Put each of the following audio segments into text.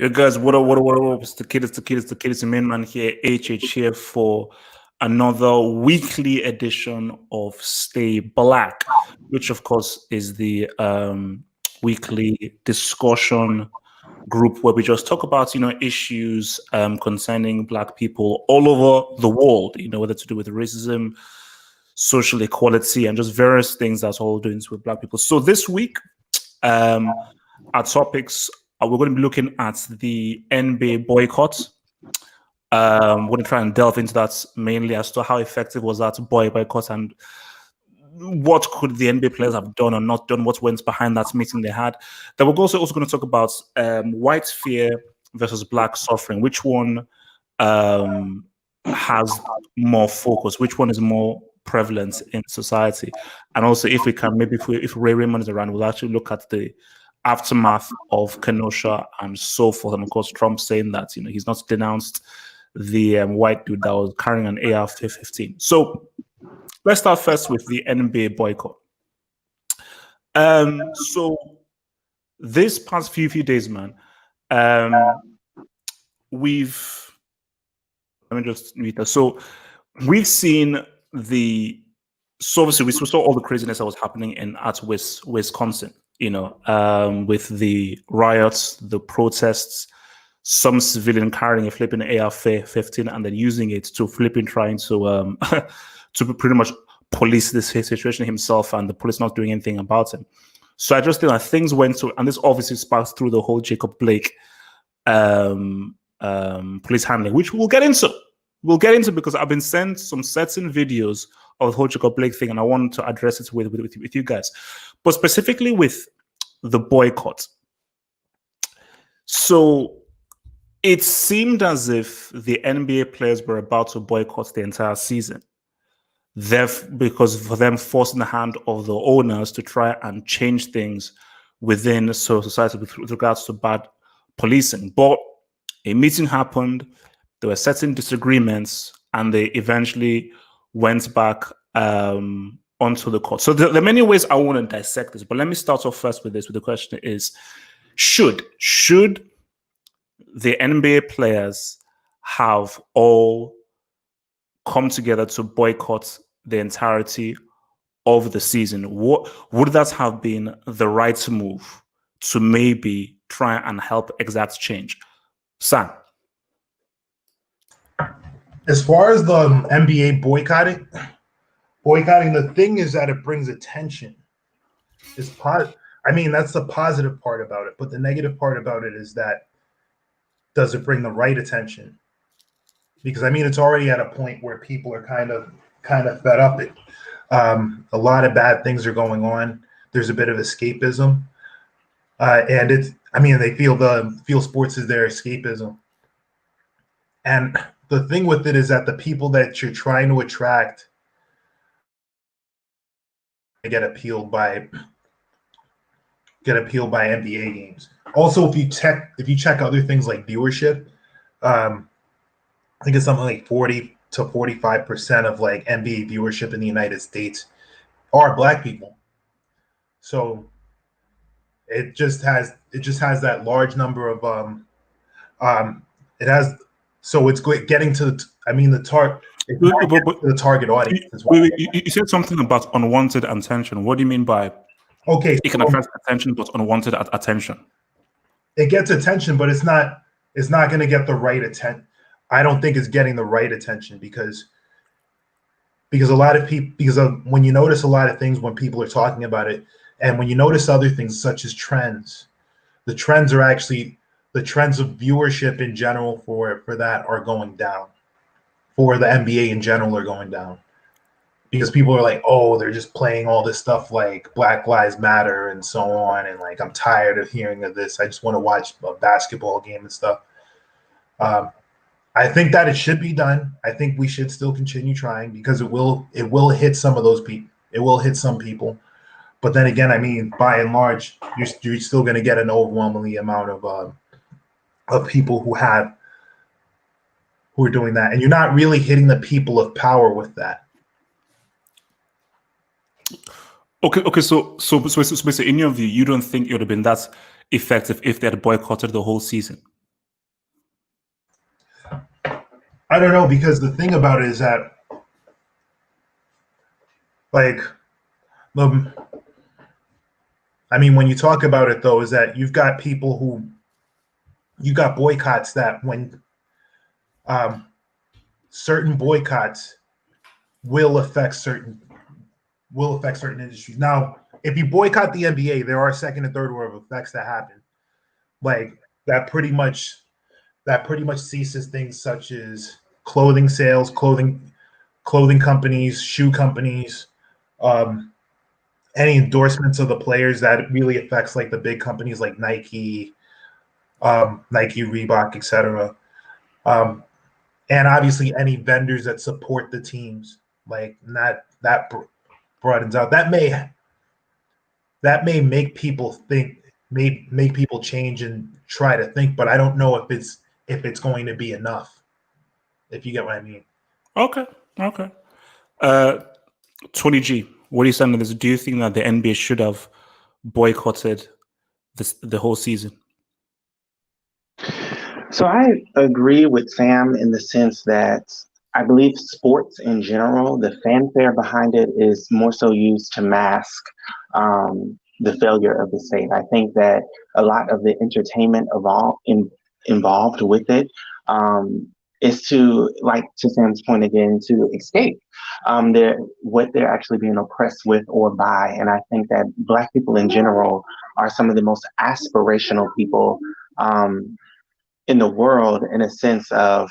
You guys, what? It's the kid, it's the main man here, HH here for another weekly edition of Stay Black, which of course is the weekly discussion group where we just talk about, issues concerning Black people all over the world, whether to do with racism, social equality, and just various things that's all doing with Black people. So this week, our topics, we're going to be looking at the NBA boycott. We're going to try and delve into that mainly as to how effective was that boycott and what could the NBA players have done or not done, what went behind that meeting they had. Then we're also going to talk about white fear versus Black suffering. Which one has more focus? Which one is more prevalent in society? And also, if we can, maybe if Ray Raymond is around, we'll actually look at the aftermath of Kenosha and so forth. And of course, Trump saying that he's not denounced the white dude that was carrying an AR-15. So let's start first with the NBA boycott. So this past few days, man, we've seen obviously we saw all the craziness that was happening at Wisconsin, with the riots, the protests, some civilian carrying a flipping AR-15 and then using it to trying to to pretty much police this situation himself, and the police not doing anything about him. So I just think that things went to, and this obviously sparks through the whole Jacob Blake police handling, which we'll get into. We'll get into because I've been sent some certain videos of the whole Jacob Blake thing, and I want to address it with you guys. But specifically with the boycott. So it seemed as if the NBA players were about to boycott the entire season. Because for them forcing the hand of the owners to try and change things within society with regards to bad policing. But a meeting happened, there were certain disagreements, and they eventually went back onto the court. So there are many ways I want to dissect this, but let me start off first with this. With the question is, should the NBA players have all come together to boycott the entirety of the season? Would that have been the right move to maybe try and help exact change? Sam? As far as the NBA boycotting, the thing is that it brings attention. That's the positive part about it. But the negative part about it is that, does it bring the right attention? Because it's already at a point where people are kind of fed up. A lot of bad things are going on. There's a bit of escapism, and they feel sports is their escapism. And the thing with it is that the people that you're trying to attract get appealed by NBA games. Also, if you check other things like viewership, I think it's something like 40 to 45% of like NBA viewership in the United States are Black people. So it just has that large number of so it's getting to the target audience as well. You said something about unwanted attention. What do you mean by it can affect attention but unwanted attention? It gets attention, but it's not going to get the right attention. I don't think it's getting the right attention because a lot of people, when you notice a lot of things when people are talking about it, and when you notice other things such as trends, the trends of viewership in general for that are going down. For the NBA in general are going down. Because people are like, oh, they're just playing all this stuff like Black Lives Matter and so on, and like I'm tired of hearing of this. I just want to watch a basketball game and stuff. I think that it should be done. I think we should still continue trying because it will hit some of those people. It will hit some people. But then again, by and large, you're still going to get an overwhelming amount of people who are doing that, and you're not really hitting the people of power with that. Okay. So in your view, you don't think it would have been that effective if they had boycotted the whole season? I don't know, because the thing about it is that, like, the I mean, when you talk about it though, is that you got boycotts that when um, certain boycotts will affect certain industries. Now, if you boycott the NBA, there are second and third order effects that happen. Like that pretty much ceases things such as clothing sales, clothing companies, shoe companies, um, any endorsements of the players. That really affects like the big companies like Nike, Nike, Reebok, etc. Um, and obviously any vendors that support the teams, like that broadens out. That may make people think, may make people change and try to think, but I don't know if it's going to be enough. If you get what I mean. Okay, okay. 20G, what do you say on this? Do you think that the NBA should have boycotted the whole season? So I agree with Sam in the sense that I believe sports in general, the fanfare behind it is more so used to mask the failure of the state. I think that a lot of the entertainment involved with it is to, like to Sam's point again, to escape what they're actually being oppressed with or by. And I think that Black people in general are some of the most aspirational people in the world, in a sense of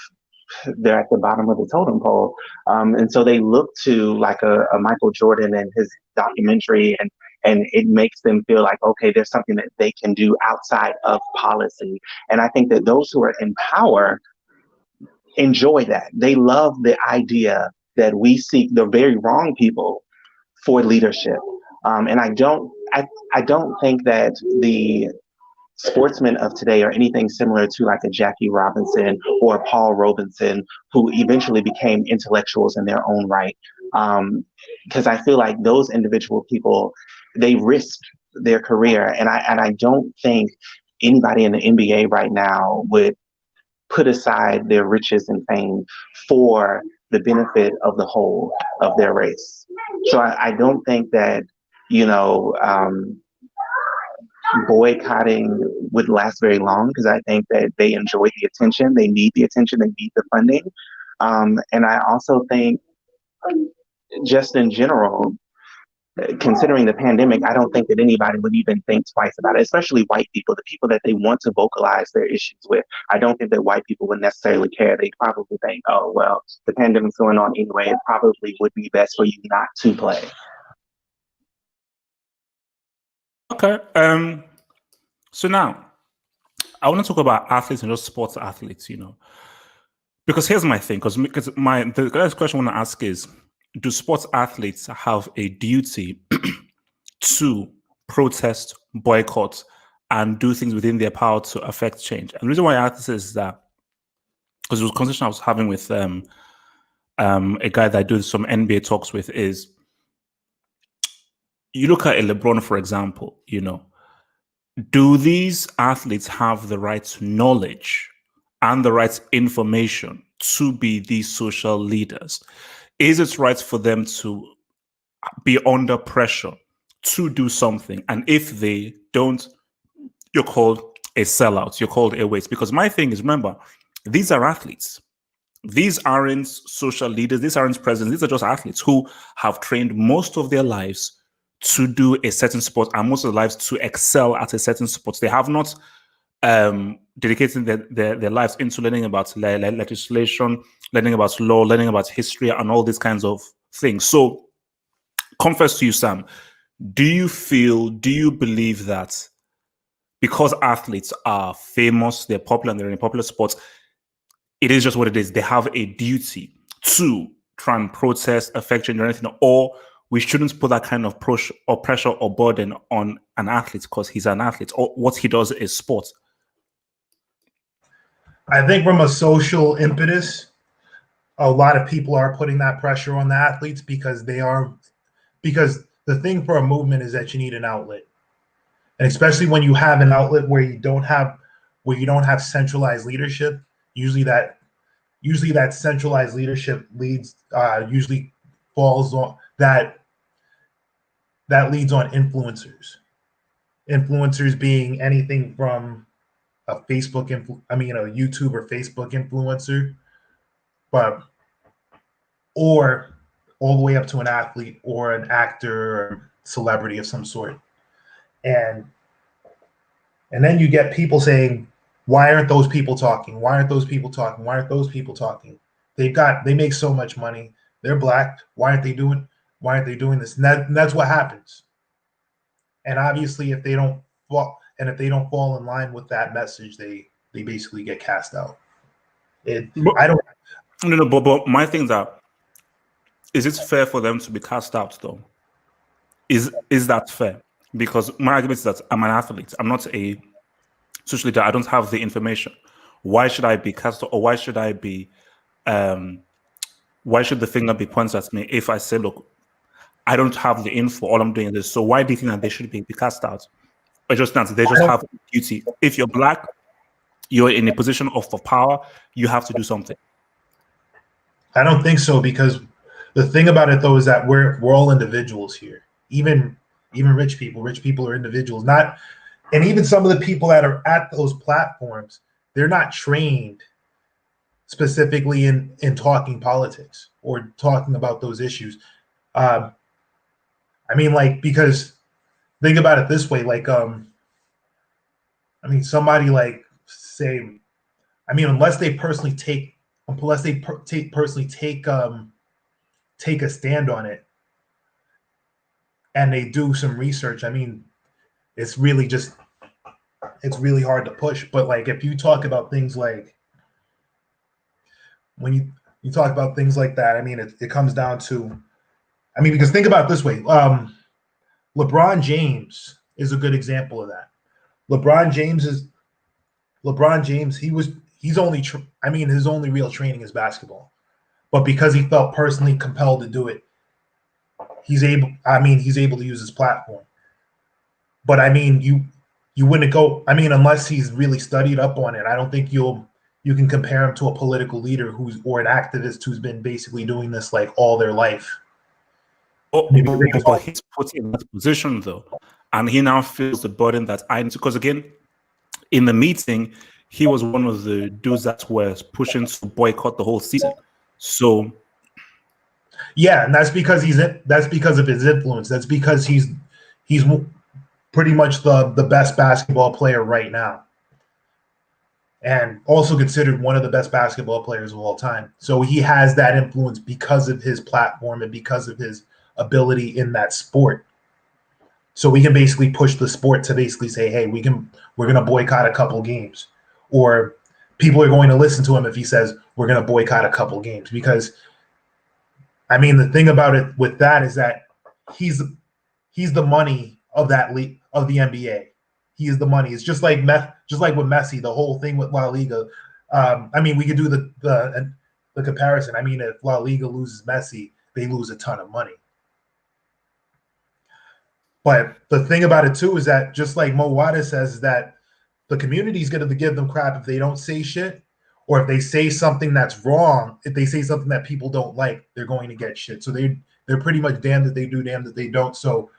they're at the bottom of the totem pole. And so they look to like a Michael Jordan and his documentary, and it makes them feel like, okay, there's something that they can do outside of policy. And I think that those who are in power enjoy that. They love the idea that we seek the very wrong people for leadership. And I don't think that the sportsmen of today are anything similar to like a Jackie Robinson or a Paul Robeson, who eventually became intellectuals in their own right. Because I feel like those individual people, they risked their career, and I don't think anybody in the NBA right now would put aside their riches and fame for the benefit of the whole of their race. So I don't think that, you know, boycotting would last very long, because I think that they enjoy the attention, they need the attention, they need the funding. And I also think, just in general, considering the pandemic, I don't think that anybody would even think twice about it, especially white people, the people that they want to vocalize their issues with. I don't think that white people would necessarily care. They'd probably think, oh, well, the pandemic's going on anyway. It probably would be best for you not to play. Okay. So now I want to talk about athletes and just sports athletes, you know, because here's my thing. Because the next question I want to ask is, do sports athletes have a duty to protest, boycott, and do things within their power to affect change? And the reason why I ask this is that because it was a conversation I was having with a guy that I do some NBA talks with, is you look at a LeBron, for example, you know, do these athletes have the right knowledge and the right information to be these social leaders? Is it right for them to be under pressure to do something? And if they don't, you're called a sellout, you're called a waste. Because my thing is, remember, these are athletes. These aren't social leaders. These aren't presidents. These are just athletes who have trained most of their lives to do a certain sport and most of their lives to excel at a certain sport. They have not dedicated their lives into learning about legislation, learning about law, learning about history, and all these kinds of things. So, confess to you, Sam, do you believe that because athletes are famous, they're popular, and they're in popular sports, it is just what it is? They have a duty to try and protest, affect change, or anything, or we shouldn't put that kind of pressure or burden on an athlete because he's an athlete, or what he does is sport? I think from a social impetus, a lot of people are putting that pressure on the athletes because the thing for a movement is that you need an outlet. And especially when you have an outlet where you don't have centralized leadership, usually that usually that centralized leadership usually falls on that leads on influencers. Influencers being anything from a YouTube or Facebook influencer, but or all the way up to an athlete or an actor or celebrity of some sort. And then you get people saying, why aren't those people talking? Why aren't those people talking? Why aren't those people talking? They make so much money. They're black. Why aren't they doing this? And that's what happens. And obviously if they don't fall in line with that message, they basically get cast out. But my thing is that, is it fair for them to be cast out though? Is that fair? Because my argument is that I'm an athlete. I'm not a social leader. I don't have the information. Why should I be cast out, or why should I be why should the finger be pointed at me if I say, look, I don't have the info, all I'm doing is this. So why do you think that they should be cast out? Or just that they just have duty. If you're black, you're in a position of power, you have to do something. I don't think so, because the thing about it though is that we're all individuals here. Even rich people are individuals. And even some of the people that are at those platforms, they're not trained specifically in talking politics or talking about those issues. Because think about it this way, somebody unless they personally take a stand on it and they do some research, it's really hard to push. But if you talk about things like, when you talk about things like that, it comes down to, because think about it this way, LeBron James is a good example of that. LeBron James, his only real training is basketball. But because he felt personally compelled to do it, he's able to use his platform. But you wouldn't go, unless he's really studied up on it, I don't think you can compare him to a political leader or an activist who's been basically doing this all their life. But he's put in that position though, and he now feels the burden that I need to, because again, in the meeting, he was one of the dudes that were pushing to boycott the whole season. So yeah, and that's because of his influence. That's because he's pretty much the best basketball player right now, and also considered one of the best basketball players of all time. So he has that influence because of his platform and because of his ability in that sport. So we can basically push the sport to basically say, hey, we're going to boycott a couple games, or people are going to listen to him if he says we're going to boycott a couple games. Because the thing about it with that is that he's the money of that league, of the NBA. He is the money. It's just like with Messi, the whole thing with La Liga. We could do the comparison. If La Liga loses Messi, they lose a ton of money. But the thing about it too is that, just like Mo Wada says, is that the community is going to give them crap if they don't say shit, or if they say something that's wrong. If they say something that people don't like, they're going to get shit. So they're pretty much damned if they do, damned if they don't. So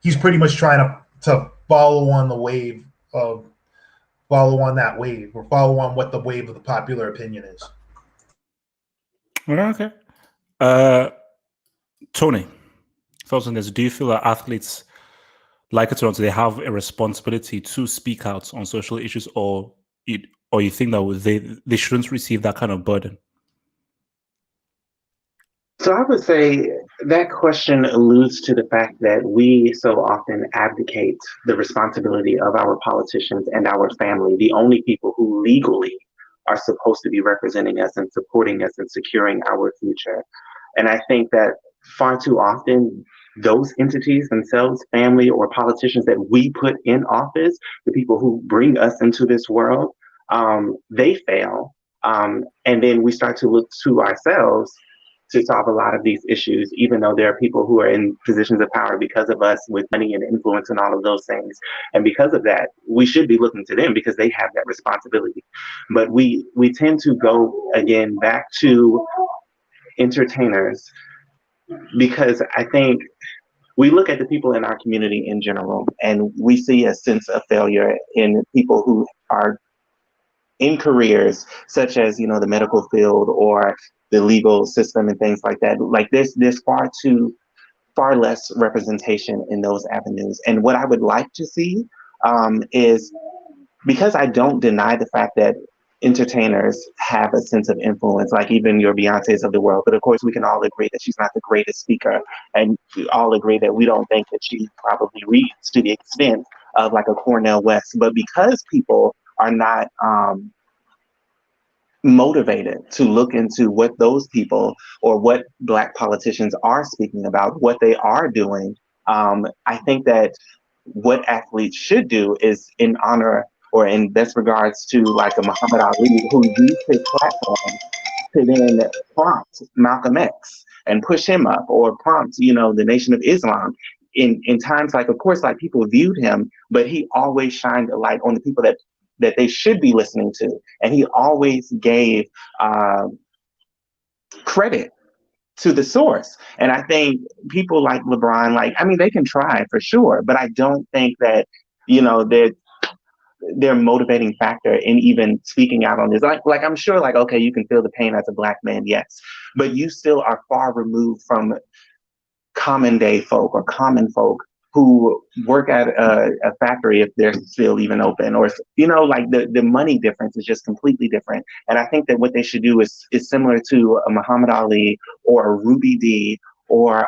he's pretty much trying to follow on that wave, or follow on what the wave of the popular opinion is. Okay. Tony, thoughts on this? Do you feel that athletes like it or not, they have a responsibility to speak out on social issues, or you think that they shouldn't receive that kind of burden? So I would say that question alludes to the fact that we so often abdicate the responsibility of our politicians and our family, the only people who legally are supposed to be representing us and supporting us and securing our future. And I think that far too often, those entities themselves, family or politicians that we put in office, the people who bring us into this world, they fail. And then we start to look to ourselves to solve a lot of these issues, even though there are people who are in positions of power because of us with money and influence and all of those things. And because of that, we should be looking to them because they have that responsibility. But we tend to go again back to entertainers because I think we look at the people in our community in general and we see a sense of failure in people who are in careers such as, you know, the medical field or the legal system and things like that. Like there's far less representation in those avenues. And what I would like to see is, because I don't deny the fact that entertainers have a sense of influence, like even your Beyoncés of the world. But of course, we can all agree that she's not the greatest speaker, and we all agree that we don't think that she probably reads to the extent of like a Cornel West. But because people are not motivated to look into what those people or what Black politicians are speaking about, what they are doing, I think that what athletes should do is in honor or in best regards to like a Muhammad Ali who used his platform to then prompt Malcolm X and push him up, or prompt, you know, the Nation of Islam in times like, of course, like people viewed him, but he always shined a light on the people that they should be listening to. And he always gave credit to the source. And I think people like LeBron, like, I mean, they can try for sure, but I don't think that, you know, their motivating factor in even speaking out on this. Like I'm sure, like, okay, you can feel the pain as a Black man, yes, but you still are far removed from common day folk or common folk who work at a factory if they're still even open, or, you know, like the money difference is just completely different. And I think that what they should do is similar to a Muhammad Ali or a Ruby Dee or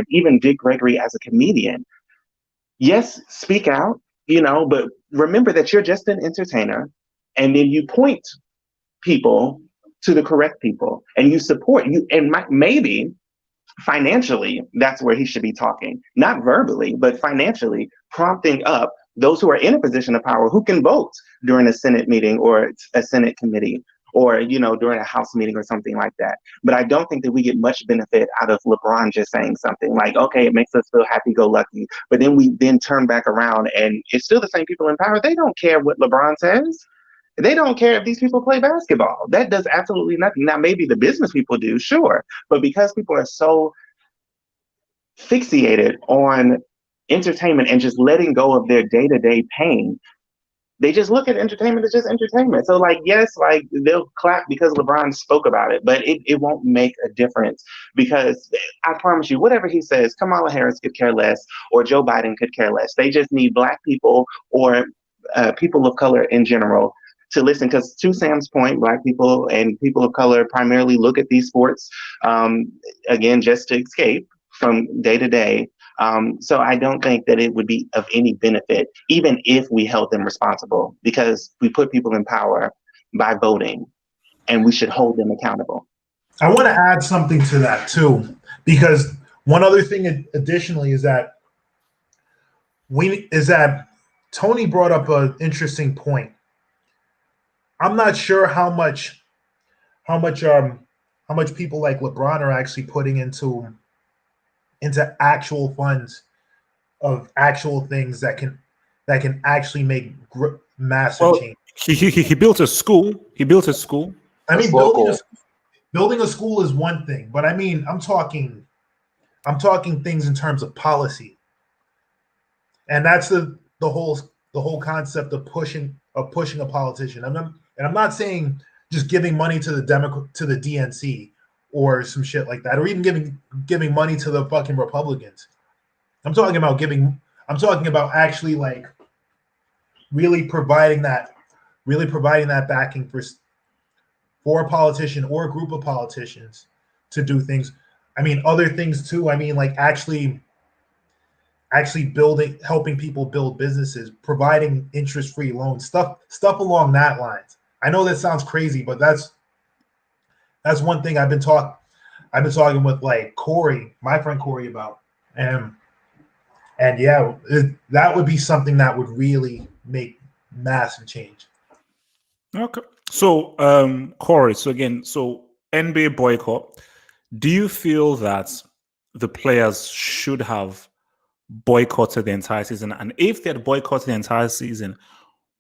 even Dick Gregory as a comedian. Yes, speak out, you know, but remember that you're just an entertainer, and then you point people to the correct people and you support you, and maybe financially, that's where he should be talking, not verbally, but financially, prompting up those who are in a position of power who can vote during a Senate meeting or a Senate committee, or, you know, during a House meeting or something like that. But I don't think that we get much benefit out of LeBron just saying something like, okay, it makes us feel happy-go-lucky. But then we then turn back around and it's still the same people in power. They don't care what LeBron says. They don't care if these people play basketball. That does absolutely nothing. Now, maybe the business people do, sure. But because people are so fixated on entertainment and just letting go of their day-to-day pain, they just look at entertainment as just entertainment. So, like, yes, like, they'll clap because LeBron spoke about it, but it won't make a difference, because I promise you, whatever he says, Kamala Harris could care less, or Joe Biden could care less. They just need Black people or people of color in general to listen, because to Sam's point, Black people and people of color primarily look at these sports, again, just to escape from day to day. So I don't think that it would be of any benefit, even if we held them responsible, because we put people in power by voting, and we should hold them accountable. I want to add something to that too, because one other thing additionally is that Tony brought up an interesting point. I'm not sure how much people like LeBron are actually putting into actual funds of actual things that can actually make massive change. He built a school. He built a school. I mean, building a school is one thing, but I mean, I'm talking things in terms of policy, and that's the whole concept of pushing a politician. I'm not saying just giving money to the DNC or some shit like that, or even giving money to the fucking Republicans. I'm talking about actually, like, really providing that backing for a politician or a group of politicians to do things. I mean, other things too. I mean, like, actually helping people build businesses, providing interest-free loans, stuff along that lines. I know that sounds crazy, but that's one thing I've been talking with, like, Corey, my friend Corey, about. And yeah, that would be something that would really make massive change. Okay. So, Corey, so NBA boycott. Do you feel that the players should have boycotted the entire season? And if they had boycotted the entire season,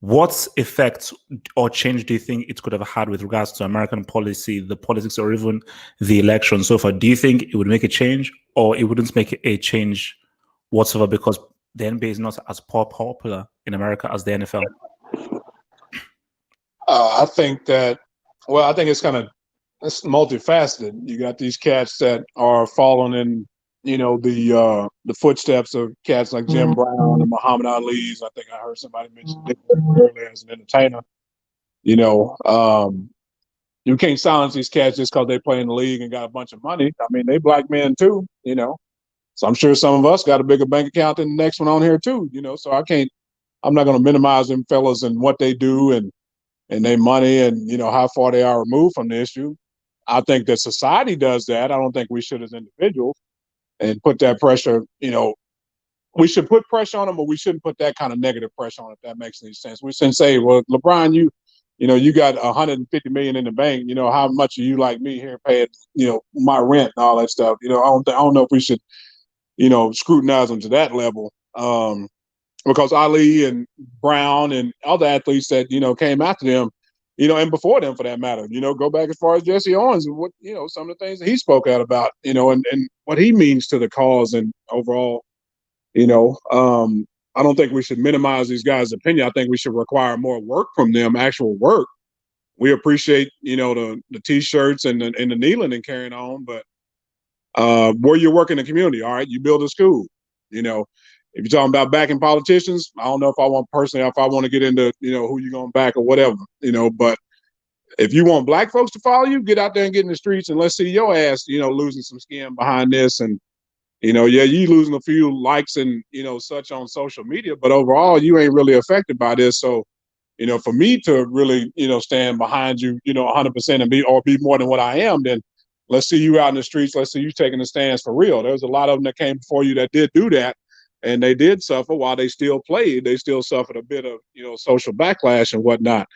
what effect or change do you think it could have had with regards to American policy, the politics, or even the election so far? Do you think it would make a change, or it wouldn't make a change whatsoever because the NBA is not as popular in America as the NFL? I think that, well, I think it's multifaceted. You got these cats that are following in, the footsteps of cats like Jim Brown and Muhammad Ali's. I think I heard somebody mention Dick earlier as an entertainer. You can't silence these cats just because they play in the league and got a bunch of money. I mean, they black men too, So I'm sure some of us got a bigger bank account than the next one on here too, So I'm not going to minimize them fellas and what they do and their money and, how far they are removed from the issue. I think that society does that. I don't think we should as individuals and put that pressure, we should put pressure on them, but we shouldn't put that kind of negative pressure on it, if that makes any sense. We shouldn't say, well, LeBron, you got 150 million in the bank, how much are you like me here paying, my rent and all that stuff. I don't know if we should, scrutinize them to that level. Because Ali and Brown and other athletes that, came after them, and before them for that matter, go back as far as Jesse Owens and what, some of the things that he spoke out about, and what he means to the cause and overall, I don't think we should minimize these guys' opinion. I think we should require more work from them, actual work. We appreciate, the T-shirts and the kneeling and carrying on, but where you work in the community, all right, you build a school, if you're talking about backing politicians, I don't know if I want to get into, who you're going to back or whatever, but if you want black folks to follow you, get out there and get in the streets and let's see your ass, losing some skin behind this. And, you losing a few likes and, such on social media, but overall you ain't really affected by this. So, for me to really, stand behind you, 100% and be more than what I am, then let's see you out in the streets. Let's see you taking the stands for real. There's a lot of them that came before you that did do that. And they did suffer while they still played. They still suffered a bit of, social backlash and whatnot.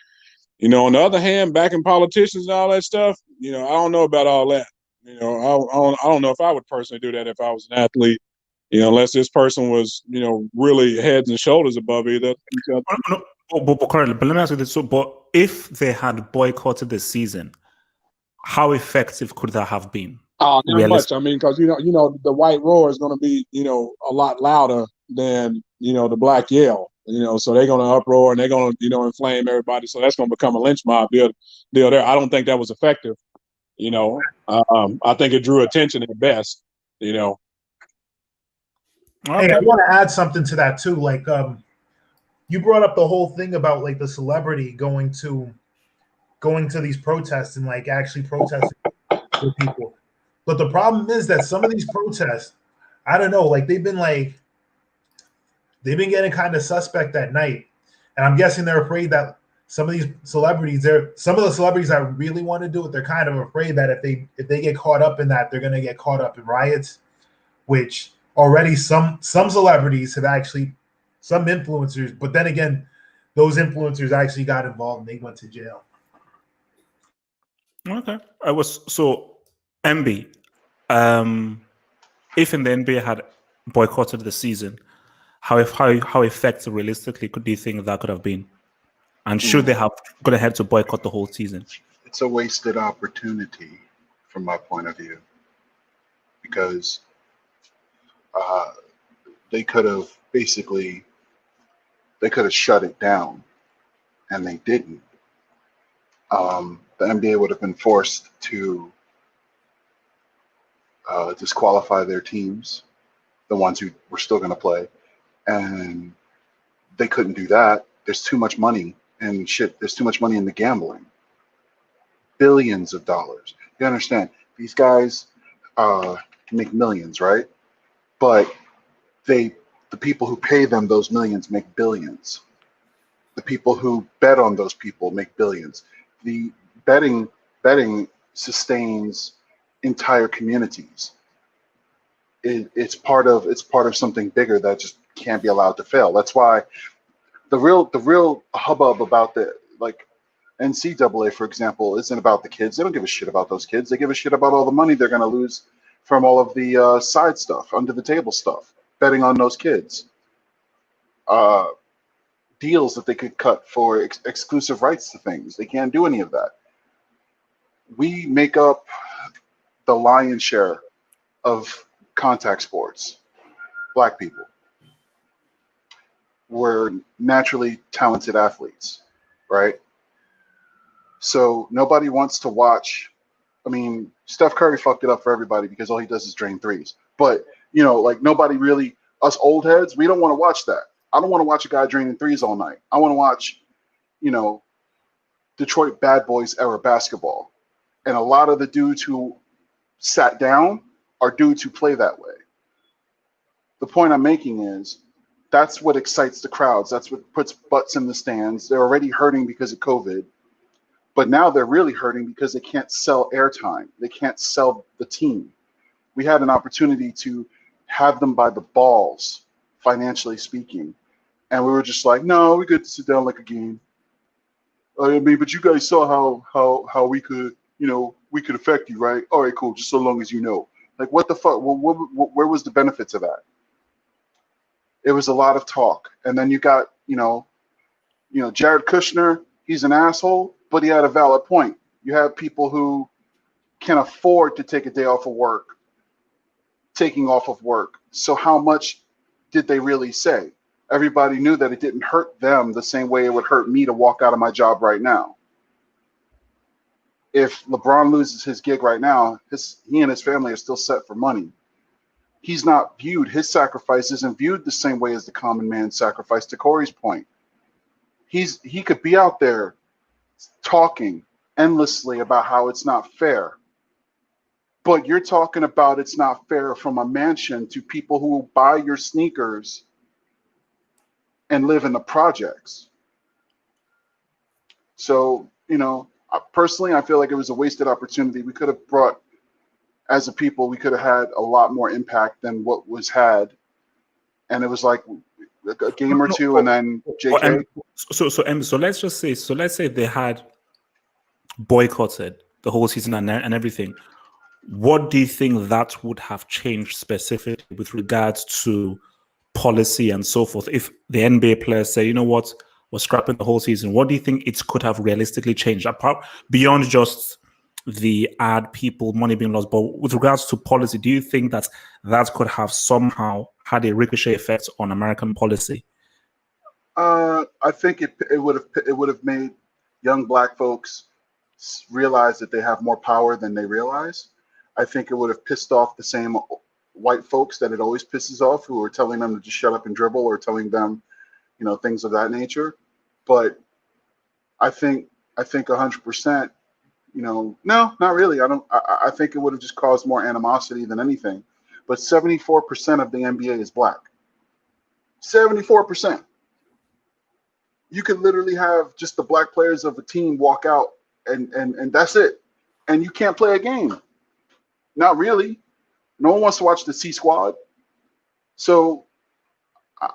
On the other hand, backing politicians and all that stuff, I don't know about all that. I don't know if I would personally do that if I was an athlete, unless this person was, really heads and shoulders above either. But let me ask you this. So, but if they had boycotted the season, how effective could that have been? Oh, not much. I mean, because the white roar is going to be a lot louder than the black yell. So they're going to uproar and they're going to inflame everybody. So that's going to become a lynch mob deal there. I don't think that was effective. I think it drew attention at best. Okay. Hey, I want to add something to that too. Like, you brought up the whole thing about like the celebrity going to these protests and like actually protesting with people. But the problem is that some of these protests, I don't know, like they've been getting kind of suspect at night. And I'm guessing they're afraid that some of the celebrities that really want to do it, they're kind of afraid that if they get caught up in that, they're going to get caught up in riots, which already some celebrities have actually, some influencers, but then again, those influencers actually got involved and they went to jail. Okay. MB, if in the NBA had boycotted the season, how effective realistically do you think that could have been? And should they have gone ahead to boycott the whole season? It's a wasted opportunity from my point of view, because they could have shut it down, and they didn't. The NBA would have been forced to disqualify their teams, the ones who were still going to play, and they couldn't do that. There's too much money and shit. There's too much money in the gambling. Billions of dollars. You understand? These guys make millions, right? But the people who pay them those millions make billions. The people who bet on those people make billions. The betting sustains entire communities. It's part of something bigger that just can't be allowed to fail. That's why the real hubbub about NCAA, for example, isn't about the kids. They don't give a shit about those kids. They give a shit about all the money they're going to lose from all of the side stuff, under the table stuff, betting on those kids. Deals that they could cut for exclusive rights to things. They can't do any of that. We make up the lion's share of contact sports. Black people. We're naturally talented athletes, right? So nobody wants to watch. I mean, Steph Curry fucked it up for everybody because all he does is drain threes. But, you know, like nobody really, us old heads, we don't want to watch that. I don't want to watch a guy draining threes all night. I want to watch, you know, Detroit Bad Boys era basketball. And a lot of the dudes who sat down are dudes who play that way. The point I'm making is that's what excites the crowds. That's what puts butts in the stands. They're already hurting because of COVID. But now they're really hurting because they can't sell airtime. They can't sell the team. We had an opportunity to have them by the balls, financially speaking. And we were just like, no, we good to sit down like a game. I mean, but you guys saw how we could, you know, we could affect you, right? All right, cool, just so long as you know. Like, what the fuck? Well, where was the benefits of that? It was a lot of talk. And then you got, you know, Jared Kushner, he's an asshole, but he had a valid point. You have people who can afford to take a day off of work, taking off of work. So how much did they really say? Everybody knew that it didn't hurt them the same way it would hurt me to walk out of my job right now. If LeBron loses his gig right now, he and his family are still set for money. He's not viewed, his sacrifice isn't viewed the same way as the common man's sacrifice, to Corey's point. He could be out there talking endlessly about how it's not fair. But you're talking about it's not fair from a mansion to people who buy your sneakers and live in the projects. So, you know, personally, I feel like it was a wasted opportunity. We could have brought, as a people, we could have had a lot more impact than what was had. And it was like a game or two, and then JK. So let's say they had boycotted the whole season and everything. What do you think that would have changed specifically with regards to policy and so forth? If the NBA players say, you know what, we're scrapping the whole season, what do you think it could have realistically changed, apart beyond just the ad people money being lost? But with regards to policy, do you think that could have somehow had a ricochet effect on American policy? I think it would have made young black folks realize that they have more power than they realize. I think it would have pissed off the same white folks that it always pisses off, who are telling them to just shut up and dribble, or telling them, you know, things of that nature. But I think 100%, you know, no, not really. I think it would have just caused more animosity than anything. But 74% of the NBA is black. 74%. You could literally have just the black players of a team walk out and that's it. And you can't play a game. Not really. No one wants to watch the C Squad. So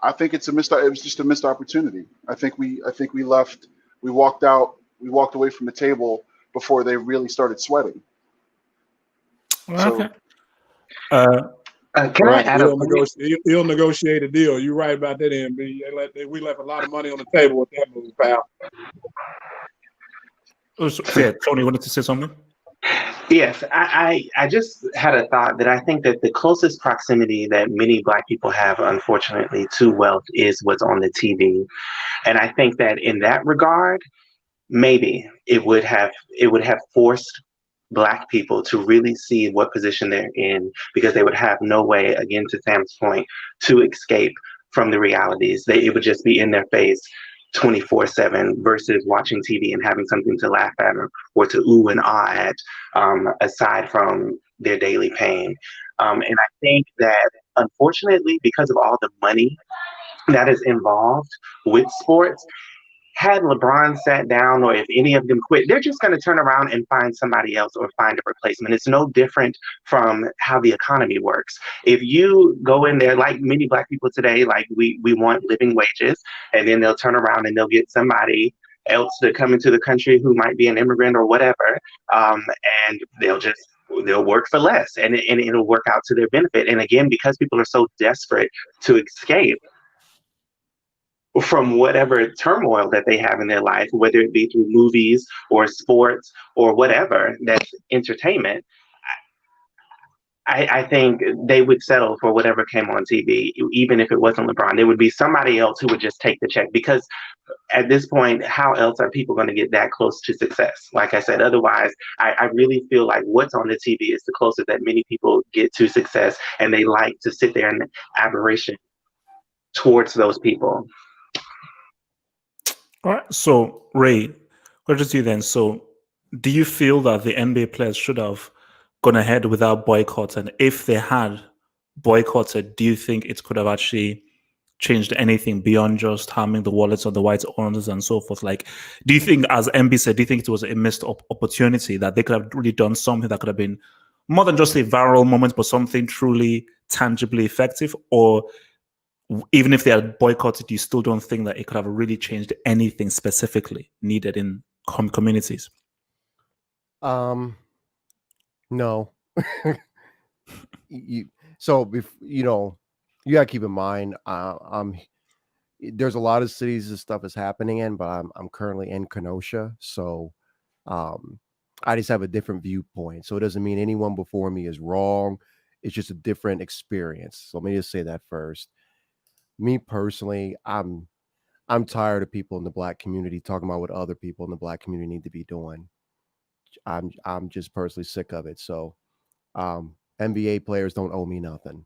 I think it was just a missed opportunity. I think we walked away from the table before they really started sweating. Okay. Can I add he'll negotiate a deal. You're right about that, MB. We left a lot of money on the table with that move, pal. Yeah, Tony wanted to say something? Yes, I just had a thought that I think that the closest proximity that many Black people have, unfortunately, to wealth is what's on the TV. And I think that in that regard, maybe it would have forced Black people to really see what position they're in, because they would have no way, again, to Sam's point, to escape from the realities. It would just be in their face 24/7 versus watching TV and having something to laugh at or to ooh and ah at, aside from their daily pain. And I think that, unfortunately, because of all the money that is involved with sports, had LeBron sat down, or if any of them quit, they're just going to turn around and find somebody else or find a replacement. It's no different from how the economy works. If you go in there, like many Black people today, like we want living wages, and then they'll turn around and they'll get somebody else to come into the country who might be an immigrant or whatever, and they'll work for less, and it'll work out to their benefit. And again, because people are so desperate to escape from whatever turmoil that they have in their life, whether it be through movies or sports or whatever, that's entertainment, I think they would settle for whatever came on TV, even if it wasn't LeBron. There would be somebody else who would just take the check, because at this point, how else are people going to get that close to success? Like I said, otherwise, I really feel like what's on the TV is the closest that many people get to success, and they like to sit there in aberration towards those people. All right. So, Ray, question to you then. So, do you feel that the NBA players should have gone ahead without boycotts? And if they had boycotted, do you think it could have actually changed anything beyond just harming the wallets of the white owners and so forth? Like, do you think, as MB said, do you think it was a missed opportunity that they could have really done something that could have been more than just a viral moment, but something truly tangibly effective? Or even if they had boycotted, you still don't think that it could have really changed anything specifically needed in communities? No. You gotta keep in mind, there's a lot of cities this stuff is happening in, but I'm currently in Kenosha, so I just have a different viewpoint. So it doesn't mean anyone before me is wrong. It's just a different experience. So let me just say that first. Me personally, I'm tired of people in the Black community talking about what other people in the Black community need to be doing. I'm just personally sick of it. So NBA players don't owe me nothing.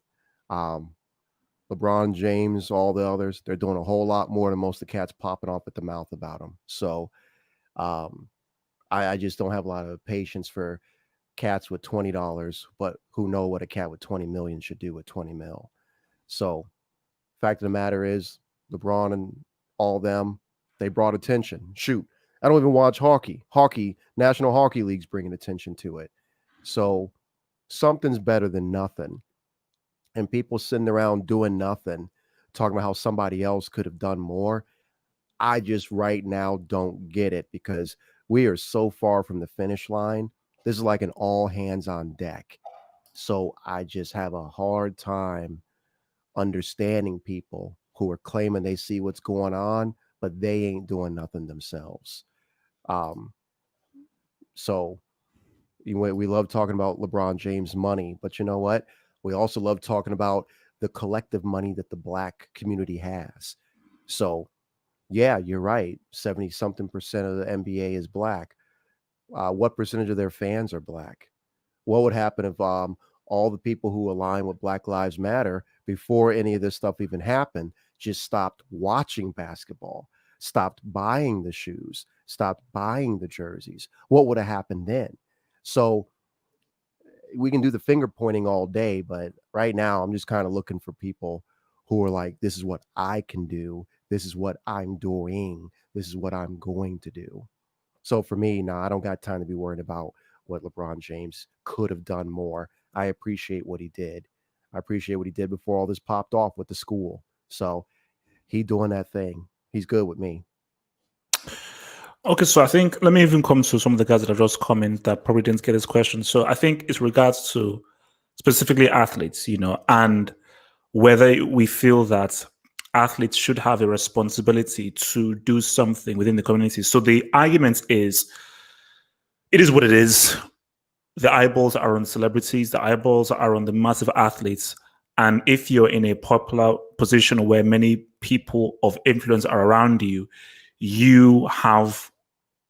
LeBron James, all the others, they're doing a whole lot more than most of the cats popping off at the mouth about them. So I just don't have a lot of patience for cats with $20, but who know what a cat with 20 million should do with 20 mil. So fact of the matter is, LeBron and all them, they brought attention. Shoot, I don't even watch hockey. National Hockey League's bringing attention to it. So something's better than nothing. And people sitting around doing nothing, talking about how somebody else could have done more. I just right now don't get it, because we are so far from the finish line. This is like an all hands on deck. So I just have a hard time understanding people who are claiming they see what's going on, but they ain't doing nothing themselves. So we love talking about LeBron James money, but you know what? We also love talking about the collective money that the Black community has. So yeah, you're right. 70 something percent of the NBA is Black. What percentage of their fans are Black? What would happen if all the people who align with Black Lives Matter before any of this stuff even happened just stopped watching basketball, stopped buying the shoes, stopped buying the jerseys? What would have happened then? So we can do the finger pointing all day, but right now I'm just kind of looking for people who are like, this is what I can do. This is what I'm doing. This is what I'm going to do. So for me, no, I don't got time to be worried about what LeBron James could have done more. I appreciate what he did. I appreciate what he did before all this popped off with the school. So he doing that thing. He's good with me. Okay, so I think let me even come to some of the guys that have just come in that probably didn't get this question. So I think it's regards to specifically athletes, and whether we feel that athletes should have a responsibility to do something within the community. So the argument is, it is what it is. The eyeballs are on celebrities. The eyeballs are on the massive athletes. And if you're in a popular position where many people of influence are around you, you have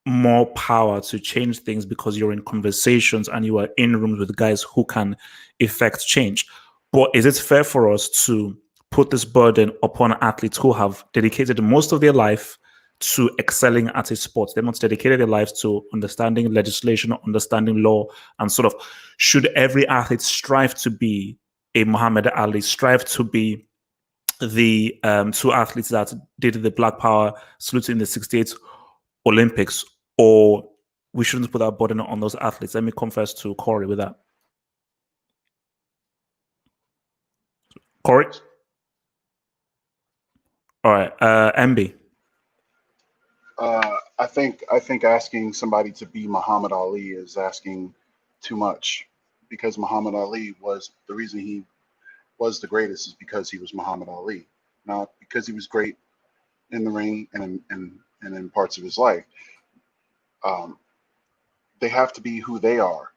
more power to change things because you're in conversations and you are in rooms with guys who can effect change. But is it fair for us to put this burden upon athletes who have dedicated most of their life to excelling at a sport? They've not dedicated their lives to understanding legislation, understanding law, and sort of, should every athlete strive to be a Muhammad Ali, strive to be the two athletes that did the Black Power salute in the 68 Olympics, or we shouldn't put that burden on those athletes? Let me come first to Corey with that. Corey? All right, MB. I think asking somebody to be Muhammad Ali is asking too much, because Muhammad Ali was the reason he was the greatest is because he was Muhammad Ali, not because he was great in the ring and in parts of his life. They have to be who they are,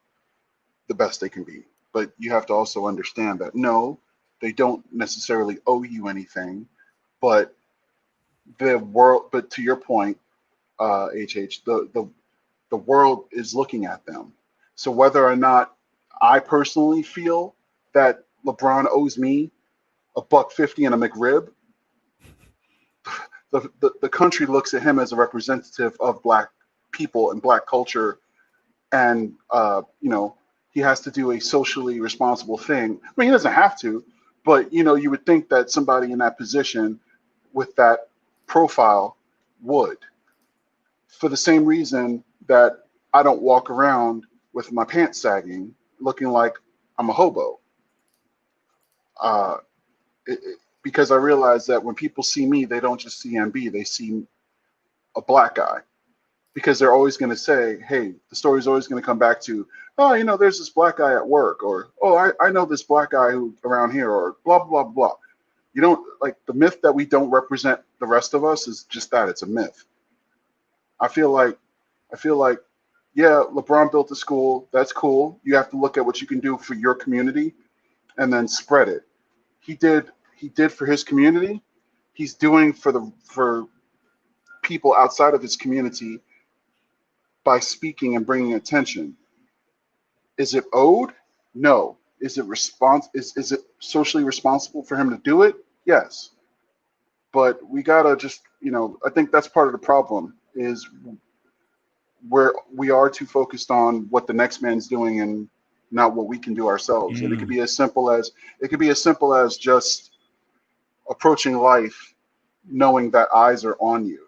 the best they can be. But you have to also understand that no, they don't necessarily owe you anything, but the world. But to your point, HH, the world is looking at them. So whether or not I personally feel that LeBron owes me $1.50 and a McRib, the country looks at him as a representative of Black people and Black culture, and he has to do a socially responsible thing. I mean, he doesn't have to, but you would think that somebody in that position with that profile would. For the same reason that I don't walk around with my pants sagging, looking like I'm a hobo. Because I realize that when people see me, they don't just see MB, they see a Black guy. Because they're always going to say, hey, the story's always going to come back to, oh, there's this Black guy at work, or, oh, I know this Black guy who around here, or blah, blah, blah. You don't, like, the myth that we don't represent the rest of us is just that, it's a myth. I feel like, yeah, LeBron built a school. That's cool. You have to look at what you can do for your community and then spread it. He did for his community. He's doing for people outside of his community by speaking and bringing attention. Is it owed? No. Is it is it socially responsible for him to do it? Yes. But we gotta just, I think that's part of the problem, is where we are too focused on what the next man's doing and not what we can do ourselves. And it could be as simple as just approaching life knowing that eyes are on you,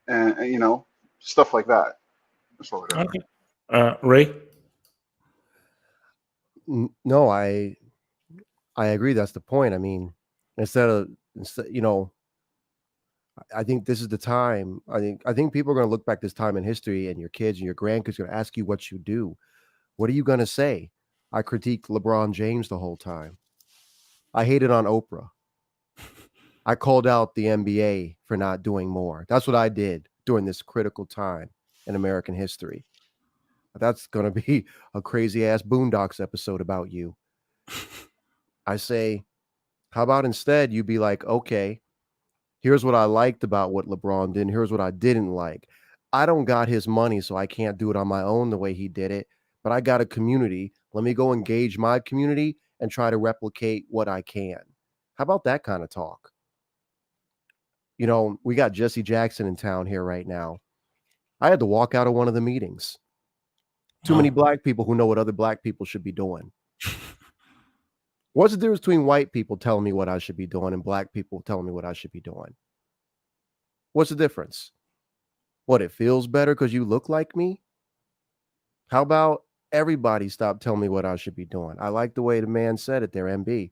and stuff like that. That's all. Okay. Ray? No, I agree. That's the point. I mean, instead, I think this is the time. I think people are going to look back this time in history, and your kids and your grandkids are going to ask you what you do. What are you going to say? I critiqued LeBron James the whole time. I hated on Oprah. I called out the NBA for not doing more. That's what I did during this critical time in American history. That's going to be a crazy ass Boondocks episode about you. I say, how about instead you be like, okay, here's what I liked about what LeBron did, and here's what I didn't like. I don't got his money, so I can't do it on my own the way he did it, but I got a community. Let me go engage my community and try to replicate what I can. How about that kind of talk? We got Jesse Jackson in town here right now. I had to walk out of one of the meetings. Too many Black people who know what other Black people should be doing. What's the difference between white people telling me what I should be doing and Black people telling me what I should be doing? What's the difference? What, it feels better because you look like me? How about everybody stop telling me what I should be doing? I like the way the man said it there, MB.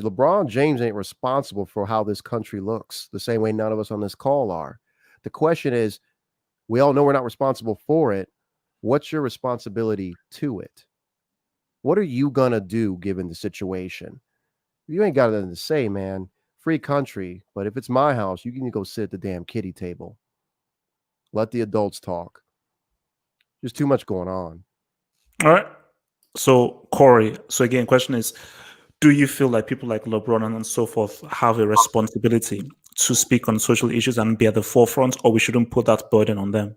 LeBron James ain't responsible for how this country looks, the same way none of us on this call are. The question is, we all know we're not responsible for it. What's your responsibility to it? What are you going to do given the situation? You ain't got nothing to say, man. Free country. But if it's my house, you can go sit at the damn kiddie table. Let the adults talk. There's too much going on. All right. So, Corey, again, question is, do you feel like people like LeBron and so forth have a responsibility to speak on social issues and be at the forefront, or we shouldn't put that burden on them?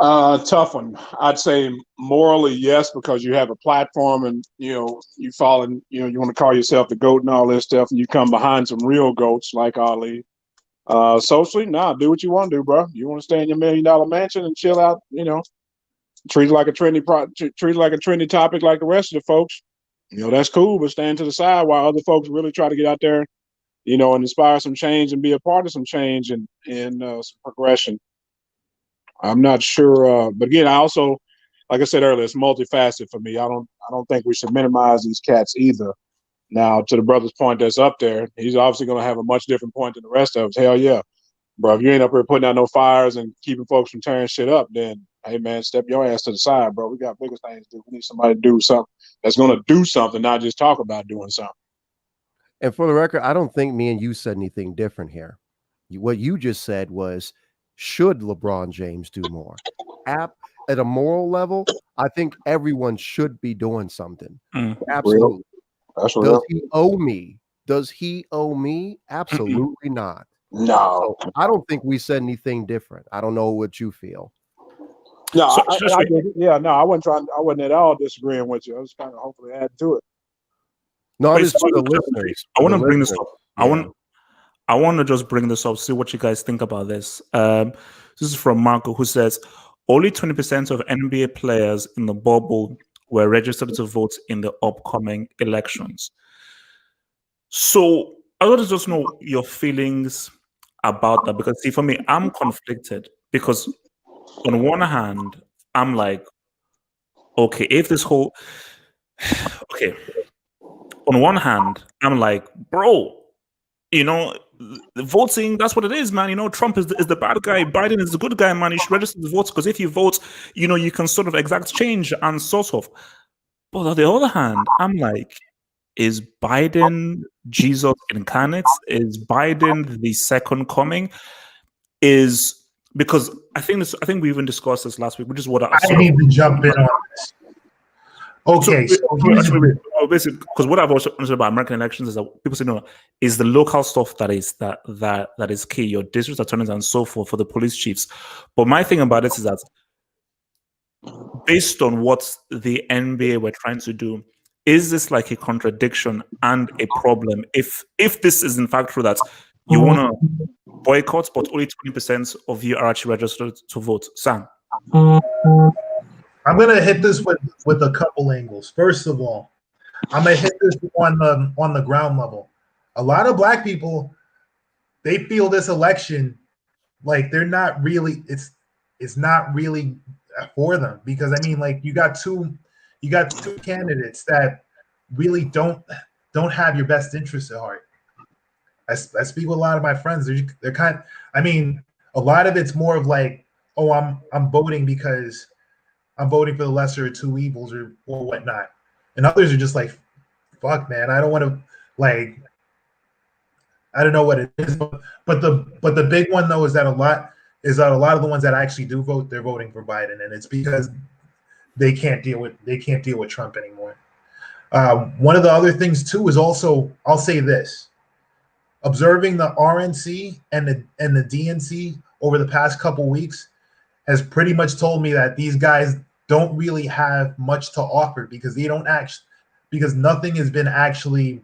Tough one. I'd say morally, yes, because you have a platform and, you fall in, you want to call yourself the GOAT and all this stuff, and you come behind some real GOATs like Ali. Socially, nah, do what you want to do, bro. You want to stay in your $1 million mansion and chill out, treat it like a trendy topic like the rest of the folks. That's cool, but stand to the side while other folks really try to get out there, and inspire some change and be a part of some change and some progression. I'm not sure, but again, I also, like I said earlier, it's multifaceted for me. I don't think we should minimize these cats either. Now, to the brother's point that's up there, he's obviously going to have a much different point than the rest of us. Hell yeah. Bro, if you ain't up here putting out no fires and keeping folks from tearing shit up, then, hey, man, step your ass to the side, bro. We got bigger things to do. We need somebody to do something that's going to do something, not just talk about doing something. And for the record, I don't think me and you said anything different here. What you just said was, should LeBron James do more? At a moral level, I think everyone should be doing something. Absolutely. That's Does real. he owe me? Does he owe me? Absolutely not. No. So I don't think we said anything different. I don't know what you feel. No, So- I wasn't at all disagreeing with you. I was kind of hopefully adding to it. No, Wait, it's for the so- listeners. I want The to bring this listeners. up. I want to just bring this up, see what you guys think about this. This is from Marco, who says only 20% of NBA players in the bubble were registered to vote in the upcoming elections. So I want to just know your feelings about that, because see, for me, I'm conflicted, because on one hand, I'm like, okay, if this whole okay, on one hand, I'm like, bro, the voting, that's what it is, man. Trump is the bad guy, Biden is the good guy, man. You should register to vote, because if you vote, you can sort of exact change and sort of. But on the other hand, I'm like, is Biden Jesus incarnate? Is Biden the second coming? Because I think we even discussed this last week, which is what I need to jump in on this. Okay, basically, because what I've also understood about American elections is that people say no, is the local stuff that is key, your district attorneys and so forth for the police chiefs. But my thing about it is that based on what the NBA were trying to do, is this like a contradiction and a problem? If this is in fact true that you want to boycott, but only 20% of you are actually registered to vote, Sam? I'm gonna hit this with a couple angles. First of all, I'm gonna hit this on the ground level. A lot of black people, they feel this election like they're not really. It's not really for them, because I mean, like, you got two candidates that really don't have your best interests at heart. I speak with a lot of my friends. They're kind. I mean, a lot of it's more of like, oh, I'm voting because I'm voting for the lesser of two evils or whatnot, and others are just like, fuck, man, I don't want to, like, I don't know what it is, but the big one though is that a lot of the ones that actually do vote, they're voting for Biden, and it's because they can't deal with Trump anymore. One of the other things too is also, I'll say this: observing the RNC and the DNC over the past couple weeks has pretty much told me that these guys don't really have much to offer, because nothing has actually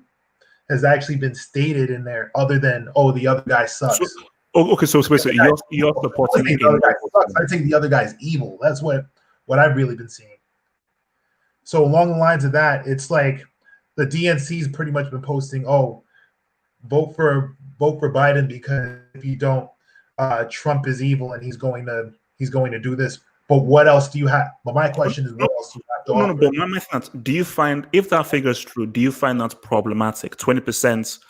been stated in there other than, oh, the other guy sucks. So basically, you're supporting the other guy sucks. I think the other guy's evil. That's what I've really been seeing. So along the lines of that, it's like the DNC's pretty much been posting, oh, vote for Biden, because if you don't, Trump is evil and he's going to do this. But what else do you have? But my question is, what else do you have to offer? But my thing, do you find, if that figure is true, do you find that problematic? 20%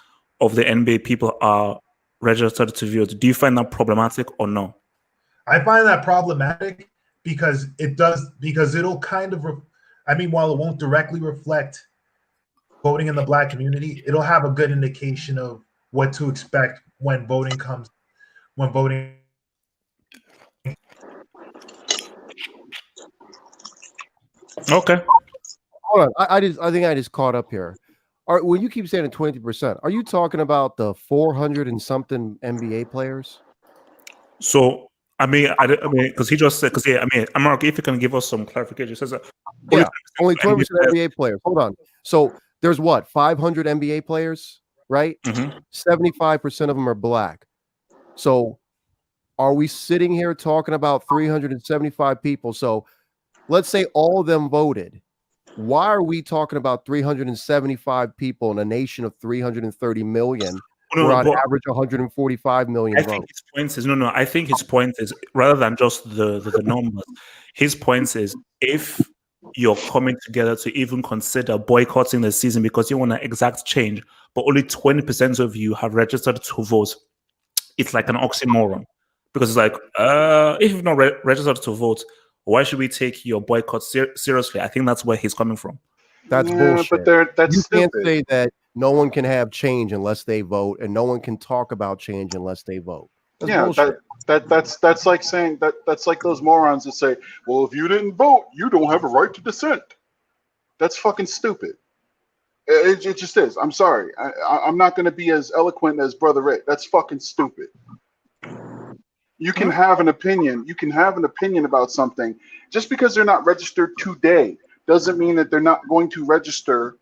of the NBA people are registered to vote. Do you find that problematic or no? I find that problematic because it'll kind of, while it won't directly reflect voting in the black community, it'll have a good indication of what to expect when voting. Okay. Hold on. I think I just caught up here. When you keep saying 20%, are you talking about the 400 and something NBA players? So because he just said, Mark, if you can give us some clarification, he says that only 20% NBA players. Hold on. So there's what, 500 NBA players, right? 75% of them are black. So are we sitting here talking about 375 people? So let's say all of them voted. Why are we talking about 375 people in a nation of 330 million? We're on average 145 million. I think his point is I think his point is, rather than just the numbers, his point is, if you're coming together to even consider boycotting the season because you want to exact change, but only 20% of you have registered to vote. It's like an oxymoron because it's like, if you've not registered to vote, why should we take your boycott seriously? I think that's where he's coming from. That's Yeah, bullshit. but that's You can't stupid. say that no one can have change unless they vote, and no one can talk about change unless they vote. That's Yeah, bullshit. that's like saying that's like those morons that say, well, if you didn't vote, you don't have a right to dissent. That's fucking stupid. It just is. I'm sorry. I'm not going to be as eloquent as Brother Rick. That's fucking stupid. You can have an opinion. You can have an opinion about something. Just because they're not registered today doesn't mean that they're not going to register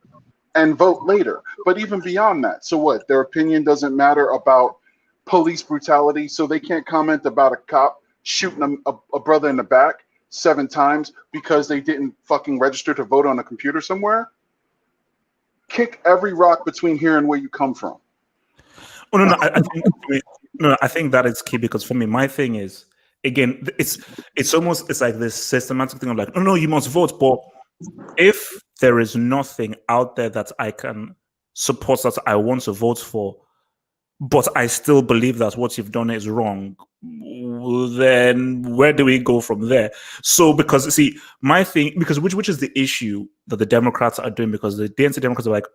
and vote later. But even beyond that, so what? Their opinion doesn't matter about police brutality, so they can't comment about a cop shooting a brother in the back 7 times because they didn't fucking register to vote on a computer somewhere? Kick every rock between here and where you come from. Oh no, I think that is key because for me, my thing is again, it's like this systematic thing of like, no, you must vote. But if there is nothing out there that I can support that I want to vote for, but I still believe that what you've done is wrong, then where do we go from there? So because see, my thing, because which is the issue that the Democrats are doing, because the DNC Democrats are like,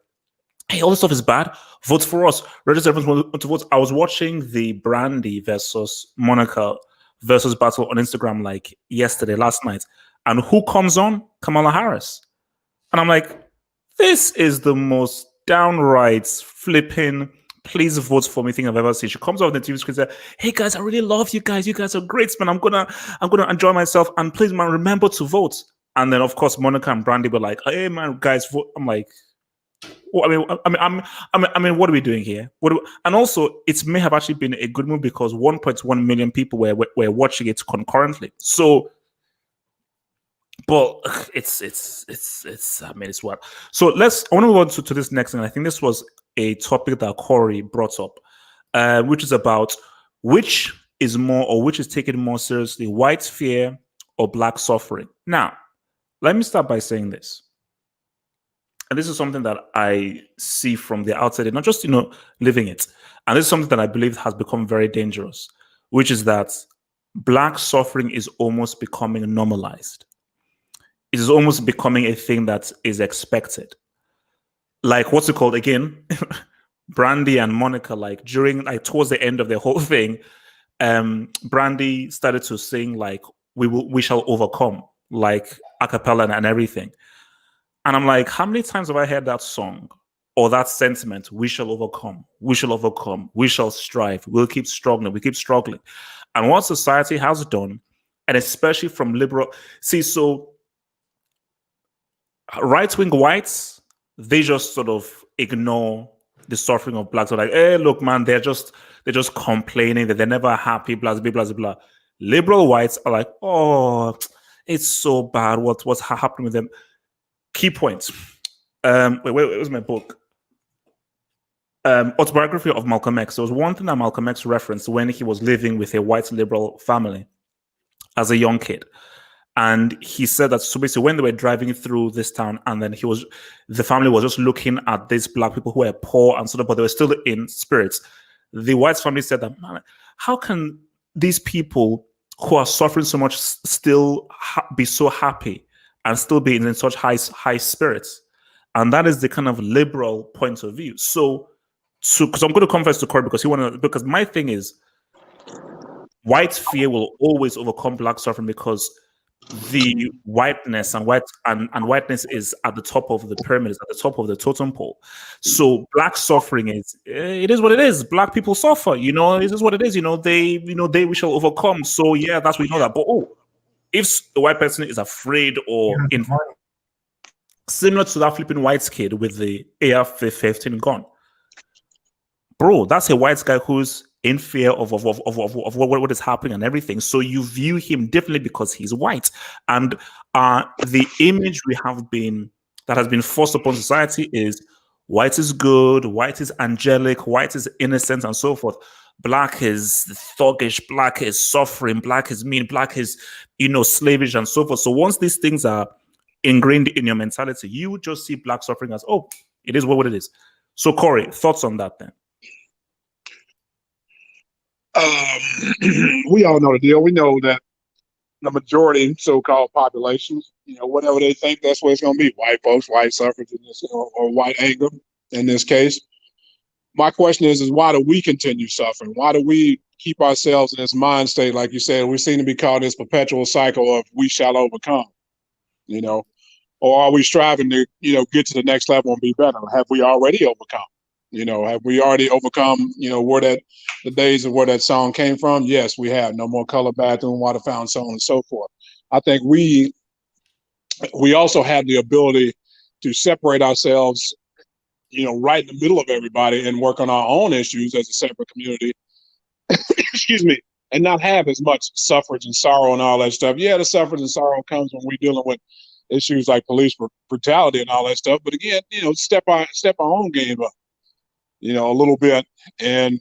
hey, all this stuff is bad. Vote for us. Register everyone to vote. I was watching the Brandy versus Monica versus battle on Instagram like last night. And who comes on? Kamala Harris. And I'm like, this is the most downright flipping, please vote for me thing I've ever seen. She comes off the TV screen and says, hey guys, I really love you guys. You guys are great, man. I'm gonna enjoy myself. And please, man, remember to vote. And then of course Monica and Brandy were like, hey man, guys, vote. I'm like, well, I mean, what are we doing here? And also, it may have actually been a good move because 1.1 million people were watching it concurrently. So, but it's I mean, it's what. So I want to move on to this next thing. I think this was a topic that Corey brought up, which is about which is taken more seriously, white fear or black suffering. Now, let me start by saying this. And this is something that I see from the outside, not just, living it. And this is something that I believe has become very dangerous, which is that black suffering is almost becoming normalized. It is almost becoming a thing that is expected. Like, what's it called again? Brandy and Monica, towards the end of the whole thing, Brandy started to sing like, we shall overcome, like a cappella and everything. And I'm like, how many times have I heard that song or that sentiment? We shall overcome. We shall overcome. We shall strive. We'll keep struggling. We keep struggling. And what society has done, and especially from liberal, so right-wing whites, they just sort of ignore the suffering of blacks. They're like, hey, look, man, they're just complaining that they're never happy, blah, blah, blah, blah. Liberal whites are like, oh, it's so bad. What's happening with them? Key points. Where's my book? Autobiography of Malcolm X. There was one thing that Malcolm X referenced when he was living with a white liberal family as a young kid. And he said that, so basically when they were driving through this town, and then the family was just looking at these black people who were poor and sort of, but they were still in spirits. The white family said that, man, how can these people who are suffering so much still be so happy and still be in such high spirits? And that is the kind of liberal point of view. So because I'm going to confess to Corey because my thing is white fear will always overcome black suffering because the whiteness and whiteness is at the top of the pyramid, is at the top of the totem pole. So black suffering it is what it is. Black people suffer, it is what it is. We shall overcome. So yeah, we know that. But if the white person is afraid or similar to that flipping white kid with the AR-15 gun, bro, that's a white guy who's in fear of what is happening and everything. So you view him differently because he's white. And the image that has been forced upon society is white is good, white is angelic, white is innocent, and so forth. Black is thuggish, black is suffering, black is mean, black is, slavish, and so forth. So once these things are ingrained in your mentality. You would just see Black suffering as, oh, it is what it is. So, Corey, thoughts on that then? We all know the deal. We know that the majority so-called population, whatever they think, that's what it's going to be. White folks, white suffrage, or white anger in this case. My question is why do we continue suffering? Why do we keep ourselves in this mind state? Like you said, we seem to be caught in this perpetual cycle of we shall overcome, or are we striving to, get to the next level and be better? Have we already overcome? Have we already overcome, where the days of where that song came from? Yes, we have. No more color bathroom, water fountain, so on and so forth. I think we also have the ability to separate ourselves, right in the middle of everybody and work on our own issues as a separate community. Excuse me, and not have as much suffrage and sorrow and all that stuff. Yeah, the suffrage and sorrow comes when we're dealing with issues like police brutality and all that stuff. But again, step our own game up, a little bit. And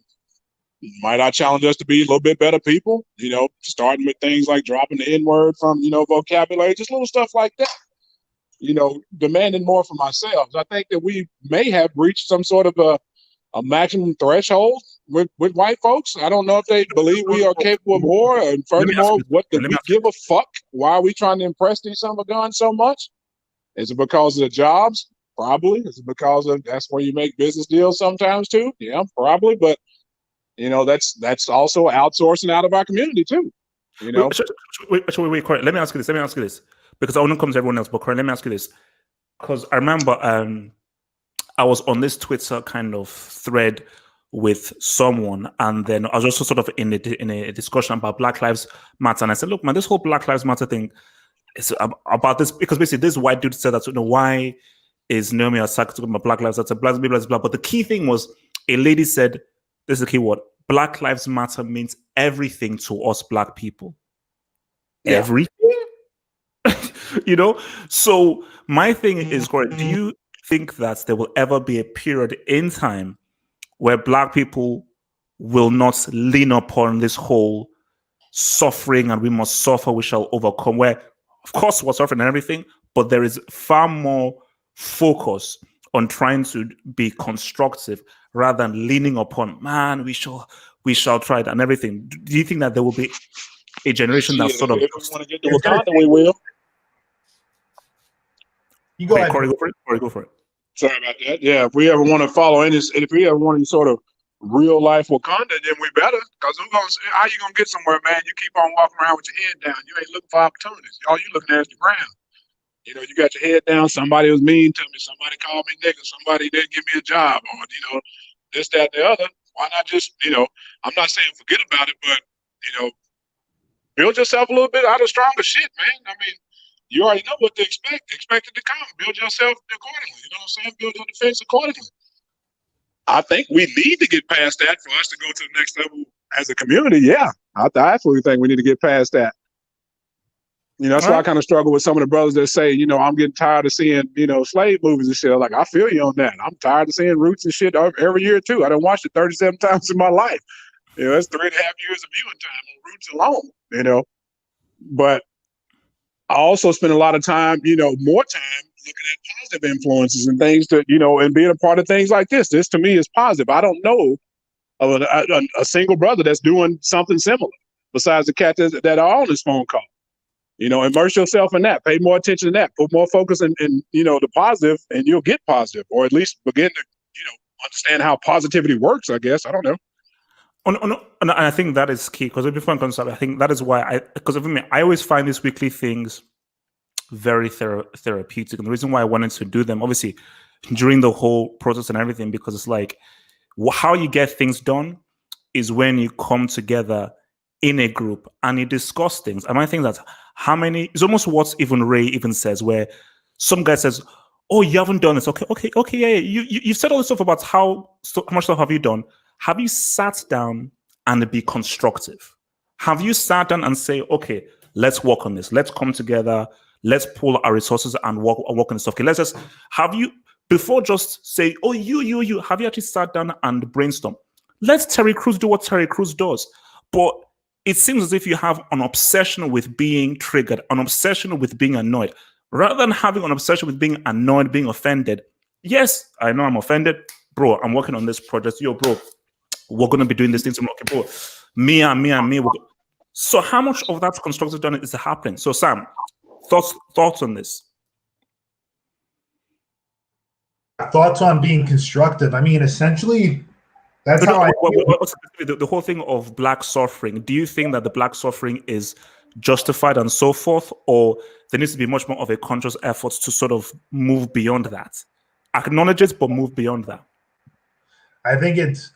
might I challenge us to be a little bit better people, starting with things like dropping the N-word from, vocabulary, just little stuff like that. Demanding more from ourselves. I think that we may have reached some sort of a maximum threshold with white folks. I don't know if they believe we are capable of more. And furthermore, what do we give a fuck? Why are we trying to impress these son of a gun so much? Is it because of the jobs? Probably. Is it because of that's where you make business deals sometimes too? Yeah, probably. But that's also outsourcing out of our community too. Wait, Corey, let me ask you this. Because I want to come to everyone else, but Corey, let me ask you this. Because I remember I was on this Twitter kind of thread with someone, and then I was also sort of in a discussion about Black Lives Matter, and I said, look, man, this whole Black Lives Matter thing is about this, because basically this white dude said that, why is Naomi Osaka talking about Black Lives Matter, blah, blah, blah, blah. But the key thing was a lady said, this is the key word, Black Lives Matter means everything to us Black people. Yeah. Everything? So my thing is, Corey, do you think that there will ever be a period in time where Black people will not lean upon this whole suffering and we must suffer, we shall overcome, where of course we're suffering and everything, but there is far more focus on trying to be constructive rather than leaning upon, man, we shall try it and everything? Do you think that there will be a generation that sort of... If we want to get to Wakanda, we will. You go ahead. Corey, go for it. Sorry about that. Yeah, if we ever want to follow any, if we ever want any sort of real life Wakanda, then we better. Because how you gonna get somewhere, man? You keep on walking around with your head down. You ain't looking for opportunities. All you looking at is the ground. You got your head down. Somebody was mean to me. Somebody called me nigga. Somebody didn't give me a job, or this, that, the other. Why not just, I'm not saying forget about it, but build yourself a little bit out of stronger shit, man. I mean, you already know what to expect. Expect it to come. Build yourself accordingly. You know what I'm saying? Build your defense accordingly. I think we need to get past that for us to go to the next level as a community. Yeah, I absolutely think we need to get past that. That's why I kind of struggle with some of the brothers that say, I'm getting tired of seeing, slave movies and shit. Like, I feel you on that. I'm tired of seeing Roots and shit every year too. I done watched it 37 times in my life. That's 3.5 years of viewing time on Roots alone. But I also spend a lot of time, more time looking at positive influences and things to, and being a part of things like this. This to me is positive. I don't know of a single brother that's doing something similar besides the cat that are on this phone call. Immerse yourself in that. Pay more attention to that. Put more focus in the positive, and you'll get positive, or at least begin to, understand how positivity works. I guess I don't know. And I think that is key, because before I start, I think that is why I always find these weekly things very therapeutic. And the reason why I wanted to do them, obviously, during the whole process and everything, because it's like how you get things done is when you come together in a group and you discuss things. And I think that it's almost what even Ray even says, where some guy says, oh, you haven't done this. Okay, yeah. You've said all this stuff about how much stuff have you done. Have you sat down and be constructive? Have you sat down and say, okay, let's work on this. Let's come together. Let's pull our resources and work on this stuff. Okay, let's just have you, before just say, oh, you, have you actually sat down and brainstorm? Let Terry Crews do what Terry Crews does. But it seems as if you have an obsession with being triggered, an obsession with being annoyed. rather than having an obsession with being annoyed, being offended. Yes, I know I'm offended, bro. I'm working on this project. Yo, bro, we're gonna be doing this thing tomorrow, okay, bro. Me and me. So how much of that constructive done is happening? So Sam, thoughts on this? Thoughts on being constructive. I mean, essentially, that's how I feel. What's the whole thing of black suffering? Do you think that the black suffering is justified and so forth, or there needs to be much more of a conscious effort to sort of move beyond that, acknowledge it, but move beyond that? I think it's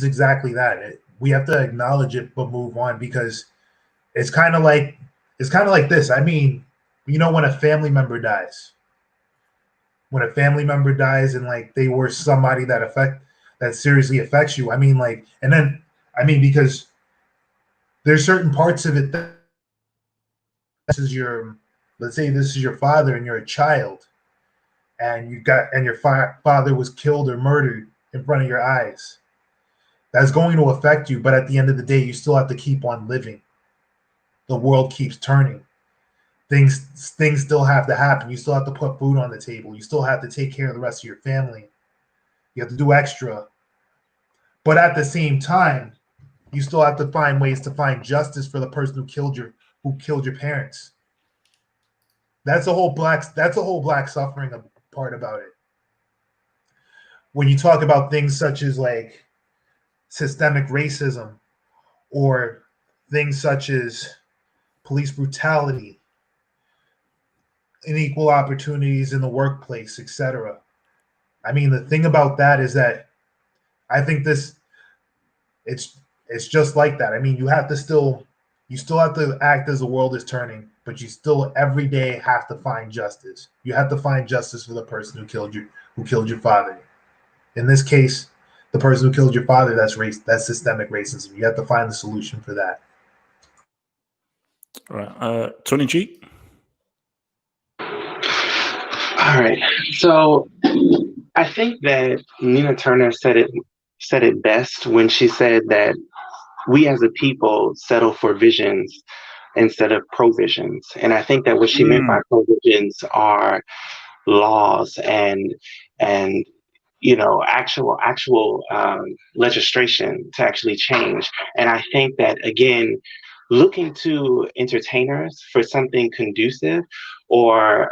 exactly that. We have to acknowledge it, but move on, because it's kind of like this. I mean, you know, when a family member dies, and like they were somebody that seriously affects you. I mean, like, and then because there's certain parts of it that let's say this is your father and you're a child, and your father was killed or murdered in front of your eyes. That's going to affect you, but at the end of the day, you still have to keep on living. The world keeps turning. Things still have to happen. You still have to put food on the table. You still have to take care of the rest of your family. You have to do extra. But at the same time, you still have to find ways to find justice for the person who killed your parents. That's a whole black suffering part about it. When you talk about things such as like systemic racism, or things such as police brutality, unequal opportunities in the workplace, etc. I mean, the thing about that is that I think it's just like that. I mean, you still have to act as the world is turning, but you still every day have to find justice. You have to find justice for the person who killed your father. In this case, the person who killed your father, that's systemic racism. You have to find the solution for that. All right. Tony G? All right. So I think that Nina Turner said it best when she said that we as a people settle for visions instead of provisions. And I think that what she meant by provisions are laws and actual legislation to actually change. And I think that, again, looking to entertainers for something conducive, or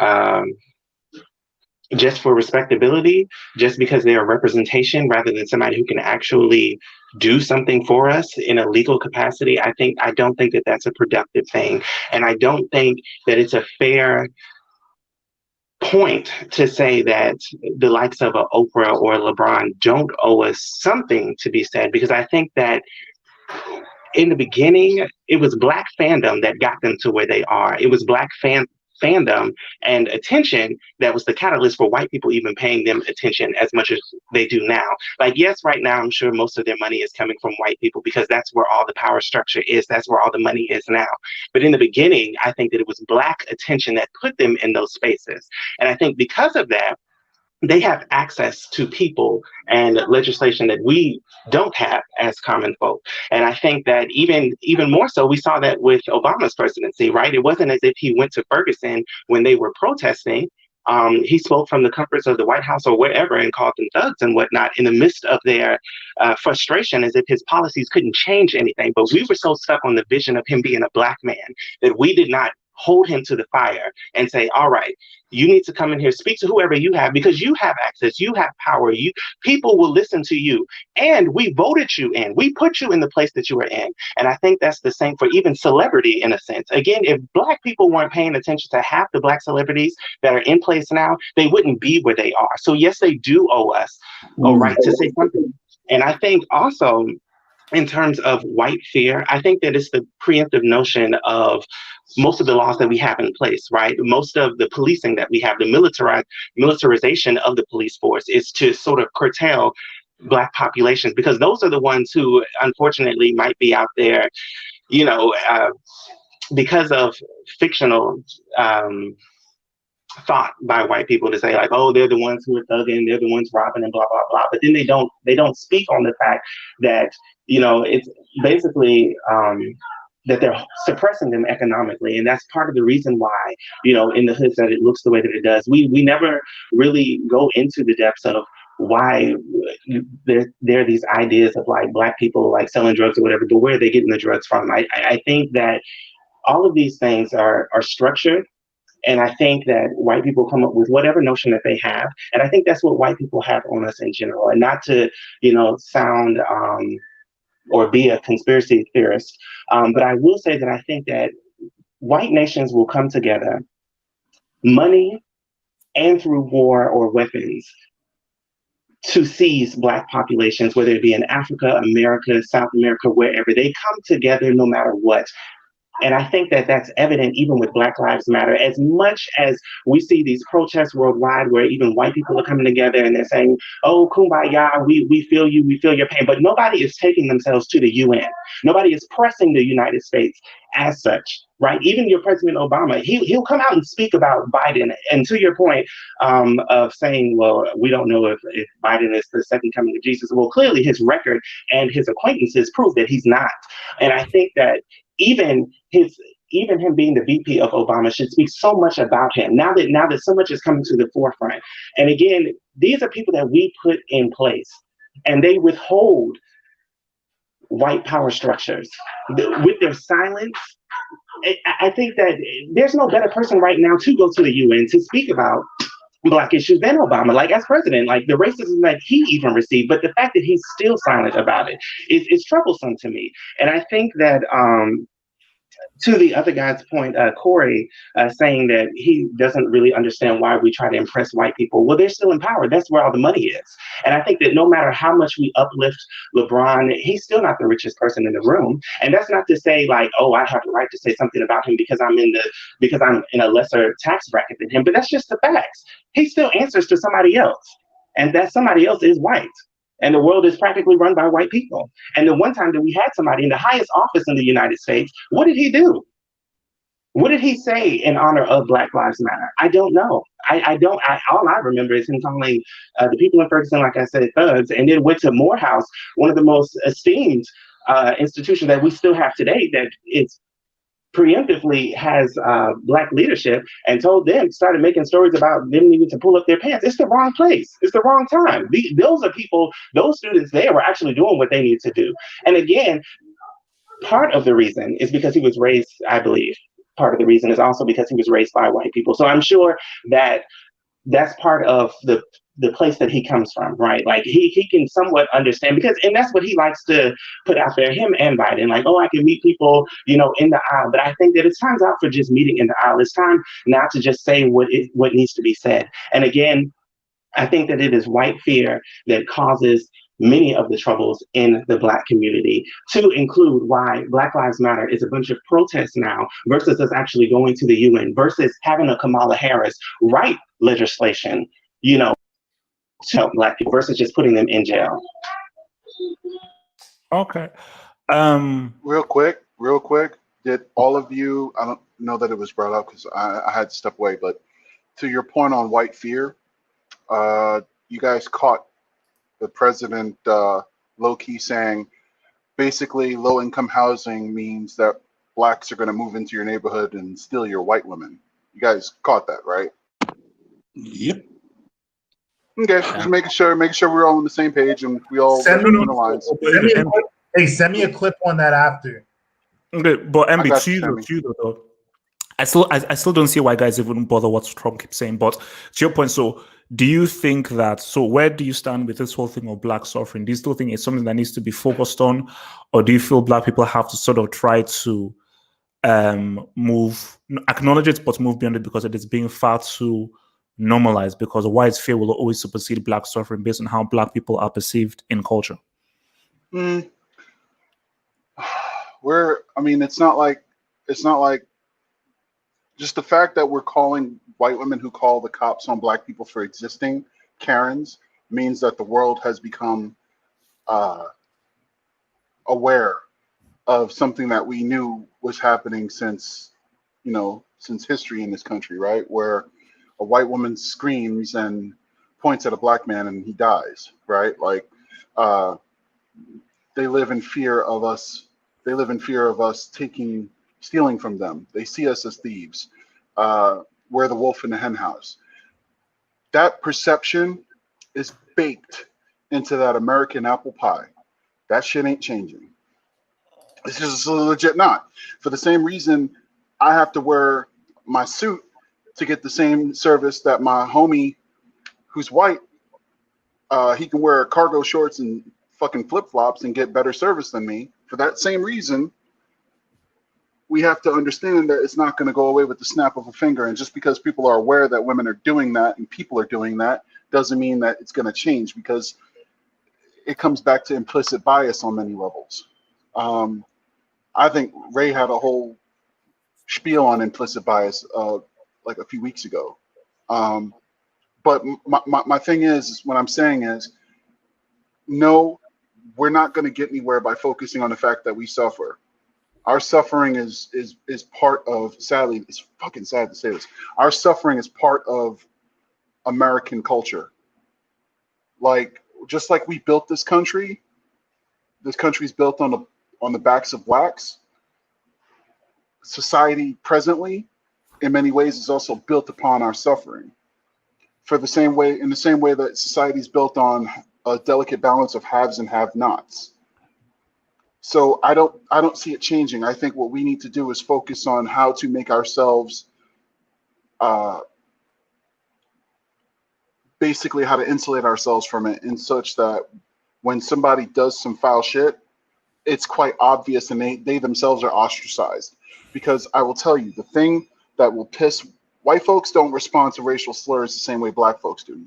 just for respectability, just because they're a representation rather than somebody who can actually do something for us in a legal capacity, I don't think that that's a productive thing. And I don't think that it's a fair point to say that the likes of a Oprah or LeBron don't owe us something to be said, because I think that in the beginning, it was Black fandom that got them to where they are. It was Black fandom and attention that was the catalyst for white people even paying them attention as much as they do now. Like, yes, right now, I'm sure most of their money is coming from white people because that's where all the power structure is. That's where all the money is now. But in the beginning, I think that it was Black attention that put them in those spaces. And I think because of that, they have access to people and legislation that we don't have as common folk. And I think that even more so, we saw that with Obama's presidency, right? It wasn't as if he went to Ferguson when they were protesting. He spoke from the comforts of the White House or wherever and called them thugs and whatnot in the midst of their frustration, as if his policies couldn't change anything. But we were so stuck on the vision of him being a Black man that we did not hold him to the fire and say, all right, you need to come in here, speak to whoever you have, because you have access, you have power, people will listen to you, and we voted you in, we put you in the place that you were in. And I think that's the same for even celebrity in a sense. Again, if Black people weren't paying attention to half the Black celebrities that are in place now, they wouldn't be where they are. So yes, they do owe us a right to say something. And I think also, in terms of white fear, I think that it's the preemptive notion of most of the laws that we have in place, right? Most of the policing that we have, the militarization of the police force is to sort of curtail Black populations, because those are the ones who unfortunately might be out there, because of fictional thought by white people to say like, oh, they're the ones who are thugging, they're the ones robbing and blah, blah, blah. But then they don't speak on the fact that, it's basically that they're suppressing them economically. And that's part of the reason why, you know, in the hood that it looks the way that it does. We never really go into the depths of why there are these ideas of like Black people like selling drugs or whatever, but where are they getting the drugs from? I think that all of these things are structured. And I think that white people come up with whatever notion that they have. And I think that's what white people have on us in general. And not to, you know, sound or be a conspiracy theorist, but I will say that I think that white nations will come together, money and through war or weapons, to seize Black populations, whether it be in Africa, America, South America, wherever. They come together no matter what. And I think that that's evident even with Black Lives Matter. As much as we see these protests worldwide where even white people are coming together and they're saying, oh, kumbaya, we feel you, we feel your pain. But nobody is taking themselves to the UN. Nobody is pressing the United States as such, right? Even your President Obama, he'll come out and speak about Biden. And to your point of saying, well, we don't know if Biden is the second coming of Jesus. Well, clearly his record and his acquaintances prove that he's not. And I think that even him being the VP of Obama should speak so much about him now that so much is coming to the forefront. And again, these are people that we put in place, and they withhold white power structures with their silence. I think that there's no better person right now to go to the UN to speak about Black issues than Obama, like as president, like the racism that he even received, but the fact that he's still silent about it is troublesome to me. And I think that to the other guy's point, Corey, saying that he doesn't really understand why we try to impress white people. Well, they're still in power. That's where all the money is. And I think that no matter how much we uplift LeBron, he's still not the richest person in the room. And that's not to say like, oh, I have the right to say something about him because I'm in a lesser tax bracket than him. But that's just the facts. He still answers to somebody else, and that somebody else is white. And the world is practically run by white people. And the one time that we had somebody in the highest office in the United States, what did he do? What did he say in honor of Black Lives Matter? I don't know. All I remember is him calling the people in Ferguson, like I said, thugs, and then went to Morehouse, one of the most esteemed institutions that we still have today that is preemptively has Black leadership, and started making stories about them needing to pull up their pants. It's the wrong place. It's the wrong time. Those students there were actually doing what they need to do. And again, part of the reason is because he was raised, I believe, part of the reason is also because he was raised by white people. So I'm sure that that's part of the place that he comes from, right? Like he can somewhat understand and that's what he likes to put out there, him and Biden, like, oh, I can meet people, you know, in the aisle. But I think that it's time's out for just meeting in the aisle. It's time now to just say what needs to be said. And again, I think that it is white fear that causes many of the troubles in the Black community, to include why Black Lives Matter is a bunch of protests now versus us actually going to the UN, versus having a Kamala Harris write legislation, you know, to help Black people versus just putting them in jail. Okay. Real quick, did all of you, I don't know that it was brought up because I had to step away, but to your point on white fear, you guys caught the president low-key saying basically low-income housing means that Blacks are going to move into your neighborhood and steal your white women. You guys caught that, right? Yep. Okay, just making sure we're all on the same page and we all Send in me- the lines. Send me a clip on that after. Okay, but I got MB, you, to you though, I still don't see why guys even bother what Trump keeps saying. But to your point, so do you think that, so where do you stand with this whole thing of Black suffering? Do you still think it's something that needs to be focused on, or do you feel Black people have to sort of try to acknowledge it, but move beyond it because it is being far too normalized, because white fear will always supersede Black suffering based on how Black people are perceived in culture? It's not like just the fact that we're calling white women who call the cops on Black people for existing Karens means that the world has become aware of something that we knew was happening since history in this country, right? Where a white woman screams and points at a Black man and he dies, right? Like they live in fear of us They live in fear of us stealing from them. They see us as thieves. We're the wolf in the hen house. That perception is baked into that American apple pie. That shit ain't changing. It's just legit not. For the same reason, I have to wear my suit to get the same service that my homie, who's white, he can wear cargo shorts and fucking flip-flops and get better service than me. For that same reason, we have to understand that it's not going to go away with the snap of a finger. And just because people are aware that women are doing that and people are doing that doesn't mean that it's going to change, because it comes back to implicit bias on many levels. I think Ray had a whole spiel on implicit bias like a few weeks ago. But my thing is what I'm saying is, no, we're not going to get anywhere by focusing on the fact that we suffer. Our suffering is part of, sadly, it's fucking sad to say this, our suffering is part of American culture. Like, just like we built this country's built on the backs of blacks. Society presently, in many ways, is also built upon our suffering. In the same way that society is built on a delicate balance of haves and have-nots. So I don't see it changing. I think what we need to do is focus on how to make ourselves, basically how to insulate ourselves from it, in such that when somebody does some foul shit, it's quite obvious and they themselves are ostracized. Because I will tell you, the thing that will piss white folks don't respond to racial slurs the same way black folks do.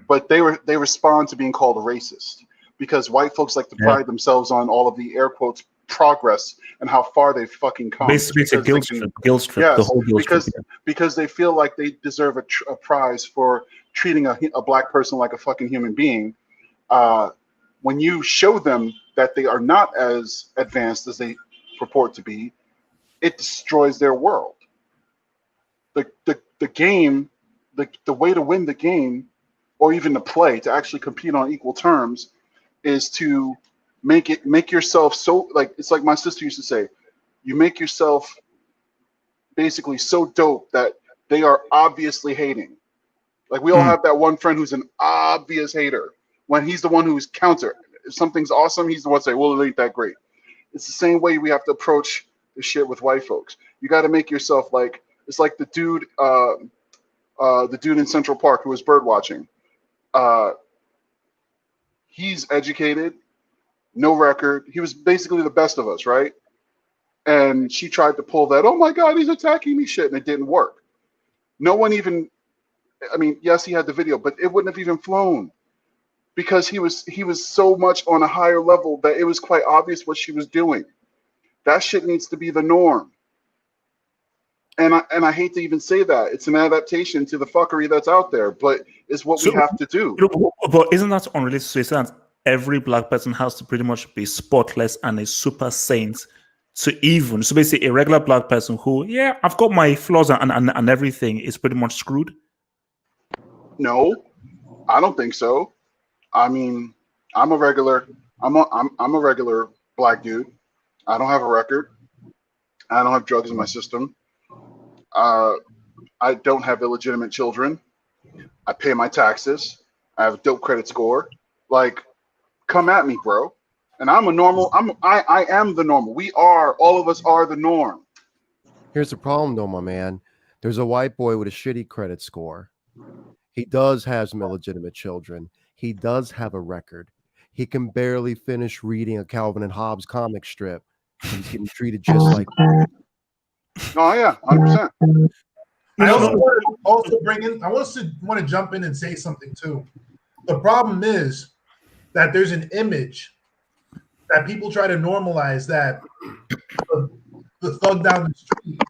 But they respond to being called a racist, because white folks like to pride themselves on all of the air quotes progress and how far they've fucking come. Basically, it's a guilt trip. Yes, the whole guilt trip. Because they feel like they deserve a prize for treating a black person like a fucking human being. When you show them that they are not as advanced as they purport to be, it destroys their world. The game, the way to win the game, or even to play, to actually compete on equal terms, is to make yourself so, like, it's like my sister used to say, you make yourself basically so dope that they are obviously hating. Like, we all have that one friend who's an obvious hater, when he's the one who's counter. If something's awesome, he's the one to say, well, it ain't that great. It's the same way we have to approach the shit with white folks. You got to make yourself like, it's like the dude in Central Park who was bird watching. He's educated, no record. He was basically the best of us, right? And she tried to pull that, oh my God, he's attacking me shit, and it didn't work. No one even, I mean, yes, he had the video, but it wouldn't have even flown, because he was so much on a higher level that it was quite obvious what she was doing. That shit needs to be the norm. And I hate to even say that. It's an adaptation to the fuckery that's out there, but it's what we have to do. But isn't that unrealistic? So it's that every black person has to pretty much be spotless and a super saint to even. So basically, a regular black person who, yeah, I've got my flaws and everything, is pretty much screwed? No, I don't think so. I mean, I'm a regular black dude. I don't have a record. I don't have drugs in my system. I don't have illegitimate children. I pay my taxes. I have a dope credit score. Like, come at me, bro. And I'm a normal. I am the normal. All of us are the norm. Here's the problem, though, my man. There's a white boy with a shitty credit score. He does have some illegitimate children. He does have a record. He can barely finish reading a Calvin and Hobbes comic strip. He's getting treated just like that. Oh yeah, 100%. I also want to jump in and say something too. The problem is that there's an image that people try to normalize, that the thug down the street,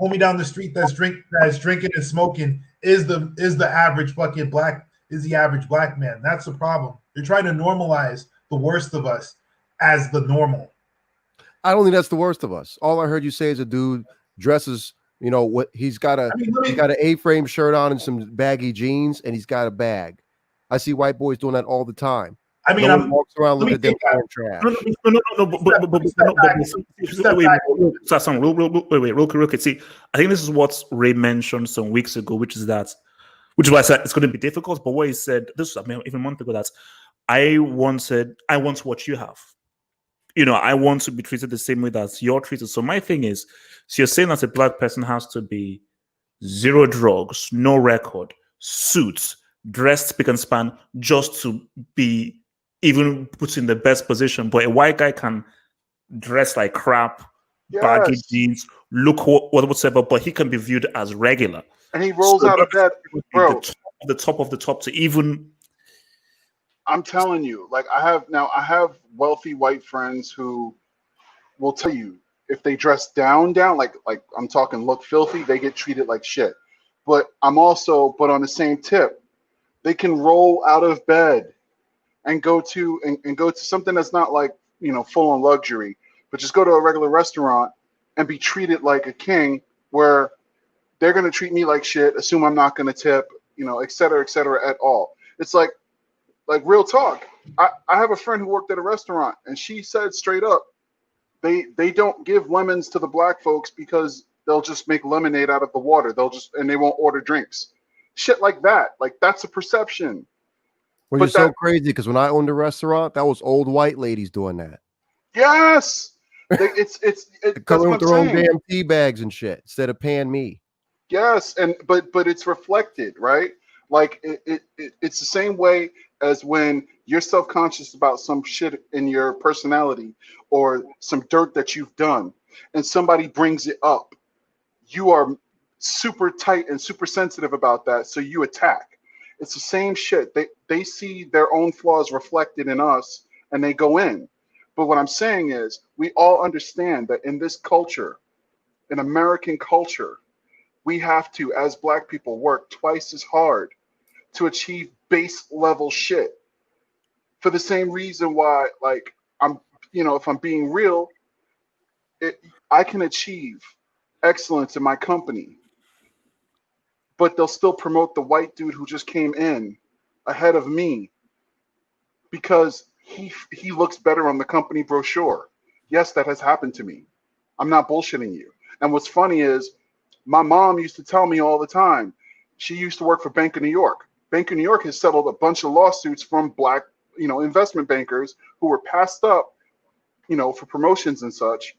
homie down the street that's drinking and smoking is the average fucking black, is the average black man. That's the problem. They're trying to normalize the worst of us as the normal. I don't think that's the worst of us. All I heard you say is a dude dresses, you know, what he's got he's got an A-frame shirt on and some baggy jeans, and he's got a bag. I see white boys doing that all the time. I mean, No one walks around let me looking at them take that. throwing trash. Real quick. See, I think this is what Ray mentioned some weeks ago, which is why I said it's going to be difficult. But what he said, even a month ago, that I want what you have. I want to be treated the same way that you're treated. So my thing is, so you're saying that a black person has to be zero drugs, no record, suits, dressed spick and span, just to be even put in the best position. But a white guy can dress like crap, baggy Yes. jeans, look whatever, but he can be viewed as regular. And he rolls out of bed, bro. The top of the top to even. I'm telling you, like I have wealthy white friends who will tell you if they dress down, like I'm talking look filthy, they get treated like shit. But but on the same tip, they can roll out of bed and go to something that's not like, full on luxury, but just go to a regular restaurant and be treated like a king, where they're going to treat me like shit, assume I'm not going to tip, et cetera at all. It's like real talk. I have a friend who worked at a restaurant, and she said straight up, they don't give lemons to the black folks because they'll just make lemonade out of the water. And they won't order drinks. Shit like that. Like, that's a perception. Well, you're so crazy, because when I owned a restaurant, that was old white ladies doing that. Yes. They're coming with their own damn tea bags and shit instead of paying me. Yes, but it's reflected, right? Like it's the same way as when you're self-conscious about some shit in your personality or some dirt that you've done, and somebody brings it up. You are super tight and super sensitive about that, so you attack. It's the same shit. They see their own flaws reflected in us, and they go in. But what I'm saying is, we all understand that in this culture, in American culture, we have to, as black people, work twice as hard to achieve base level shit. For the same reason why, like, if I'm being real, I can achieve excellence in my company, but they'll still promote the white dude who just came in ahead of me because he looks better on the company brochure. Yes, that has happened to me. I'm not bullshitting you. And what's funny is, my mom used to tell me all the time, she used to work for Bank of New York. Bank of New York has settled a bunch of lawsuits from black, investment bankers who were passed up, for promotions and such,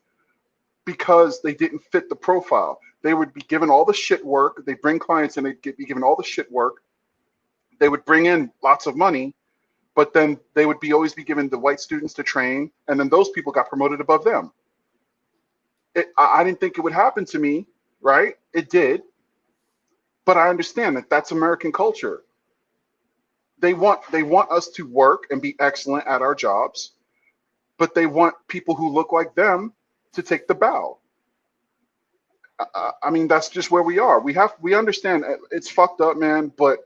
because they didn't fit the profile. They would be given all the shit work. They bring clients and they'd be given all the shit work. They would bring in lots of money, but then they would always be given the white students to train, and then those people got promoted above them. I didn't think it would happen to me, right? It did. But I understand that that's American culture. They want us to work and be excellent at our jobs, but they want people who look like them to take the bow. I mean, that's just where we are. We understand it's fucked up, man, but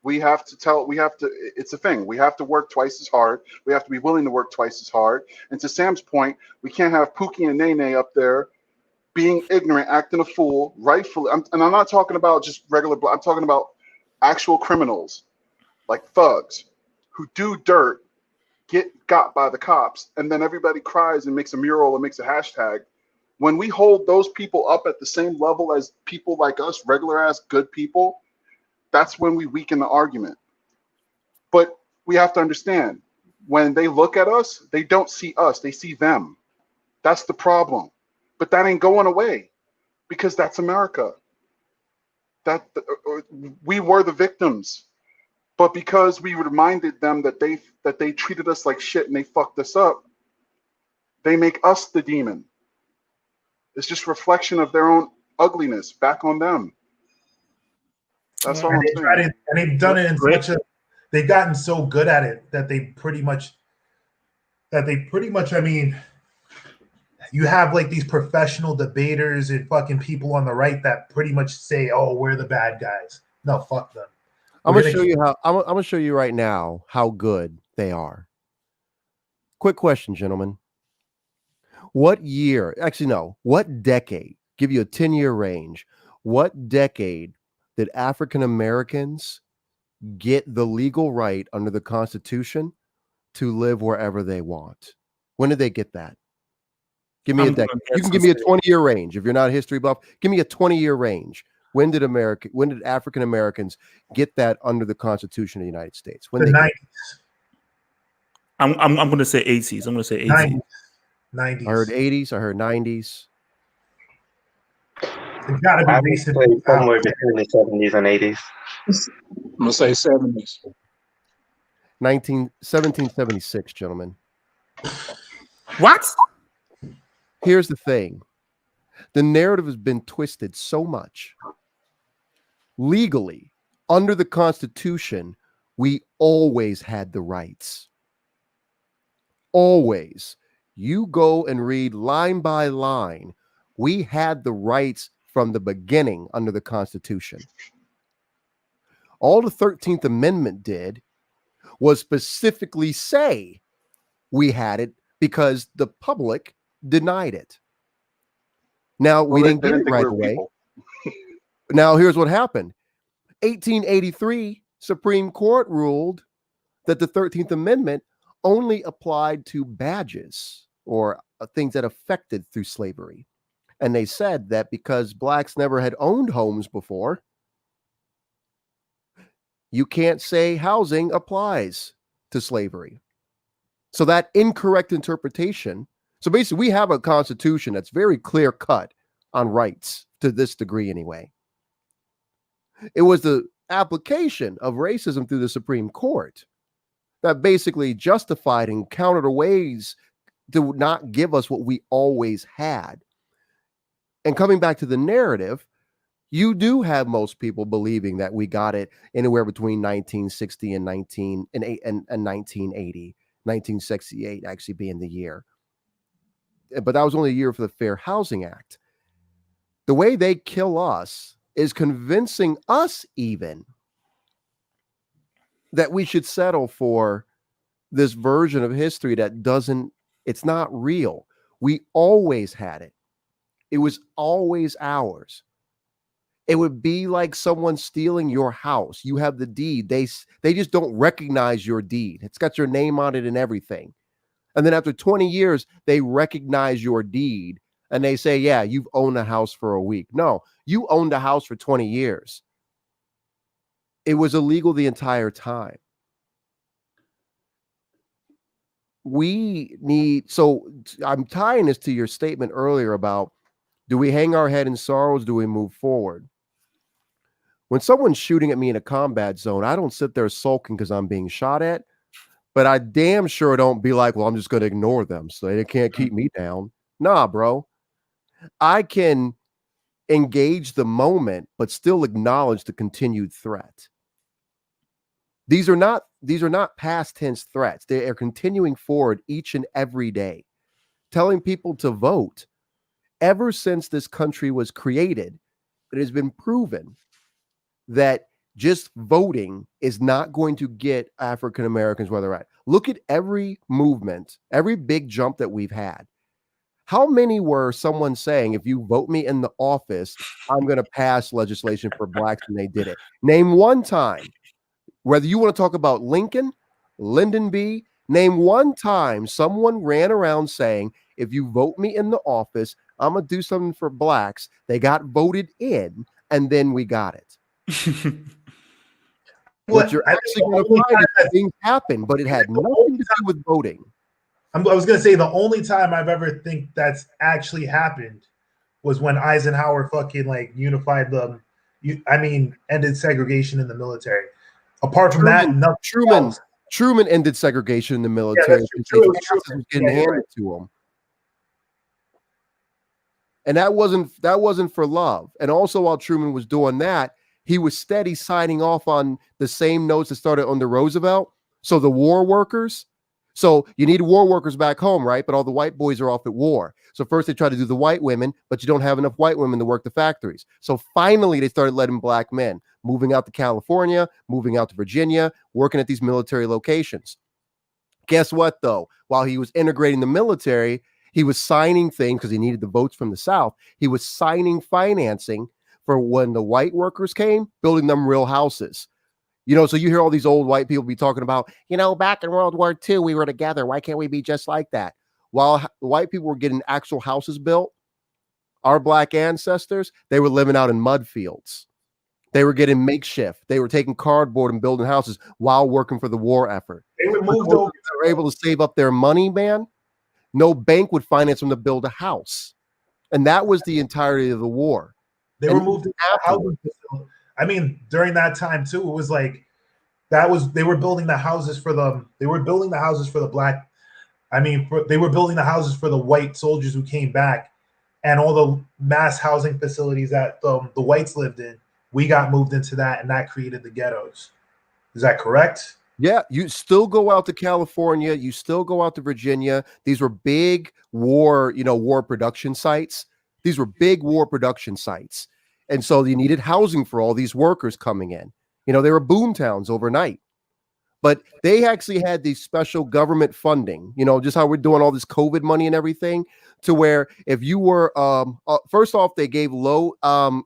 it's a thing. We have to work twice as hard. We have to be willing to work twice as hard. And to Sam's point, we can't have Pookie and Nene up there being ignorant, acting a fool, rightfully. And I'm not talking about just regular black. I'm talking about actual criminals, like thugs, who do dirt, get got by the cops, and then everybody cries and makes a mural and makes a hashtag. When we hold those people up at the same level as people like us, regular ass good people, that's when we weaken the argument. But we have to understand, when they look at us, they don't see us, they see them. That's the problem. But that ain't going away, because that's America. We were the victims, but because we reminded them that they treated us like shit and they fucked us up, they make us the demon. It's just reflection of their own ugliness back on them. That's all I'm saying. And they've done it in they've gotten so good at it that they pretty much, I mean, you have like these professional debaters and fucking people on the right that pretty much say, "Oh, we're the bad guys." No, fuck them. I'm gonna show you right now how good they are. Quick question, gentlemen. What year? Actually, no. What decade? Give you a 10-year range. What decade did African Americans get the legal right under the Constitution to live wherever they want. When did they get that? Give me I'm a decade. gonna You guess can give me a and say- 20-year range. If you're not a history buff, give me a 20-year range. When did African Americans get that under the Constitution of the United States? When The they get 90s. I'm going to say 80s. I'm going to say 80s. 90s. I heard 80s. I heard 90s. It's got to be I would recent. say somewhere between the 70s and 80s. I'm gonna say 70s. 1776, gentlemen. What? Here's the thing. The narrative has been twisted so much. Legally, under the Constitution, we always had the rights. Always. You go and read line by line. We had the rights from the beginning under the Constitution. All the 13th Amendment did was specifically say we had it because the public denied it. Now, we didn't get it right away. Now, here's what happened. 1883, Supreme Court ruled that the 13th Amendment only applied to badges or things that affected through slavery. And they said that because blacks never had owned homes before, you can't say housing applies to slavery. So that incorrect interpretation. So basically, we have a constitution that's very clear cut on rights to this degree anyway. It was the application of racism through the Supreme Court that basically justified and countered ways to not give us what we always had. And coming back to the narrative, you do have most people believing that we got it anywhere between 1960 and 1980, 1968 actually being the year. But that was only a year for the Fair Housing Act. The way they kill us is convincing us even that we should settle for this version of history that it's not real. We always had it. It was always ours. It would be like someone stealing your house. You have the deed. They just don't recognize your deed. It's got your name on it and everything. And then after 20 years, they recognize your deed and they say, yeah, you've owned a house for a week. No, you owned a house for 20 years. It was illegal the entire time. So I'm tying this to your statement earlier about, do we hang our head in sorrows? Do we move forward? When someone's shooting at me in a combat zone, I don't sit there sulking because I'm being shot at, but I damn sure don't be like, well, I'm just going to ignore them so they can't keep me down. Nah, bro. I can engage the moment, but still acknowledge the continued threat. These are not past tense threats. They are continuing forward each and every day, telling people to vote. Ever since this country was created, it has been proven that just voting is not going to get African Americans where they're at. Look at every movement, every big jump that we've had. How many were someone saying, if you vote me in the office, I'm going to pass legislation for blacks, and they did it? Name one time. Whether you want to talk about Lincoln, Lyndon B., name one time someone ran around saying, if you vote me in the office, I'm going to do something for blacks. They got voted in, and then we got it. What you're actually going to find is things happen, but it had nothing to do with voting. I was going to say the only time I've ever think that's actually happened was when Eisenhower fucking like unified ended segregation in the military. Apart from that, nothing else. Truman ended segregation in the military. Yeah, was getting handed to him. And that wasn't for love. And also while Truman was doing that, he was steady signing off on the same notes that started under Roosevelt. So the war workers. So you need war workers back home, right? But all the white boys are off at war. So first they try to do the white women, but you don't have enough white women to work the factories. So finally they started letting black men moving out to California, moving out to Virginia, working at these military locations. Guess what, though? While he was integrating the military, he was signing things because he needed the votes from the South. He was signing financing for when the white workers came, building them real houses. You know, so you hear all these old white people be talking about, you know, back in World War II, we were together. Why can't we be just like that? While white people were getting actual houses built, our black ancestors, they were living out in mud fields. They were getting makeshift. They were taking cardboard and building houses while working for the war effort. They were moved over. They were able to save up their money, man. No bank would finance them to build a house. And that was the entirety of the war. They were moved into housing facility. I mean, during that time too, it was like they were building the houses for the black. I mean, they were building the houses for the white soldiers who came back, and all the mass housing facilities that the whites lived in. We got moved into that, and that created the ghettos. Is that correct? Yeah, you still go out to California, you still go out to Virginia. These were big war production sites. These were big war production sites. And so you needed housing for all these workers coming in. You know, they were boom towns overnight. But they actually had these special government funding, you know, just how we're doing all this COVID money and everything, to where if you were, first off, they gave low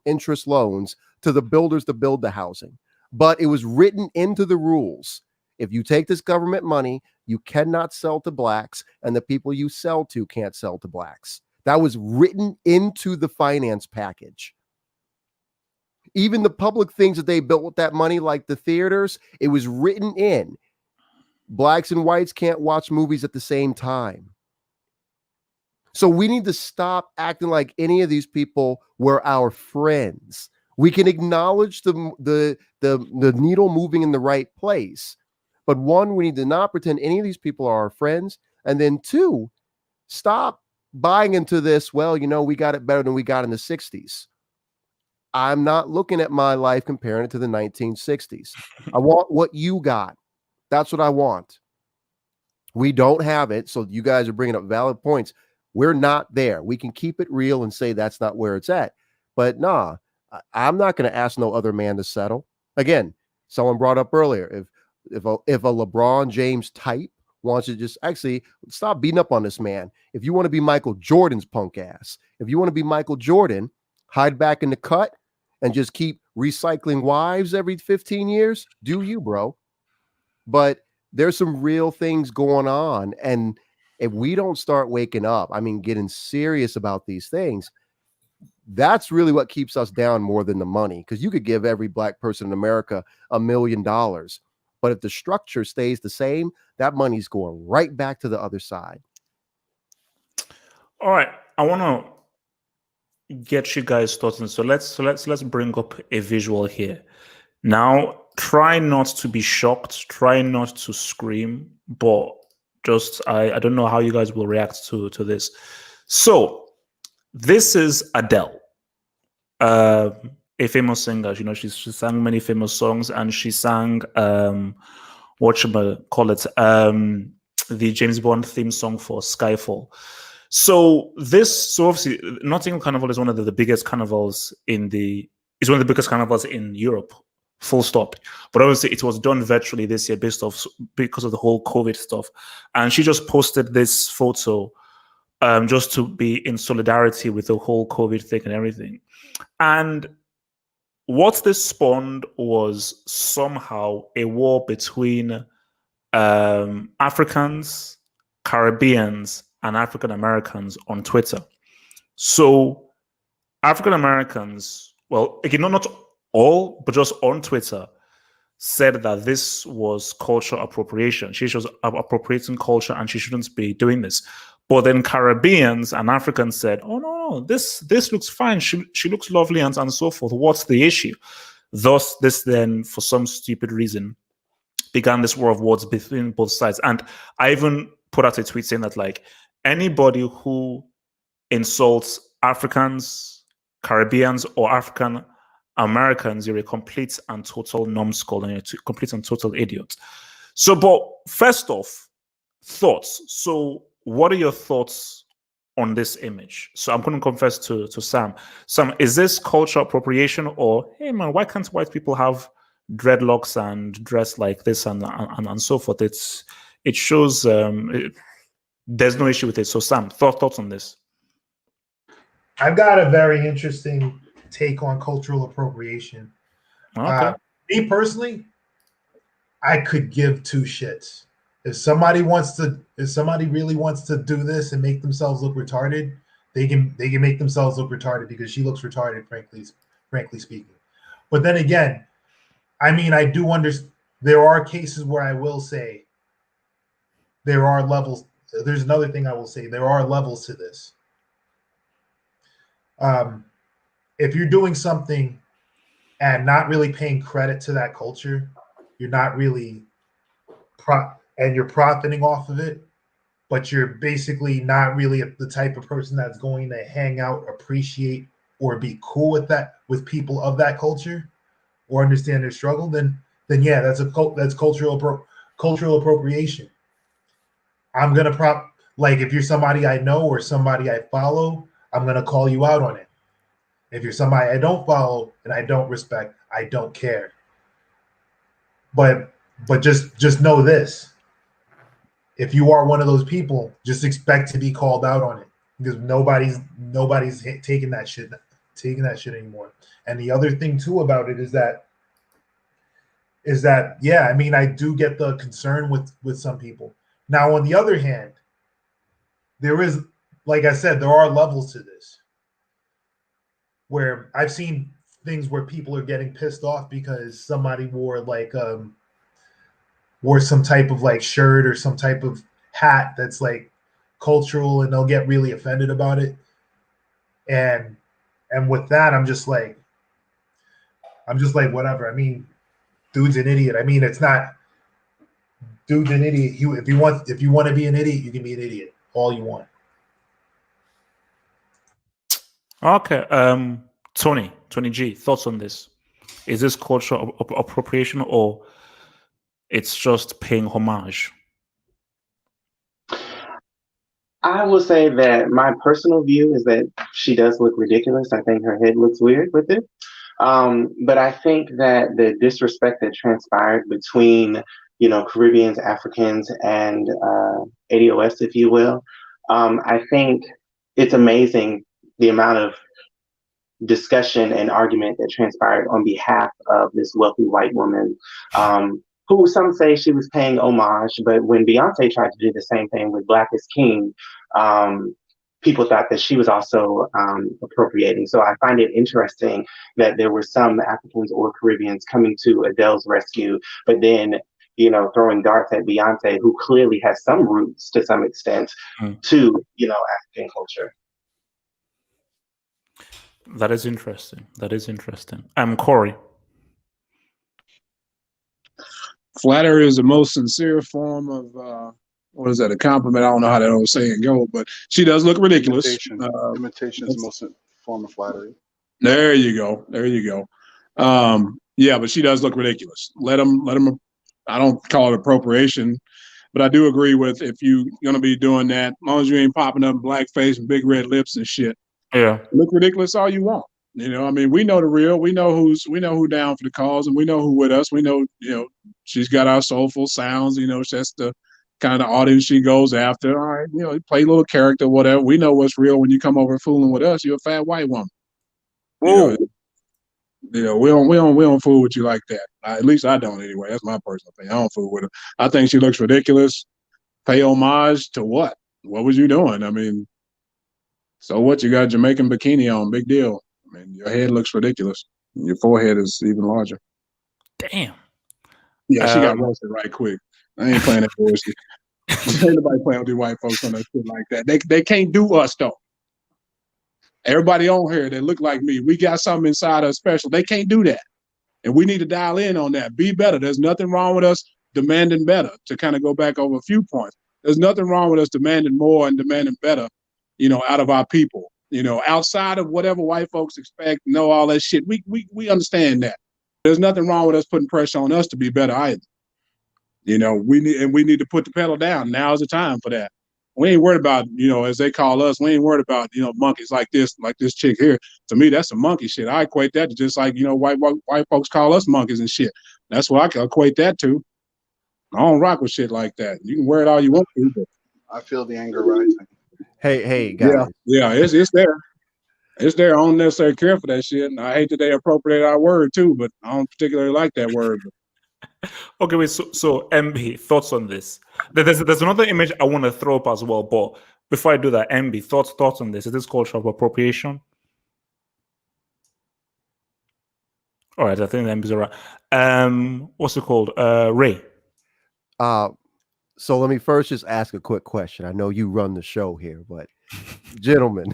interest loans to the builders to build the housing. But it was written into the rules. If you take this government money, you cannot sell to blacks, and the people you sell to can't sell to blacks. That was written into the finance package. Even the public things that they built with that money, like the theaters, it was written in. Blacks and whites can't watch movies at the same time. So we need to stop acting like any of these people were our friends. We can acknowledge the needle moving in the right place. But one, we need to not pretend any of these people are our friends. And then two, stop buying into this, well, you know, we got it better than we got in the 60s. I'm not looking at my life comparing it to the 1960s. I want what you got. That's what I want. We don't have it. So you guys are bringing up valid points. We're not there. We can keep it real and say that's not where it's at. But nah, I'm not going to ask no other man to settle. Again, someone brought up earlier, if a LeBron James type wants to just actually stop beating up on this man. If you want to be Michael Jordan's punk ass, if you want to be Michael Jordan, hide back in the cut and just keep recycling wives every 15 years, do you, bro? But there's some real things going on. And if we don't start waking up, I mean, getting serious about these things, that's really what keeps us down more than the money. Because you could give every black person in America $1 million. But if the structure stays the same, that money's going right back to the other side. All right. I want to get you guys thoughts on. So let's bring up a visual here. Now, try not to be shocked, try not to scream, but just I don't know how you guys will react to this. So this is Adele, a famous singer. You know, she sang many famous songs, and she sang the James Bond theme song for Skyfall. So obviously Nottingham Carnival is one of the biggest carnivals in Europe. Full stop. But obviously it was done virtually this year because of the whole COVID stuff. And she just posted this photo just to be in solidarity with the whole COVID thing and everything. And what this spawned was somehow a war between Africans, Caribbeans, and African Americans on Twitter. So African Americans, well, again, not all, but just on Twitter, said that this was cultural appropriation. She was appropriating culture and she shouldn't be doing this. But then Caribbeans and Africans said, oh, no, this looks fine. She looks lovely and so forth. What's the issue? Thus, this then, for some stupid reason, began this war of words between both sides. And I even put out a tweet saying that, like, anybody who insults Africans, Caribbeans, or African Americans, you're a complete and total numbskull and you're a complete and total idiot. So, but first off, thoughts. So, what are your thoughts on this image? So, I'm going to confess to Sam. Sam, is this cultural appropriation, or hey man, why can't white people have dreadlocks and dress like this and so forth? It shows there's no issue with it. So, Sam, thoughts on this? I've got a very interesting take on cultural appropriation. Okay. Me personally, I could give two shits. If somebody really wants to do this and make themselves look retarded, they can make themselves look retarded because she looks retarded, frankly speaking. But then again, I mean, I do understand there are cases where I will say there are levels. There's another thing I will say. There are levels to this. If you're doing something and not really paying credit to that culture, you're not really and you're profiting off of it, but you're basically not really the type of person that's going to hang out, appreciate, or be cool with people of that culture, or understand their struggle. Then yeah, that's cultural appropriation. I'm gonna like if you're somebody I know or somebody I follow, I'm gonna call you out on it. If you're somebody I don't follow and I don't respect, I don't care. But just know this. If you are one of those people, just expect to be called out on it because nobody's taking that shit anymore. And the other thing too about it is that yeah, I mean, I do get the concern with some people. Now, on the other hand, there is, like I said, there are levels to this where I've seen things where people are getting pissed off because somebody wore some type of like shirt or some type of hat that's like cultural, and they'll get really offended about it. And with that, I'm just like whatever. I mean, dude's an idiot. I mean, it's not dude's an idiot. If you want to be an idiot, you can be an idiot all you want. Okay. Tony G, thoughts on this? Is this cultural appropriation or it's just paying homage? I will say that my personal view is that she does look ridiculous. I think her head looks weird with it. But I think that the disrespect that transpired between, Caribbeans, Africans, and ADOS, if you will, I think it's amazing the amount of discussion and argument that transpired on behalf of this wealthy white woman, who some say she was paying homage, but when Beyonce tried to do the same thing with Black is King, people thought that she was also appropriating. So I find it interesting that there were some Africans or Caribbeans coming to Adele's rescue, but then, throwing darts at Beyonce, who clearly has some roots to some extent to, African culture. That is interesting. Corey. Flattery is the most sincere form of what is that? A compliment? I don't know how that old saying go, but she does look ridiculous. Imitation is the most form of flattery. There you go. Yeah, but she does look ridiculous. Let them. I don't call it appropriation, but I do agree with if you're gonna be doing that, as long as you ain't popping up blackface and big red lips and shit. Yeah, look ridiculous all you want. I mean, we know the real. We know who down for the cause, and we know who with us. We know, she's got our soulful sounds. That's the kind of audience she goes after. All right, play a little character, whatever. We know what's real when you come over fooling with us. You're a fat white woman. We don't fool with you like that. At least I don't anyway. That's my personal opinion. I don't fool with her. I think she looks ridiculous. Pay homage to what? What was you doing? I mean, so what? You got a Jamaican bikini on. Big deal. I mean, your head looks ridiculous. Your forehead is even larger. Damn. Yeah, she got roasted right quick. I ain't playing that bullshit. Ain't nobody playing with these white folks on that shit like that. They can't do us though. Everybody on here that look like me, we got something inside us special. They can't do that. And we need to dial in on that. Be better. There's nothing wrong with us demanding better, to kind of go back over a few points. There's nothing wrong with us demanding more and demanding better, out of our people. Outside of whatever white folks expect, all that shit. We understand that. There's nothing wrong with us putting pressure on us to be better either. We need to put the pedal down. Now's the time for that. We ain't worried about, as they call us, we ain't worried about, monkeys like this chick here. To me, that's some monkey shit. I equate that to just like, white folks call us monkeys and shit. That's what I can equate that to. I don't rock with shit like that. You can wear it all you want to. But I feel the anger rising. Hey, guys. Yeah, it's there. It's there. I don't necessarily care for that shit. And I hate that they appropriate our word too, but I don't particularly like that word. Okay, wait. So MB, thoughts on this? There's another image I want to throw up as well, but before I do that, MB, thoughts on this? Is this cultural appropriation? All right, I think MB's all right. What's it called? Ray. So let me first just ask a quick question. I know you run the show here, but gentlemen,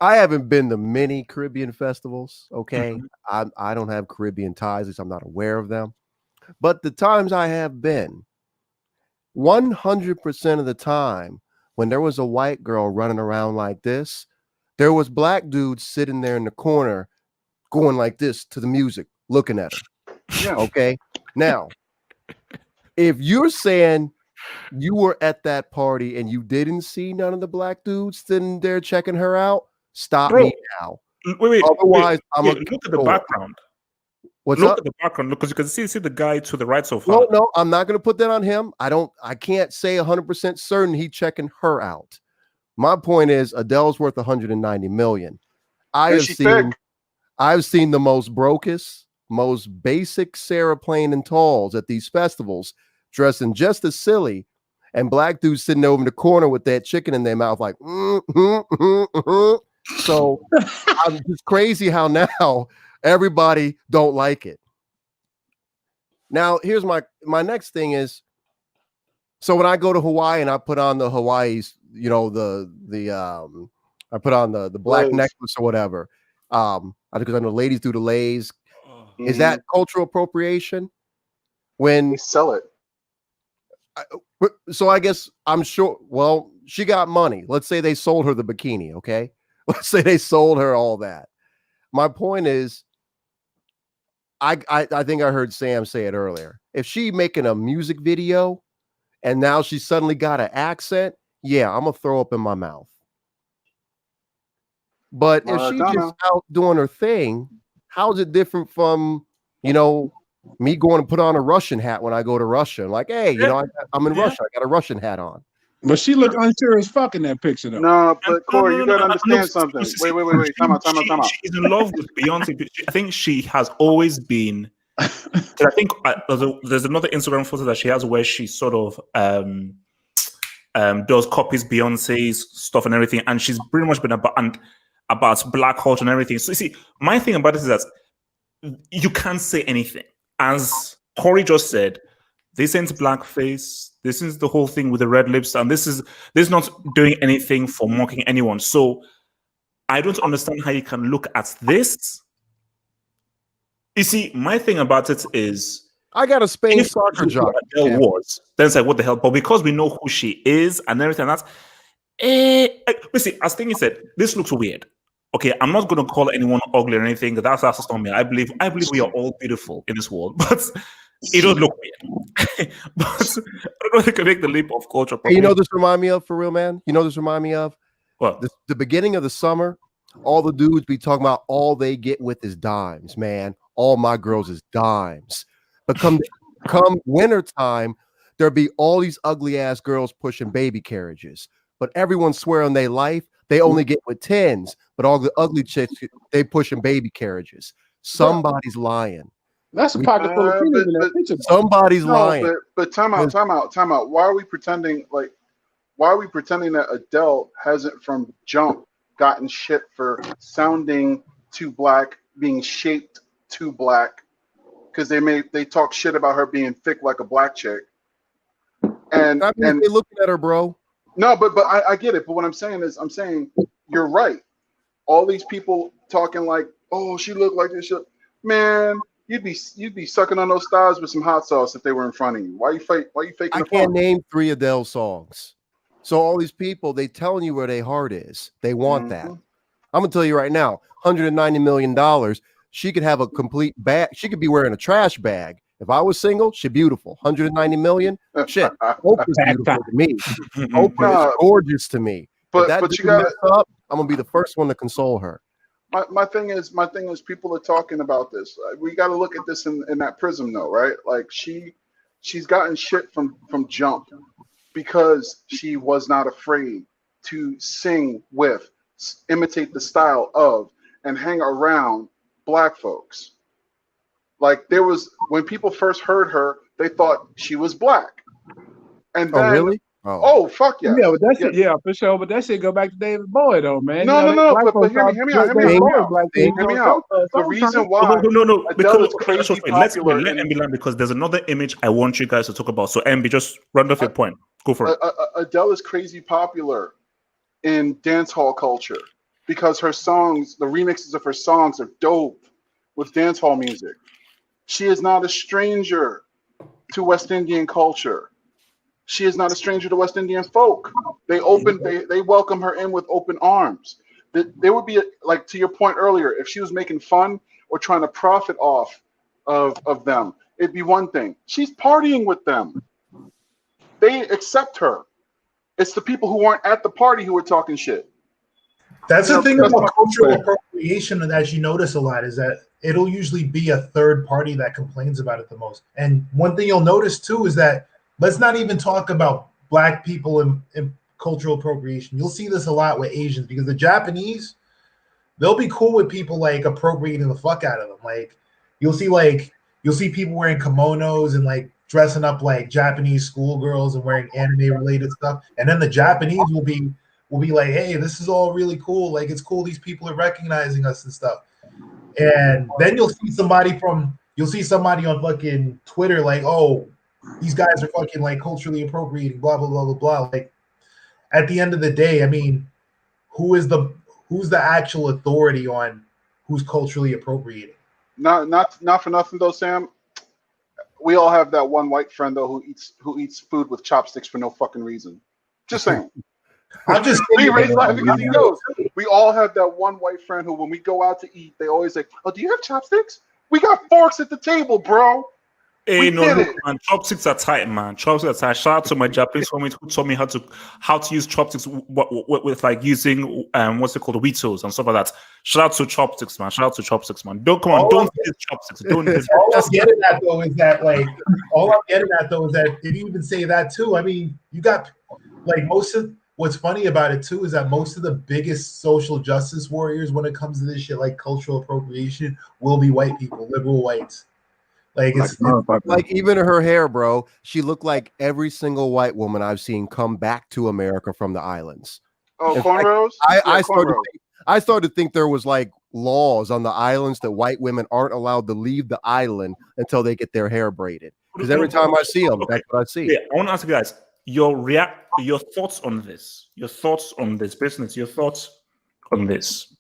I haven't been to many Caribbean festivals. Okay, I don't have Caribbean ties, at least I'm not aware of them. But the times I have been, 100% of the time, when there was a white girl running around like this, there was black dudes sitting there in the corner going like this to the music, looking at her. Yeah. Okay. Now, if you're saying you were at that party and you didn't see none of the black dudes sitting there checking her out, stop Bro, me now. Wait. Otherwise, I'm look gonna at the background. What's Look up? at the background, because you can see the guy to the right so far. No, I'm not going to put that on him. I can't say 100% certain he checking her out. My point is Adele's worth 190 million. I've seen the most brokest, most basic Sarah Plain and Talls at these festivals dressing just as silly, and black dudes sitting over in the corner with that chicken in their mouth like So I'm just crazy how now everybody don't like it. Now, here's my next thing is, so when I go to Hawaii and I put on the Hawaii's, you know, I put on the black Lays. necklace or whatever, because I know ladies do the lays. Is that cultural appropriation? When They sell it. So I guess I'm sure. Well, she got money. Let's say they sold her the bikini. Okay, let's say they sold her all that. My point is, I think I heard Sam say it earlier. If she making a music video and now she suddenly got an accent, yeah, I'm gonna throw up in my mouth. But if she just out doing her thing, how's it different from, you know, me going to put on a Russian hat when I go to Russia? Like, hey, you know, I'm in Russia. I got a Russian hat on. But she looked unsure as fuck in that picture, though. No, but Corey, you gotta understand something. Wait. Time out. She's in love with Beyonce. I think she has always been. I think there's another Instagram photo that she has where she sort of does copies Beyonce's stuff and everything, and she's pretty much been about black culture and everything. So you see, my thing about this is that you can't say anything. As Corey just said, this ain't blackface. This is the whole thing with the red lips, and this is not doing anything for mocking anyone. So I don't understand how you can look at this. You see, my thing about it is, I got a Spain soccer job. Then it's like, what the hell? But because we know who she is and everything, that's listen, as Thingy said, this looks weird. Okay, I'm not going to call anyone ugly or anything. That's just not me. I believe we are all beautiful in this world, but it does look weird. But I don't know if you can make the leap of culture. Hey, you know this remind me of, for real, man? You know this remind me of? What? The beginning of the summer, all the dudes be talking about all they get with is dimes, man. All my girls is dimes. But come winter time, there'll be all these ugly ass girls pushing baby carriages. But everyone swear on their life they only get with tens. But all the ugly chicks, they pushing baby carriages. Somebody's lying. That's a pocket full of peanuts in that picture. Somebody's lying. But time out. Why are we pretending that Adele hasn't from jump gotten shit for sounding too black, being shaped too black? Because they talk shit about her being thick like a black chick. And they're looking at her, bro. No, but I get it. But what I'm saying is, you're right. All these people talking like, oh, she looked like this shit. Man, you'd be sucking on those thighs with some hot sauce if they were in front of you. Why you faking? I can't name 3 Adele songs. So all these people, they telling you where their heart is. They want that. I'm gonna tell you right now, $190 million. She could have a complete bag. She could be wearing a trash bag. If I was single, she's beautiful. 190 million. Shit. Oprah's beautiful to me. Oprah is gorgeous to me. But you got up, I'm gonna be the first one to console her. My thing is, people are talking about this. We got to look at this in that prism, though, right? Like she's gotten shit from jump because she was not afraid to sing with, imitate the style of, and hang around black folks. Like there was when people first heard her, they thought she was black. And then, really? Oh fuck yes. Yeah, but that shit, yeah, for sure. But that shit go back to David Bowie, though, man. No, You know, no, no. black But folks hear me out. Hear me out. Black Hear me out. The reason why No. Adele is Because crazy let's popular. let MB land because there's another image I want you guys to talk about. So MB, just round off your point. Go for it. Adele is crazy popular in dance hall culture because her songs, the remixes of her songs, are dope with dance hall music. She is not a stranger to West Indian culture. She is not a stranger to West Indian folk. They welcome her in with open arms. There would be like to your point earlier, if she was making fun or trying to profit off of them, it'd be one thing. She's partying with them. They accept her. It's the people who weren't at the party who were talking shit. That's the thing about cultural appropriation that you notice a lot is that it'll usually be a third party that complains about it the most. And one thing you'll notice too is that let's not even talk about black people in cultural appropriation. You'll see this a lot with Asians because the Japanese, they'll be cool with people like appropriating the fuck out of them. Like you'll see people wearing kimonos and like dressing up like Japanese schoolgirls and wearing anime related stuff. And then the Japanese will be like, hey, this is all really cool. Like it's cool these people are recognizing us and stuff. And then you'll see somebody on fucking Twitter like, oh, these guys are fucking like culturally appropriating, blah blah blah blah blah. Like at the end of the day, I mean, who's the actual authority on who's culturally appropriating? Not for nothing though, Sam. We all have that one white friend though who eats food with chopsticks for no fucking reason. Just saying. I'm just saying. Because he knows. We all have that one white friend who, when we go out to eat, they always say, "Oh, do you have chopsticks? We got forks at the table, bro." Hey, no, man. Chopsticks are tight, man. Chopsticks are tight. Shout out to my Japanese homie who taught me how to use chopsticks with like using what's it called, Weetos and stuff like that. Shout out to chopsticks, man. Don't use chopsticks. Don't. All I'm getting at though is that did you even say that too? I mean, you got like what's funny about it too is that most of the biggest social justice warriors when it comes to this shit like cultural appropriation will be white people, liberal whites. Like it's like even her hair, bro. She looked like every single white woman I've seen come back to America from the islands. Oh, cornrows. I started to think there was like laws on the islands that white women aren't allowed to leave the island until they get their hair braided. Because every time I see them, that's what I see. Yeah, I want to ask you guys your thoughts on this. Your thoughts on this business. Your thoughts on this.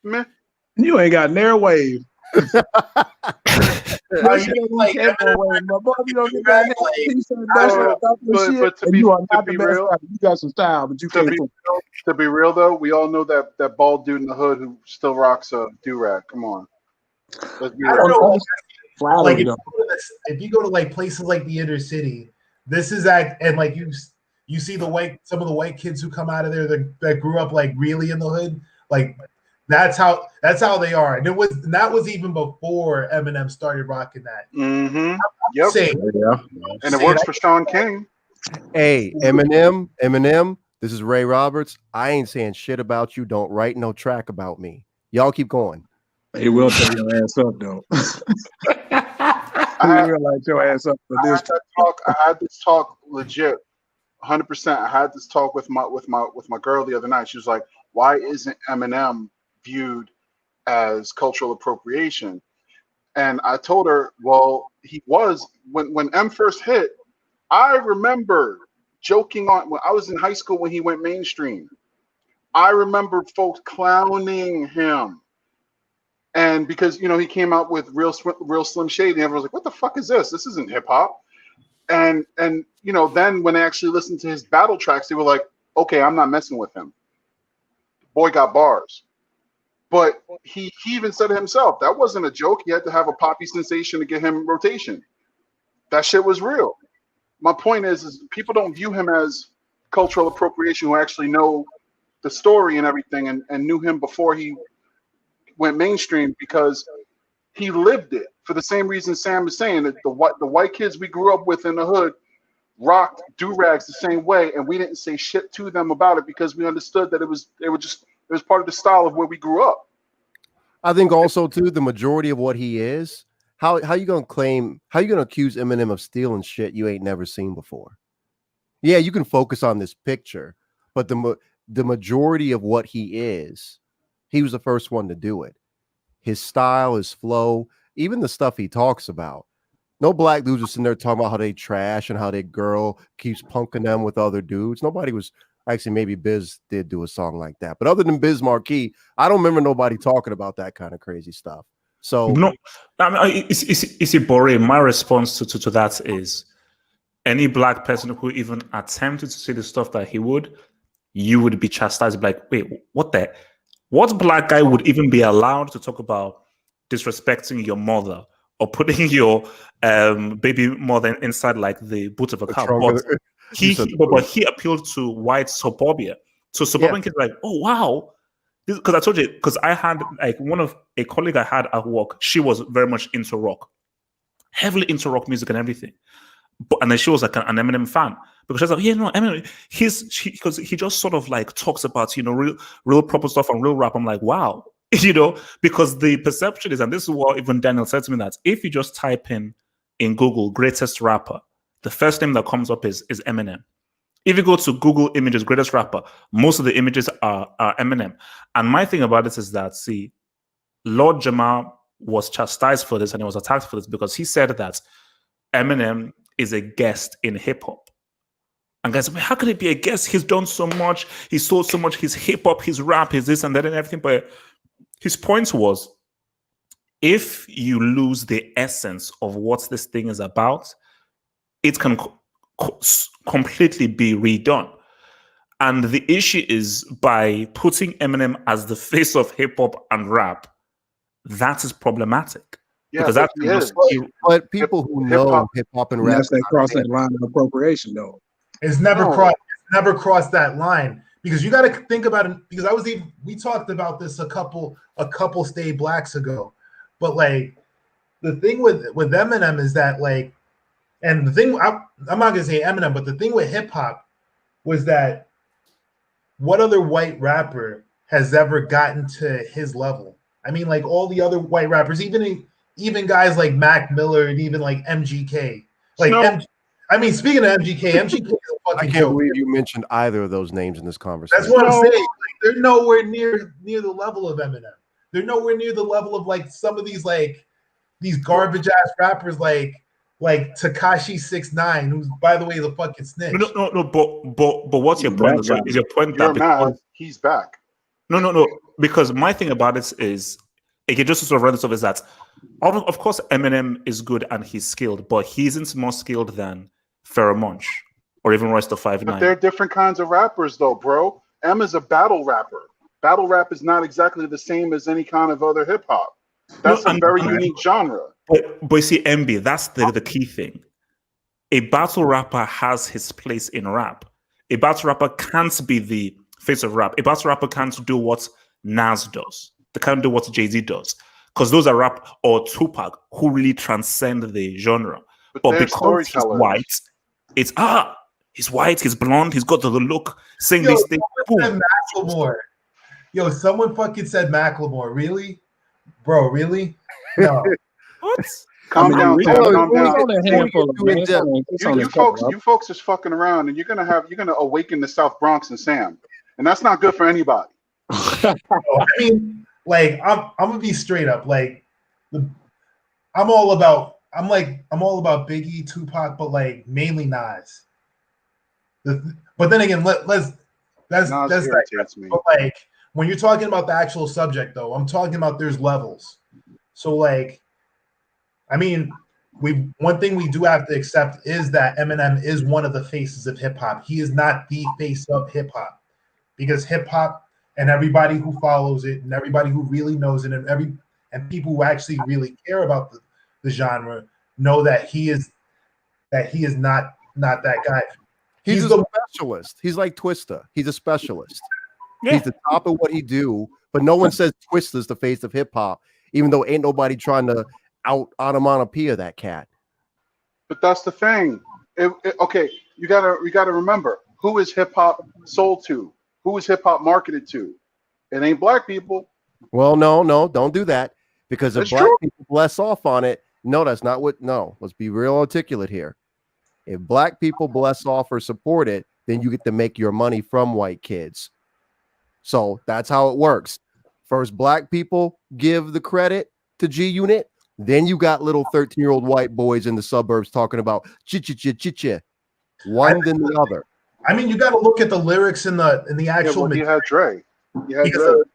Meh. You ain't got near wave. But to be real, you got some style, but you can't. To be real though, we all know that bald dude in the hood who still rocks a do-rag. Come on. Let's be real. Like if you go to like places like the inner city, this is and like you see some of the white kids who come out of there that grew up like really in the hood, like. That's how they are, and that was even before Eminem started rocking that. Mm-hmm. Yep. And it works for Sean King. Hey, Eminem. This is Ray Roberts. I ain't saying shit about you. Don't write no track about me. Y'all keep going. He will tell your ass up though. I will light your ass up for this. I had this talk legit, 100%. I had this talk with my girl the other night. She was like, "Why isn't Eminem viewed as cultural appropriation?" And I told her, well, he was when M first hit. I remember joking on when I was in high school when he went mainstream. I remember folks clowning him, and because he came out with real Slim Shady, and everyone was like, "What the fuck is this? This isn't hip hop." And then when they actually listened to his battle tracks, they were like, "Okay, I'm not messing with him. Boy got bars." But he even said it himself. That wasn't a joke. He had to have a poppy sensation to get him rotation. That shit was real. My point is people don't view him as cultural appropriation who actually know the story and everything and knew him before he went mainstream because he lived it. For the same reason Sam is saying that the white kids we grew up with in the hood rocked do-rags the same way, and we didn't say shit to them about it because we understood that it was part of the style of where we grew up. I think also too the majority of what he is how you gonna accuse Eminem of stealing shit you ain't never seen before? Yeah, you can focus on this picture, but the majority of what he was the first one to do it. His style, his flow, even the stuff he talks about. No black dudes are sitting there talking about how they trash and how their girl keeps punking them with other dudes. Nobody was actually, maybe Biz did do a song like that, but other than Biz Marquee, I don't remember nobody talking about that kind of crazy stuff. So No, I mean, it's boring. My response to that is any black person who even attempted to say the stuff that he would, you would be chastised. Like, wait, what black guy would even be allowed to talk about disrespecting your mother or putting your baby mother inside like the boot of a car? But he appealed to white suburbia. So suburban kids are like, oh wow. Because I told you, because I had like a colleague I had at work, she was very much into rock, heavily into rock music and everything. And then she was like an Eminem fan, because she was like, yeah, no, Eminem, because he just sort of like talks about, real proper stuff and real rap. I'm like, wow, because the perception is, and this is what even Daniel said to me, that if you just type in Google greatest rapper, the first name that comes up is Eminem. If you go to Google images, greatest rapper, most of the images are Eminem. And my thing about this is that, see, Lord Jamar was chastised for this and he was attacked for this because he said that Eminem is a guest in hip hop. And guys, how can it be a guest? He's done so much. He sold so much. His hip hop, his rap, his this and that and everything. But his point was, if you lose the essence of what this thing is about, it can completely be redone. And the issue is, by putting Eminem as the face of hip hop and rap, that is problematic. Yeah, because but that's but people who know hip hop and rap, unless they cross that line of appropriation, though. It's never crossed that line, because you got to think about it. Because we talked about this a couple Stay Blacks ago, but like the thing with Eminem is that, like, and the thing I'm not gonna say Eminem, but the thing with hip hop was that what other white rapper has ever gotten to his level? I mean, like all the other white rappers, even guys like Mac Miller and even like MGK, like I mean, speaking of MGK is a fucking I can't joke. believe you mentioned either of those names in this conversation. That's what I'm saying. Like, they're nowhere near the level of Eminem. They're nowhere near the level of like some of these garbage ass rappers like Tekashi 6ix9ine, who's, by the way, the fucking snitch. No. But what's your point? So is your point You're that mad he's back? No. Because my thing about it is, again, just to sort of run this off, is that of course Eminem is good and he's skilled, but he isn't more skilled than Pharoah Monch or even Royce the 5'9". But they're different kinds of rappers, though, bro. M is a battle rapper. Battle rap is not exactly the same as any kind of other hip hop. That's a very unique genre. But you see, MB, that's the key thing. A battle rapper has his place in rap. A battle rapper can't be the face of rap. A battle rapper can't do what Nas does. They can't do what Jay-Z does. Because those are rap, or Tupac, who really transcend the genre. But because he's white, it's he's white, he's blonde, he's got the look, saying these things. Yo, someone fucking said Macklemore. Really? Bro, really? No. What? Calm down. You folks is fucking around, and you're gonna awaken the South Bronx and Sam, and that's not good for anybody. I mean, like, I'm gonna be straight up. Like, I'm all about Biggie, Tupac, but like mainly Nas. But then again, that's me. But like, when you're talking about the actual subject, though, I'm talking about there's levels. So like, I mean, one thing we do have to accept is that Eminem is one of the faces of hip hop. He is not the face of hip hop, because hip hop and everybody who follows it and everybody who really knows it and people who actually really care about the genre know that he is not that guy. He's a specialist. He's like Twista. He's a specialist. Yeah. He's the top of what he do, but no one says Twista's the face of hip hop, even though ain't nobody trying to onomatopoeia that cat. But that's the thing. Okay, you gotta remember, who is hip hop sold to? Who is hip hop marketed to? It ain't black people. Well, no, don't do that, because if black people bless off on it, No, that's not what. No, let's be real articulate here. If black people bless off or support it, then you get to make your money from white kids. So that's how it works. First, black people give the credit to G Unit. Then you got little 13-year-old white boys in the suburbs talking about chi-chi-chi-chi-chi. One than the other. I mean, you got to look at the lyrics in the actual. You had Dre. Because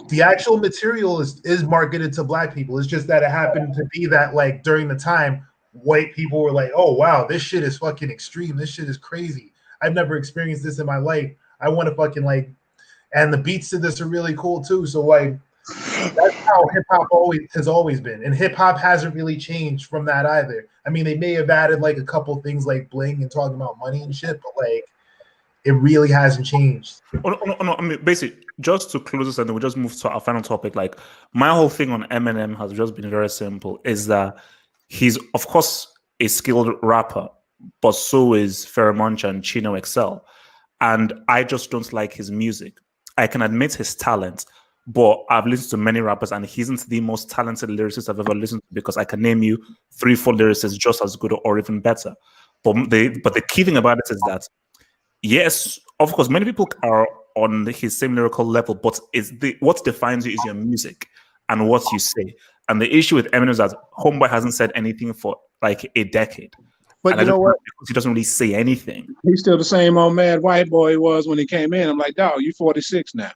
the actual material is marketed to black people. It's just that it happened to be that, like, during the time, white people were like, "Oh wow, this shit is fucking extreme. This shit is crazy. I've never experienced this in my life. I want to fucking like." And the beats to this are really cool too. So like, that's how hip hop has always been, and hip hop hasn't really changed from that either. I mean, they may have added like a couple things like bling and talking about money and shit, but like, it really hasn't changed. Oh, no. I mean, basically, just to close this and then we'll just move to our final topic. Like, my whole thing on Eminem has just been very simple, is that he's, of course, a skilled rapper, but so is Pheromoncha and Chino XL. And I just don't like his music. I can admit his talent, but I've listened to many rappers and he isn't the most talented lyricist I've ever listened to, because I can name you 3-4 lyricists just as good or even better. But the key thing about it is that, yes, of course, many people are on his same lyrical level, but what defines you is your music and what you say. And the issue with Eminem is that Homeboy hasn't said anything for like a decade. But and you know what? Because he doesn't really say anything. He's still the same old mad white boy he was when he came in. I'm like, dog, you 46 now.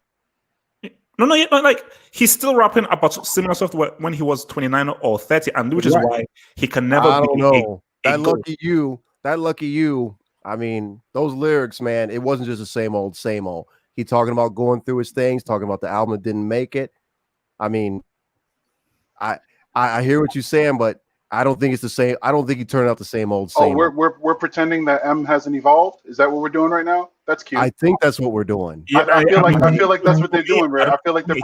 No, like, he's still rapping about similar stuff when he was 29 or 30, and which is why he can never I don't know. That lucky you. I mean, those lyrics, man, it wasn't just the same old. He talking about going through his things, talking about the album that didn't make it. I mean, I hear what you're saying, but I don't think it's the same. I don't think he turned out the same old. We're pretending that M hasn't evolved. Is that what we're doing right now? That's cute. I think that's what we're doing. Yeah, I feel like that's what they're doing, right? I feel like they're.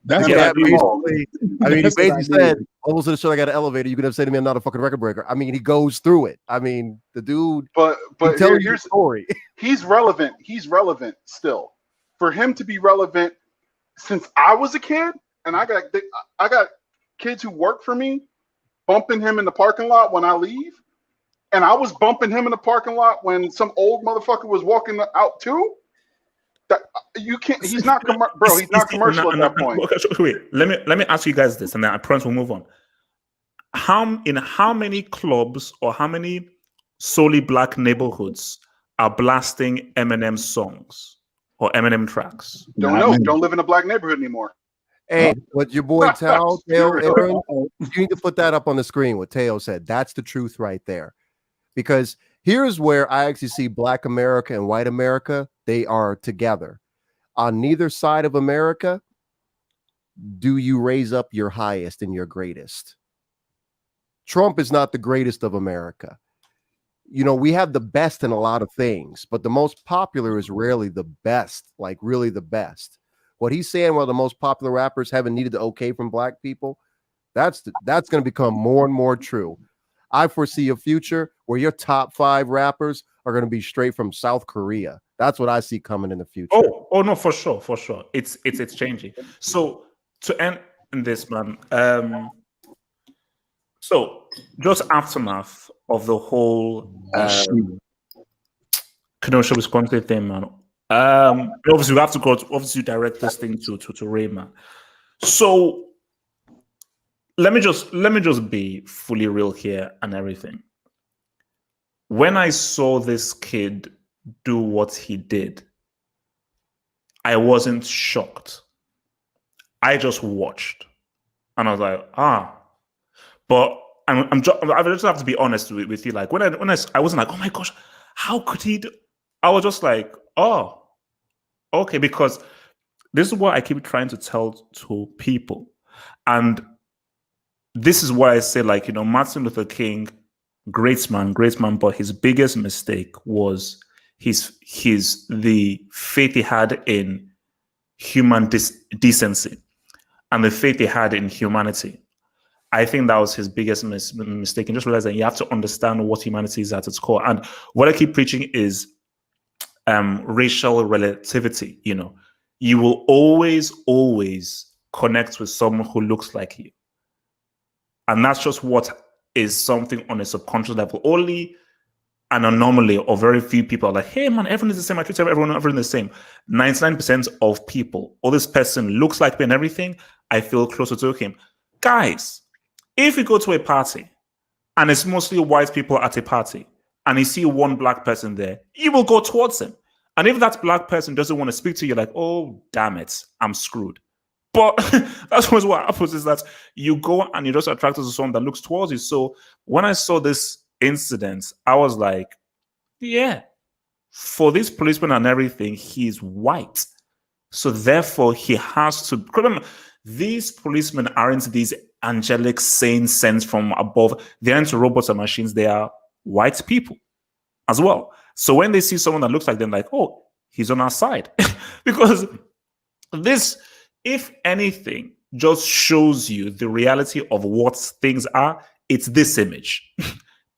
That's he basically said, almost to the show, I got an elevator. You could have said to me, I'm not a fucking record breaker. I mean, he goes through it. I mean, the dude. But here's the story. He's relevant. He's relevant still. For him to be relevant, since I was a kid, and I got kids who work for me, bumping him in the parking lot when I leave, and I was bumping him in the parking lot when some old motherfucker was walking out too. That you can't. He's not bro. He's not commercial at that point. Wait, let me ask you guys this, and then I promise we'll move on. How many clubs or how many solely black neighborhoods are blasting Eminem songs or Eminem tracks? Don't know. Don't live in a black neighborhood anymore. Hey, what your boy Tao, Aaron, you need to put that up on the screen. What Teo said. That's the truth right there. Because here's where I actually see Black America and white America. They are together. On neither side of America, do you raise up your highest and your greatest? Trump is not the greatest of America. You know, we have the best in a lot of things, but the most popular is rarely the best, like really the best. What he's saying, while the most popular rappers haven't needed the okay from black people, that's going to become more and more true. I foresee a future where your top 5 rappers are going to be straight from South Korea. That's what I see coming in the future. Oh no, for sure. It's changing. So to end this, man. So just aftermath of the whole Kenosha, Wisconsin thing, man. Obviously we have to go. Obviously, direct this thing to Rayman. So let me just be fully real here and everything. When I saw this kid do what he did, I wasn't shocked. I just watched, and I was like, But I just have to be honest with you. Like when I wasn't like, oh my gosh, how could he do? I was just like, oh, okay, because this is what I keep trying to tell to people, and this is why I say, like, you know, Martin Luther King, great man, but his biggest mistake was the faith he had in human decency and the faith he had in humanity. I think that was his biggest mistake, and just realizing you have to understand what humanity is at its core. And what I keep preaching is racial relativity. You know, you will always connect with someone who looks like you. And that's just what is something on a subconscious level. Only an anomaly or very few people are like, hey man, everyone is the same. I treat everyone the same. 99% of people, oh, this person looks like me and everything, I feel closer to him. Guys, if you go to a party and it's mostly white people at a party and you see one black person there, you will go towards him. And if that black person doesn't want to speak to you, like, oh, damn it, I'm screwed. But that's what happens, is that you go and you're just attracted to someone that looks towards you. So when I saw this incident, I was like, yeah, for this policeman and everything, he's white. So therefore, he has to. Remember, these policemen aren't these angelic saints sent from above. They aren't robots or machines. They are white people as well. So when they see someone that looks like them, like, oh, he's on our side. Because this, if anything, just shows you the reality of what things are. It's this image.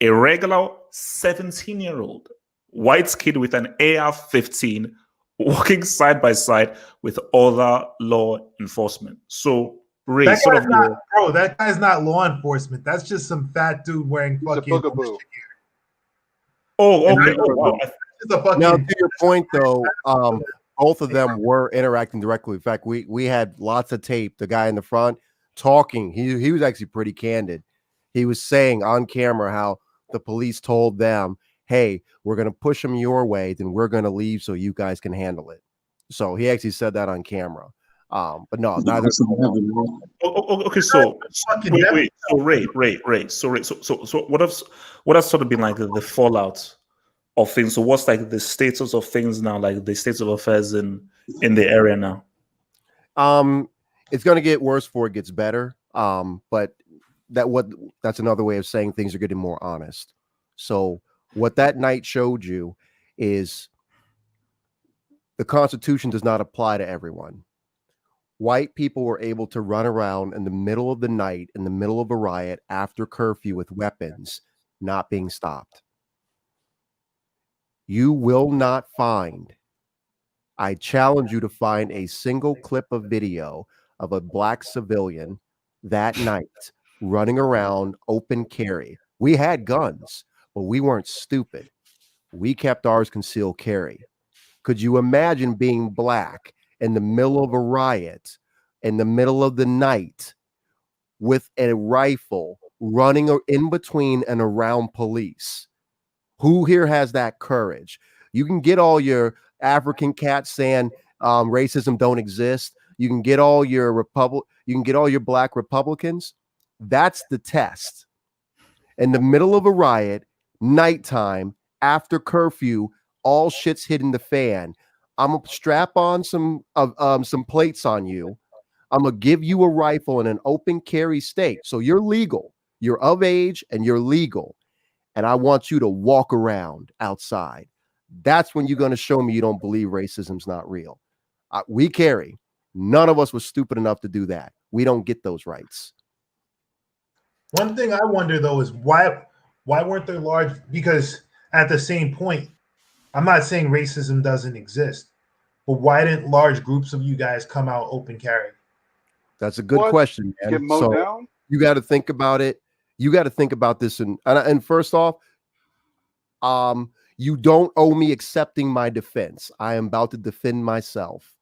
A regular 17-year-old white kid with an AR-15 walking side by side with other law enforcement. So, Ray, That sort guy's of not, bro. That guy's not law enforcement. That's just some fat dude wearing He's a fucking. boogaboo. oh, And okay. I- Oh, wow. Just a fucking. Now, to your point, though, both of them were interacting directly. In fact, we had lots of tape. The guy in the front talking. He was actually pretty candid. He was saying on camera how the police told them, hey, we're going to push them your way, then we're going to leave so you guys can handle it. So he actually said that on camera. But no, neither. Okay, so fucking wait. So Ray. So what has sort of been like the fallout of things? So what's like the status of things now, like the state of affairs in the area now? It's going to get worse before it gets better. But that's another way of saying things are getting more honest. So what that night showed you is the Constitution does not apply to everyone. White people were able to run around in the middle of the night, in the middle of a riot after curfew with weapons, not being stopped. You will not find, I challenge you to find a single clip of video of a black civilian that night running around open carry. We had guns, but we weren't stupid. We kept ours concealed carry. Could you imagine being black in the middle of a riot, in the middle of the night, with a rifle running in between and around police? Who here has that courage? You can get all your African cats saying racism don't exist. You can get all your black Republicans. That's the test. In the middle of a riot, nighttime, after curfew, all shit's hitting the fan. I'm gonna strap on some plates on you. I'm gonna give you a rifle in an open carry state. So you're legal, you're of age, and you're legal. And I want you to walk around outside. That's when you're gonna show me you don't believe racism's not real. We carry. None of us was stupid enough to do that. We don't get those rights. One thing I wonder though is why weren't there large? Because at the same point, I'm not saying racism doesn't exist, but why didn't large groups of you guys come out open carry? That's a good question, man. Get mowed down? You got to think about it. You got to think about this. And first off, you don't owe me accepting my defense. I am about to defend myself.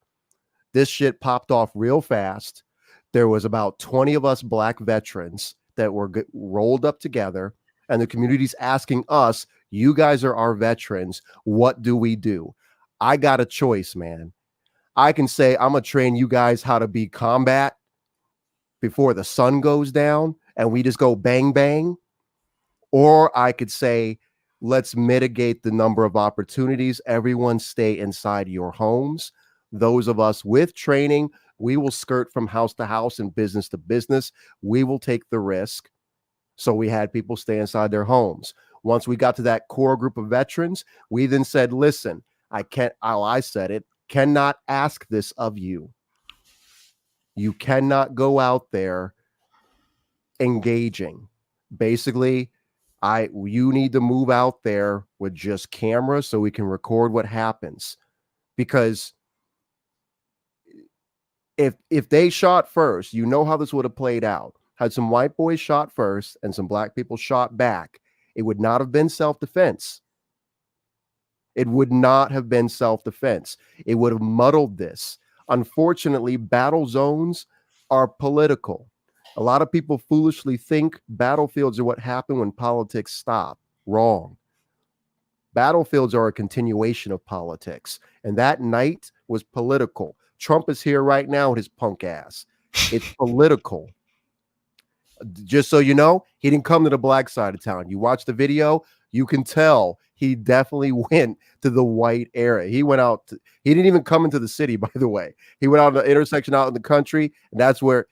This shit popped off real fast. There was about 20 of us black veterans that were rolled up together, and the community's asking us, you guys are our veterans. What do we do? I got a choice, man. I can say, I'm going to train you guys how to be combat before the sun goes down and we just go bang, bang. Or I could say, let's mitigate the number of opportunities. Everyone stay inside your homes. Those of us with training, we will skirt from house to house and business to business. We will take the risk. So we had people stay inside their homes. Once we got to that core group of veterans, we then said, listen, I cannot ask this of you. You cannot go out there engaging. Basically, you need to move out there with just cameras so we can record what happens. Because if they shot first, you know how this would have played out. had some white boys shot first and some black people shot back, it would not have been self-defense. It would not have been self-defense. It would have muddled this. Unfortunately, battle zones are political. A lot of people foolishly think battlefields are what happen when politics stop. Wrong. Battlefields are a continuation of politics. And that night was political. Trump is here right now with his punk ass. It's political. Just so you know, he didn't come to the black side of town. You watch the video, you can tell he definitely went to the white area. He went out. He didn't even come into the city, by the way. He went out the intersection out in the country, and that's where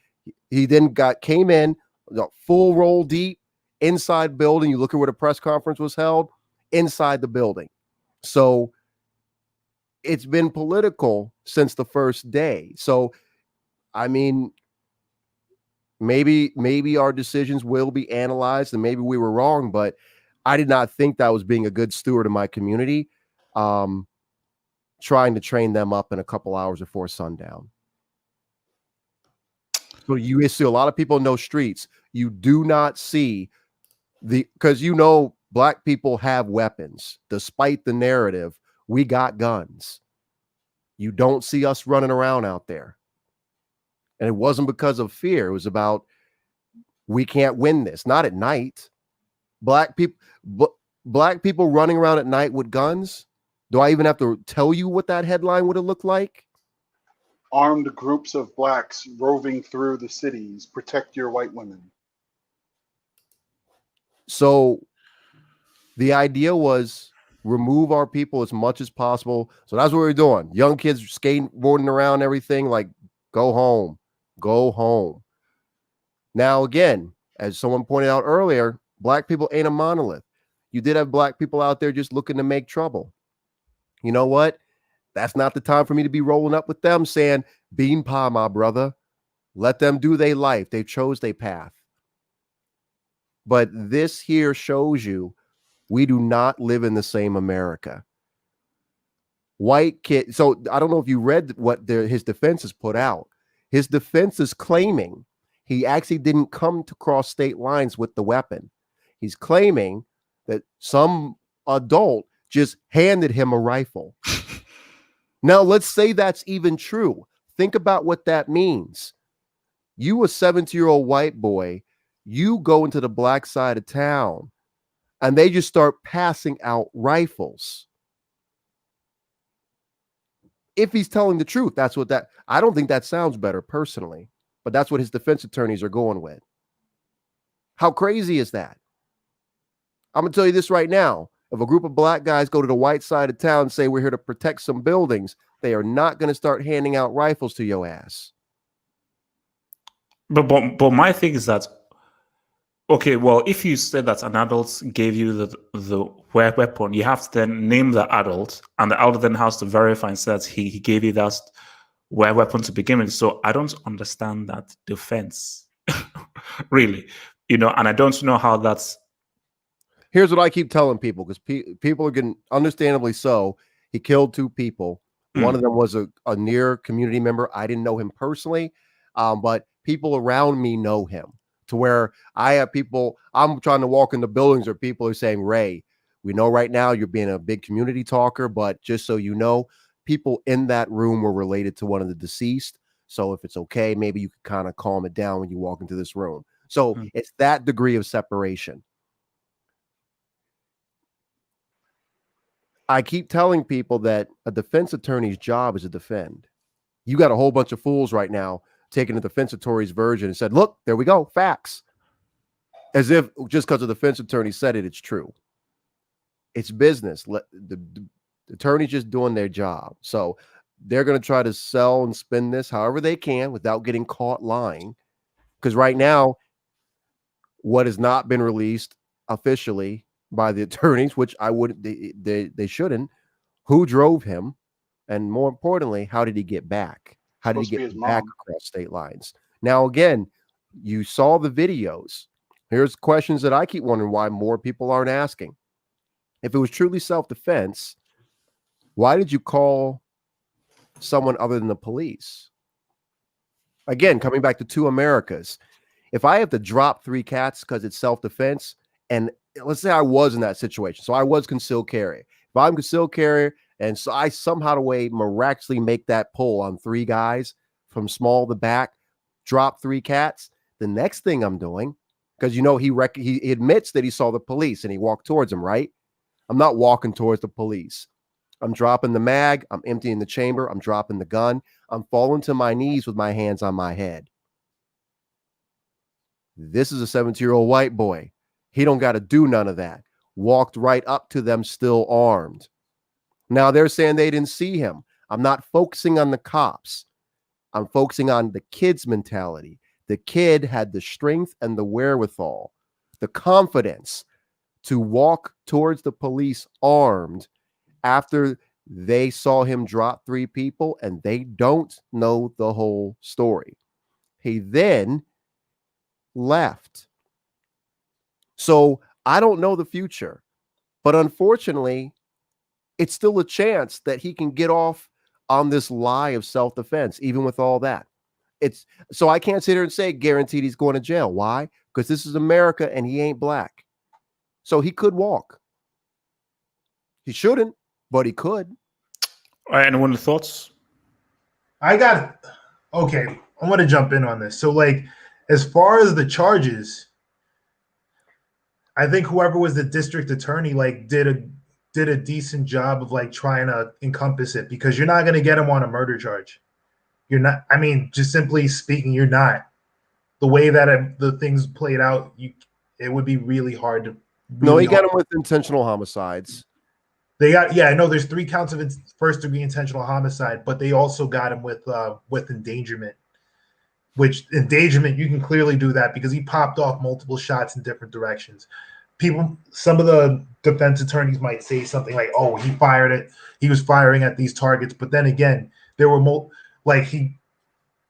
he then came in, full roll deep inside building. You look at where the press conference was held, inside the building. So it's been political since the first day. So, I mean, maybe our decisions will be analyzed and maybe we were wrong, but I did not think that was being a good steward of my community, trying to train them up in a couple hours before sundown. So you see a lot of people in those streets. You do not see because black people have weapons. Despite the narrative, we got guns. You don't see us running around out there. And it wasn't because of fear. It was about, we can't win this. Not at night. Black people running around at night with guns. Do I even have to tell you what that headline would have looked like? Armed groups of blacks roving through the cities. Protect your white women. So the idea was remove our people as much as possible. So that's what we're doing. Young kids skateboarding around, everything, like, go home. Go home. Now, again, as someone pointed out earlier, black people ain't a monolith. You did have black people out there just looking to make trouble. You know what? That's not the time for me to be rolling up with them saying, bean pie, my brother. Let them do their life. They chose their path. But this here shows you we do not live in the same America. White kid. So I don't know if you read what his defense has put out. His defense is claiming he actually didn't come to cross state lines with the weapon. He's claiming that some adult just handed him a rifle. Now, let's say that's even true. Think about what that means. You, a 70-year-old white boy, you go into the black side of town and they just start passing out rifles. If he's telling the truth, that's what I don't think that sounds better personally, but that's what his defense attorneys are going with. How crazy is that? I'm going to tell you this right now. If a group of black guys go to the white side of town and say we're here to protect some buildings, they are not going to start handing out rifles to your ass. But my thing is that, okay, well, if you said that an adult gave you the weapon, you have to then name the adult, and the adult then has to verify and say that he gave you that weapon to begin with. So I don't understand that defense, really, and I don't know how that's. Here's what I keep telling people, because people are getting, understandably so, he killed 2 people. One of them was a near community member. I didn't know him personally, but people around me know him, to where I have people, I'm trying to walk in the buildings where people are saying, Ray, we know right now you're being a big community talker, but just so you know, people in that room were related to one of the deceased. So if it's okay, maybe you could kind of calm it down when you walk into this room. So it's that degree of separation. I keep telling people that a defense attorney's job is to defend. You got a whole bunch of fools right now taking the defense attorney's version and said, look, there we go, facts. As if just because the defense attorney said it, it's true. It's business. The attorney's just doing their job. So they're going to try to sell and spin this however they can without getting caught lying. Because right now, what has not been released officially by the attorneys, which I wouldn't, they shouldn't, who drove him, and more importantly, how did he get back? How did he get back across state lines? Now, again, you saw the videos. Here's questions that I keep wondering why more people aren't asking. If it was truly self-defense, why did you call someone other than the police? Again, coming back to 2 Americas. If I have to drop 3 cats because it's self-defense, and let's say I was in that situation, so I was concealed carry. If I'm concealed carry, and so I somehow the way miraculously make that pull on 3 guys from small to back, drop 3 cats, the next thing I'm doing, because he admits that he saw the police and he walked towards them, right? I'm not walking towards the police. I'm dropping the mag. I'm emptying the chamber. I'm dropping the gun. I'm falling to my knees with my hands on my head. This is a 17-year-old white boy. He don't got to do none of that. Walked right up to them still armed. Now they're saying they didn't see him. I'm not focusing on the cops. I'm focusing on the kid's mentality. The kid had the strength and the wherewithal, the confidence to walk towards the police armed after they saw him drop 3 people and they don't know the whole story. He then left. So I don't know the future, but unfortunately, it's still a chance that he can get off on this lie of self-defense, even with all that. So I can't sit here and say guaranteed he's going to jail. Why? Because this is America and he ain't black. So he could walk. He shouldn't, but he could. All right, anyone thoughts? Okay, I want to jump in on this. So, like, as far as the charges, I think whoever was the district attorney, like, did a decent job of, like, trying to encompass it, because you're not going to get him on a murder charge. You're not. I mean, just simply speaking, you're not. The way that the things played out, it would be really hard to. No, he got him with intentional homicides. I know there's 3 counts of first-degree intentional homicide, but they also got him with endangerment. Which endangerment, you can clearly do that because he popped off multiple shots in different directions. Some of the defense attorneys might say something like, "Oh, he was firing at these targets," but then again, there were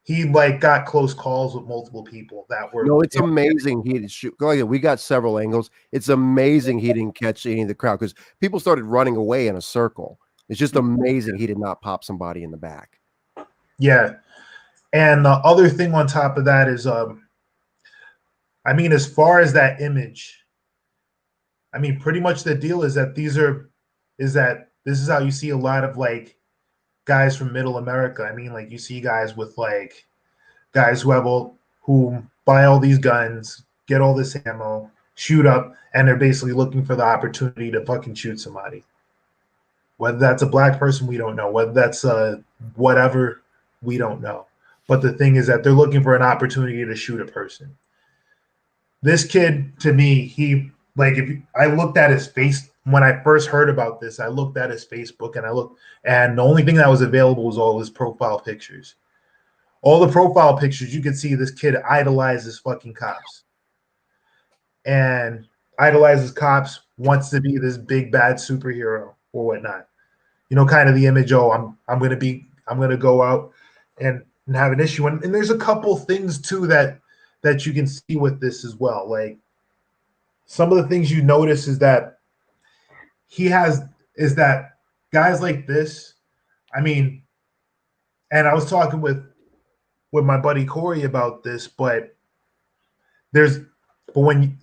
he got close calls with multiple people that were. No, it's amazing he didn't shoot. We got several angles. It's amazing he didn't catch any of the crowd because people started running away in a circle. It's just amazing he did not pop somebody in the back. Yeah. And the other thing on top of that is, I mean, as far as that image, I mean, pretty much the deal is that this is how you see a lot of, like, guys from middle America. I mean, like, you see guys with, like, guys who buy all these guns, get all this ammo, shoot up, and they're basically looking for the opportunity to fucking shoot somebody. Whether that's a black person, we don't know. Whether that's whatever, we don't know. But the thing is that they're looking for an opportunity to shoot a person. This kid, to me, I looked at his face when I first heard about this. I looked at his Facebook and the only thing that was available was all his profile pictures. All the profile pictures, you could see this kid idolizes fucking cops. And idolizes cops, wants to be this big bad superhero or whatnot. You know, kind of the image, I'm gonna go out and have an issue. And there's a couple things too that you can see with this as well. Like, some of the things you notice is that guys like this, I mean, and I was talking with my buddy Corey about this, but one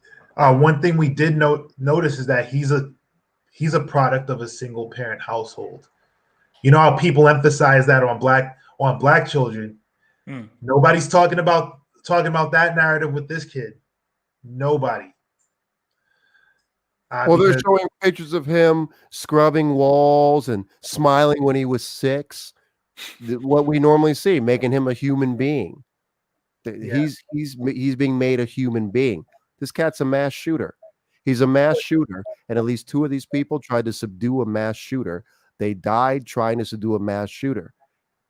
thing we did notice is that he's a product of a single parent household. You know how people emphasize that on black children. Nobody's talking about that narrative with this kid. Nobody. Well, they're showing pictures of him scrubbing walls and smiling when he was 6. What we normally see, making him a human being. Yeah. He's being made a human being. This cat's a mass shooter. He's a mass shooter, and at least 2 of these people tried to subdue a mass shooter. They died trying to subdue a mass shooter.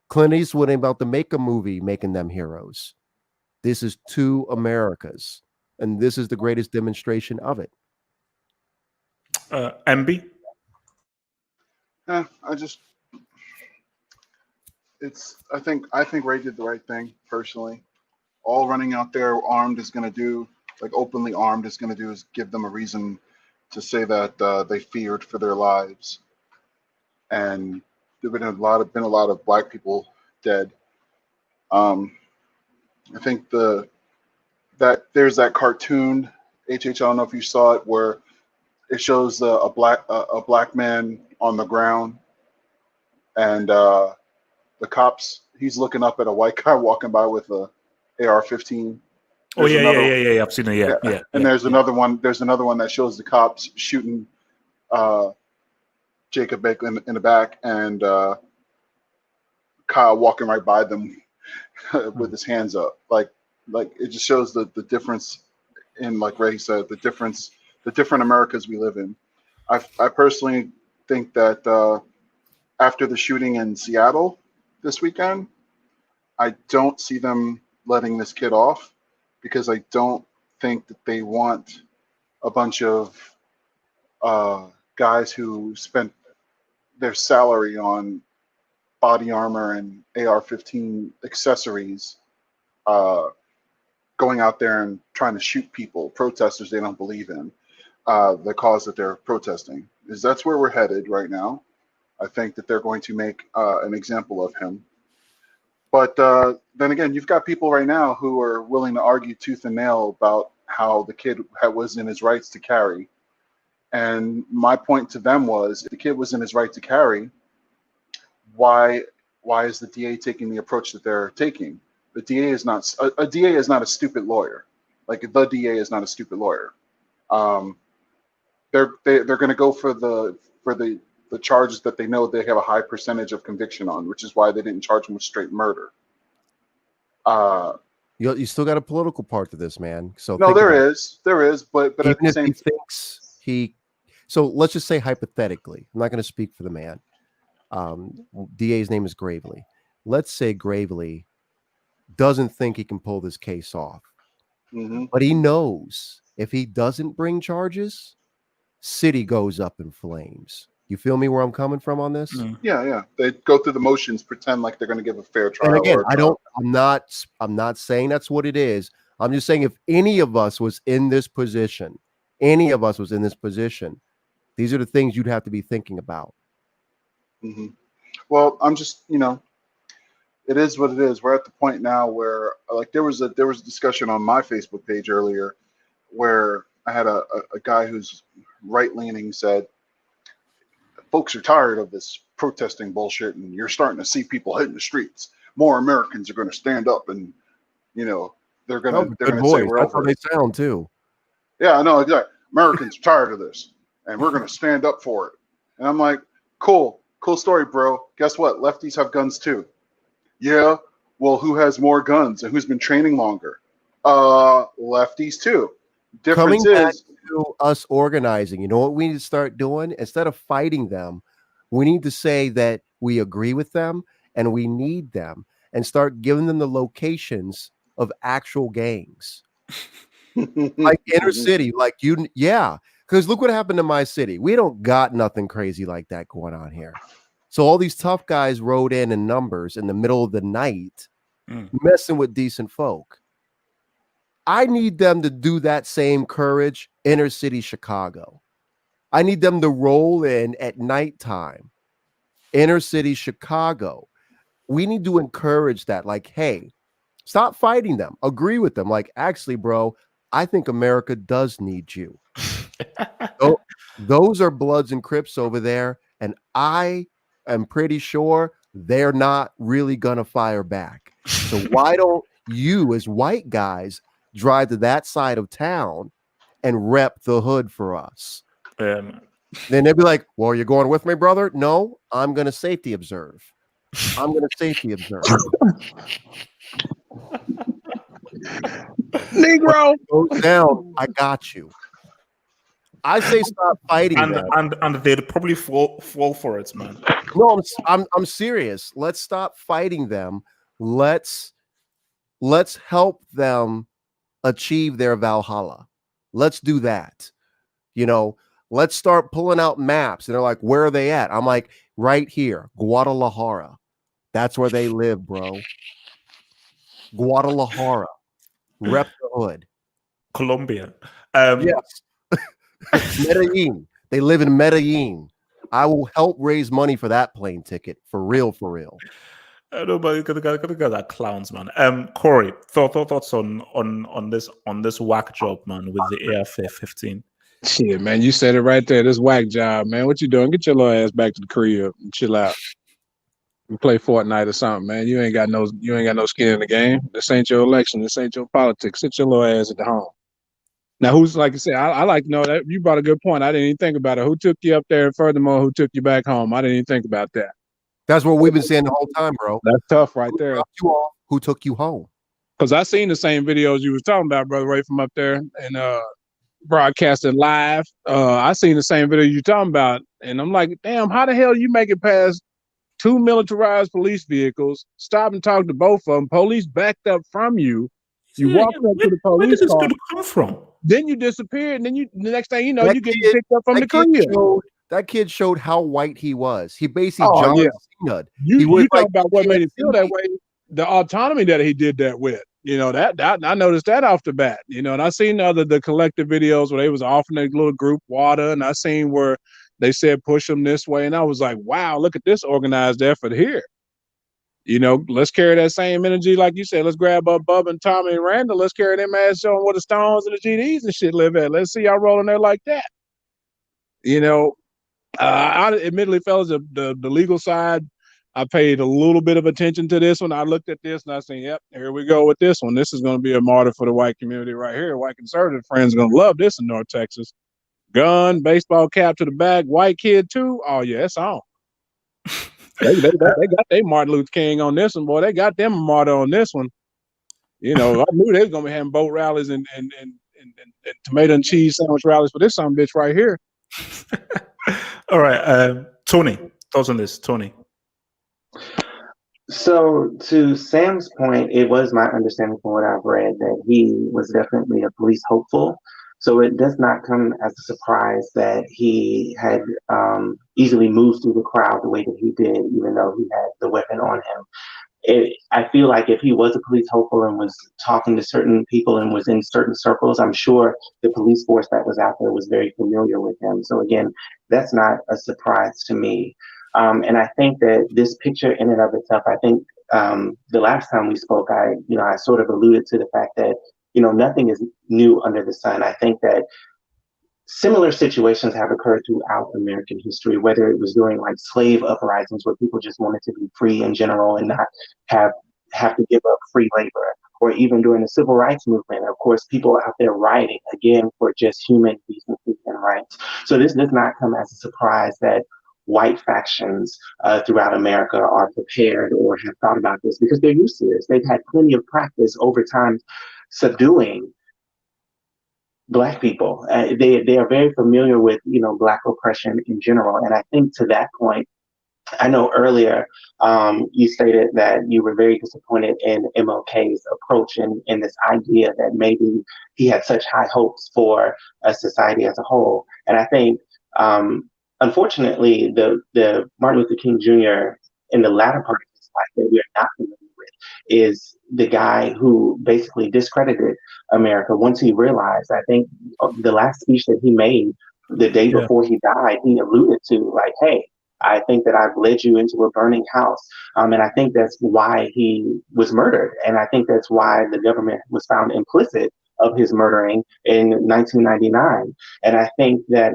Clint Eastwood ain't about to make a movie making them heroes. This is 2 Americas, and this is the greatest demonstration of it. MB? Yeah, I think Ray did the right thing personally. All running out there armed is going to do, like openly armed is going to do, is give them a reason to say that they feared for their lives. And there've been a lot of black people dead. I think the that there's that cartoon, HH, I don't know if you saw it, where it shows a black man on the ground, and the cops, he's looking up at a white guy walking by with a AR-15. Oh yeah. I've seen it. Yeah. And there's another one. There's another one that shows the cops shooting Jacob Blake in the back, and Kyle walking right by them with his hands up. Like it just shows the difference in, like Ray said, the different Americas we live in. I personally think that after the shooting in Seattle this weekend, I don't see them letting this kid off, because I don't think that they want a bunch of guys who spent their salary on body armor and AR-15 accessories going out there and trying to shoot people, protesters they don't believe in, the cause that they're protesting. Is that's where we're headed right now. I think that they're going to make an example of him. But then again, you've got people right now who are willing to argue tooth and nail about how the kid was in his rights to carry. And my point to them was, if the kid was in his right to carry, why is the DA taking the approach that they're taking? The DA is not a DA is not a stupid lawyer. Like, the DA is not a stupid lawyer. They're going to go for the charges that they know they have a high percentage of conviction on, which is why they didn't charge him with straight murder. You still got a political part to this, man. So no, there is, but even at the if same he thinks he, so let's just say hypothetically, I'm not going to speak for the man. DA's name is Gravely. Let's say Gravely doesn't think he can pull this case off, but he knows if he doesn't bring charges, city goes up in flames. You feel me where I'm coming from on this? Yeah. They go through the motions, pretend like they're going to give a fair trial. And again, I'm not saying that's what it is. I'm just saying, if any of us was in this position, these are the things you'd have to be thinking about. Well, I'm just, it is what it is. We're at the point now where, like, there was a discussion on my Facebook page earlier where I had a guy who's right-leaning said, folks are tired of this protesting bullshit, and you're starting to see people hitting the streets. More Americans are going to stand up, and they're going to say we're That's how over they it. sound too. Yeah, I know, exactly. Americans are tired of this, and we're going to stand up for it. And I'm like, cool story, bro. Guess what? Lefties have guns too. Yeah. Well, who has more guns and who's been training longer? Lefties too. Difference is to us organizing. You know what we need to start doing? Instead of fighting them, we need to say that we agree with them and we need them, and start giving them the locations of actual gangs. Like inner city, like because look what happened to my city. We don't got nothing crazy like that going on here. So all these tough guys rode in numbers in the middle of the night, messing with decent folk. I need them to do that same courage inner city Chicago. I need them to roll in at nighttime, inner city Chicago. We need to encourage that. Like, hey, stop fighting them. Agree with them. Like, actually, bro, I think America does need you. Those are Bloods and Crips over there, and I am pretty sure they're not really gonna fire back. So why don't you, as white guys, drive to that side of town and rep the hood for us? Then they'd be like, well, you're going with me, brother? No, I'm gonna safety observe. Negro goes down. I got you. I say stop fighting them. And they'd probably fall for it, man. No, I'm serious. Let's stop fighting them. Let's help them achieve their Valhalla. Let's do that. Let's start pulling out maps. And they're like, where are they at? I'm like, right here, Guadalajara. That's where they live, bro. Guadalajara. Rep the hood. Colombia. Yes. Medellin. They live in Medellin. I will help raise money for that plane ticket. For real. Nobody, the guys are clowns, man. Corey, thoughts on this whack job, man, with the AR-15. Shit, man, you said it right there. This whack job, man. What you doing? Get your little ass back to the crib and chill out. You play Fortnite or something, man. You ain't got no skin in the game. This ain't your election. This ain't your politics. Sit your little ass at the home. Now, who's, like I said, I like to know that you brought a good point. I didn't even think about it. Who took you up there? And furthermore, who took you back home? I didn't even think about that. That's what we've been saying the whole time, bro. That's tough right there. Who took you home? Because I seen the same videos you was talking about, Brother Ray, from up there and broadcasted live. I seen the same video you talking about, and I'm like, damn, how the hell you make it past 2 militarized police vehicles, stop and talk to both of them, police backed up from you, you walked up to the police Where did this car, dude come from? then you disappeared, and then the next thing you know, That you get kid- picked up from the crib. That kid showed how white he was. He basically Oh, John yeah. Cena. You was talk like- about what made it feel that way, the autonomy that he did that with. You know, that I noticed that off the bat. You know, and I seen the collective videos where they was offering a little group water, and I seen where they said push them this way, and I was like, wow, look at this organized effort here. You know, let's carry that same energy, like you said. Let's grab up Bubba and Tommy and Randall. Let's carry them ass, show them where the Stones and the GDs and shit live at. Let's see y'all rolling there like that. You know, I admittedly, fellas, the legal side, I paid a little bit of attention to this one. I looked at this and I said, yep, here we go with this one. This is going to be a martyr for the white community right here. White conservative friends are going to love this in North Texas. Gun, baseball cap to the back, white kid too. Oh, yeah, it's on. They got their Martin Luther King on this one, boy. They got them a martyr on this one. You know, I knew they was going to be having boat rallies and tomato and cheese sandwich rallies for this son bitch right here. All right, Tony, thoughts on this, Tony? So to Sam's point, it was my understanding from what I've read that he was definitely a police hopeful. So it does not come as a surprise that he had easily moved through the crowd the way that he did, even though he had the weapon on him. I feel like if he was a police hopeful and was talking to certain people and was in certain circles, I'm sure the police force that was out there was very familiar with him. So again, that's not a surprise to me. And I think that this picture in and of itself, I think the last time we spoke, I sort of alluded to the fact that, nothing is new under the sun. I think that similar situations have occurred throughout American history, whether it was during like slave uprisings where people just wanted to be free in general and not have to give up free labor, or even during the civil rights movement. Of course, people out there rioting again for just human decency and rights. So this does not come as a surprise that white factions throughout America are prepared or have thought about this, because they're used to this. They've had plenty of practice over time subduing Black people. They are very familiar with, Black oppression in general. And I think to that point, I know earlier you stated that you were very disappointed in MLK's approach and this idea that maybe he had such high hopes for a society as a whole. And I think, unfortunately, the Martin Luther King Jr. in the latter part of his life that we are not familiar with is the guy who basically discredited America once he realized, I think the last speech that he made the day before he died, he alluded to like, hey, I think that I've led you into a burning house. And I think that's why he was murdered. And I think that's why the government was found implicit of his murdering in 1999. And I think that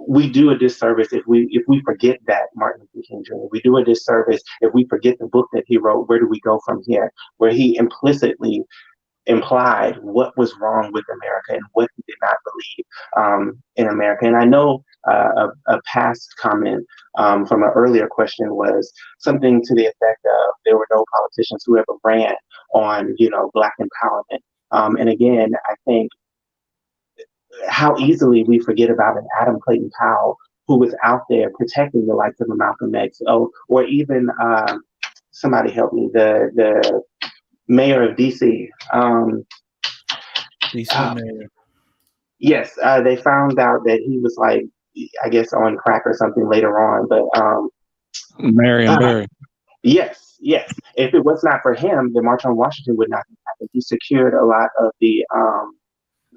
we do a disservice if we forget that Martin Luther King Jr. We do a disservice if we forget the book that he wrote, Where Do We Go From Here, where he implicitly implied what was wrong with America and what he did not believe in America. And I know a past comment from an earlier question was something to the effect of there were no politicians who ever ran on, Black empowerment. And again, I think how easily we forget about an Adam Clayton Powell who was out there protecting the likes of a Malcolm X, or even somebody help me, the mayor of DC. DC mayor. Yes, they found out that he was like, I guess on crack or something later on, but Marion Barry. Yes. If it was not for him, the March on Washington would not have happened. He secured a lot of the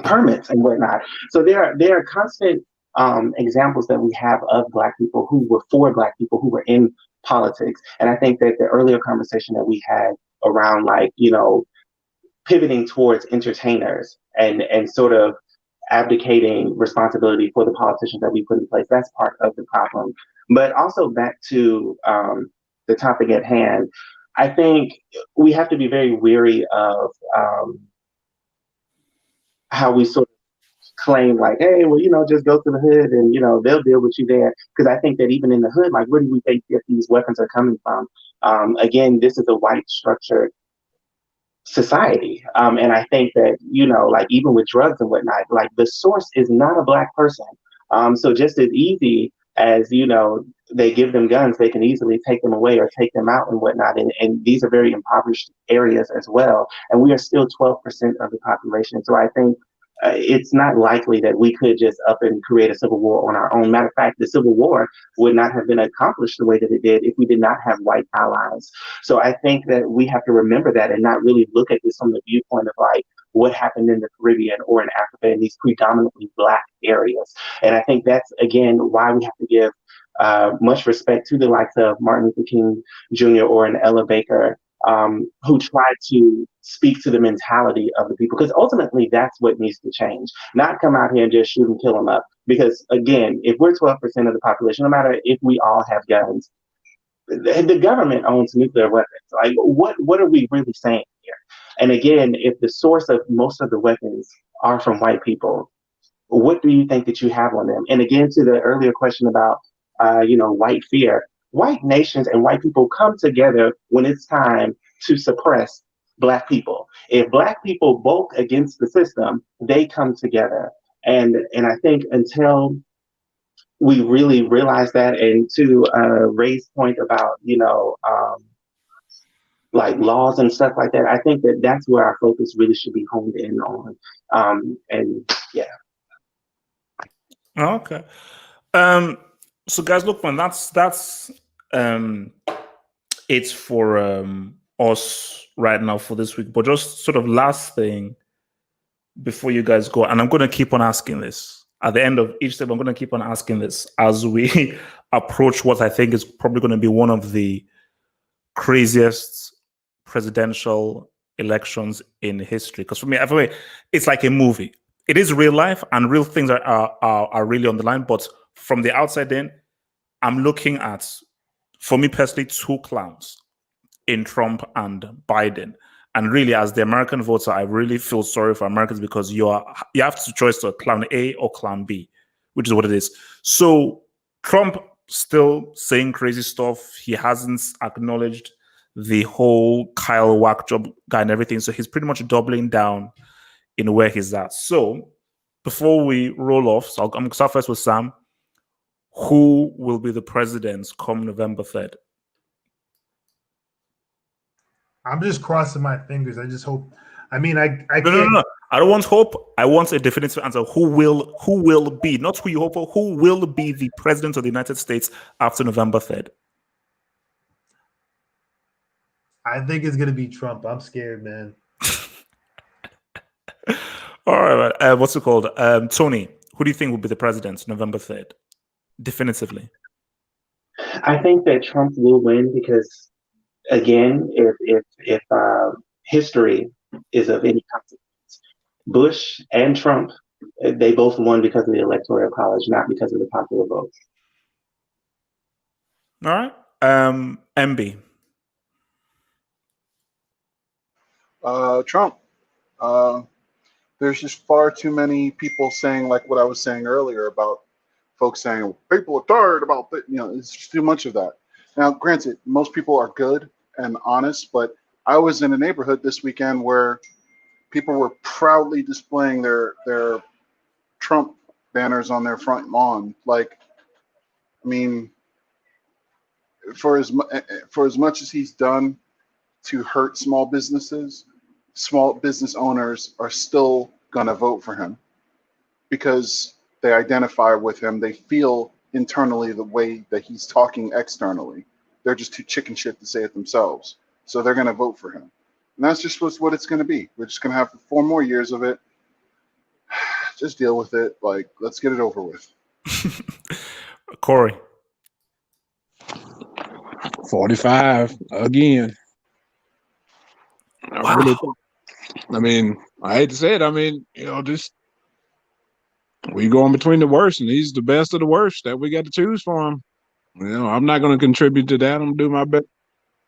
permits and whatnot. So there are constant examples that we have of Black people who were for Black people who were in politics. And I think that the earlier conversation that we had around, like, you know, pivoting towards entertainers and sort of abdicating responsibility for the politicians that we put in place, that's part of the problem. But also back to the topic at hand, I think we have to be very weary of how we sort of claim like, hey, well, you know, just go to the hood and, you know, they'll deal with you there. Because I think that even in the hood, like, where do we think that these weapons are coming from? Again, this is a white structured society. And I think that, you know, like, even with drugs and whatnot, like, the source is not a Black person. So just as easy as, you know, they give them guns, they can easily take them away or take them out and whatnot. And these are very impoverished areas as well. And we are still 12% of the population. So I think it's not likely that we could just up and create a civil war on our own. Matter of fact, the Civil War would not have been accomplished the way that it did if we did not have white allies. So I think that we have to remember that and not really look at this from the viewpoint of like what happened in the Caribbean or in Africa in these predominantly Black areas. And I think that's, again, why we have to give much respect to the likes of Martin Luther King Jr. or an Ella Baker, who tried to speak to the mentality of the people, because ultimately that's what needs to change. Not come out here and just shoot and kill them up. Because again, if we're 12% of the population, no matter if we all have guns, the government owns nuclear weapons. Like, what are we really saying here? And again, if the source of most of the weapons are from white people, what do you think that you have on them? And again, to the earlier question about, you know, white fear, white nations and white people come together when it's time to suppress Black people. If Black people bulk against the system, they come together. And I think until we really realize that, and to Ray's point about, you know, like laws and stuff like that, I think that that's where our focus really should be honed in on. And yeah. Okay. So guys, look, man, that's it's for us right now for this week. But just sort of last thing before you guys go, and I'm going to keep on asking this at the end of each step. I'm going to keep on asking this as we approach what I think is probably going to be one of the craziest presidential elections in history. Because for me, it's like a movie. It is real life, and real things are really on the line. But from the outside in, I'm looking at, for me personally, two clowns in Trump and Biden. And really, as the American voter, I really feel sorry for Americans, because you have to choose to clown A or clown B, which is what it is. So Trump still saying crazy stuff. He hasn't acknowledged the whole Kyle whack job guy and everything. So he's pretty much doubling down in where he's at. So before we roll off, so I'm going to start first with Sam. Who will be the president come November 3rd? I'm just crossing my fingers. I just hope. I mean, I can't. No. I don't want hope. I want a definitive answer. Who will be, not who you hope for, who will be the president of the United States after November 3rd? I think it's gonna be Trump. I'm scared, man. All right. What's it called? Tony, who do you think will be the president November 3rd? Definitively. I think that Trump will win because, again, if history is of any consequence, Bush and Trump, they both won because of the Electoral College, not because of the popular vote. All right. MB. Trump. There's just far too many people saying, like what I was saying earlier about folks saying people are tired about that. You know, it's just too much of that. Now, granted, most people are good and honest, but I was in a neighborhood this weekend where people were proudly displaying their Trump banners on their front lawn. Like, I mean, for as much as he's done to hurt small businesses, small business owners are still gonna vote for him because they identify with him. They feel internally the way that he's talking externally. They're just too chicken shit to say it themselves. So they're gonna vote for him. And that's just what it's gonna be. We're just gonna have 4 more years of it. Just deal with it. Like, let's get it over with. Corey. 45 again. Wow. I mean, I hate to say it. I mean, just we going between the worst, and he's the best of the worst that we got to choose from. I'm not going to contribute to that. I'm going to do my best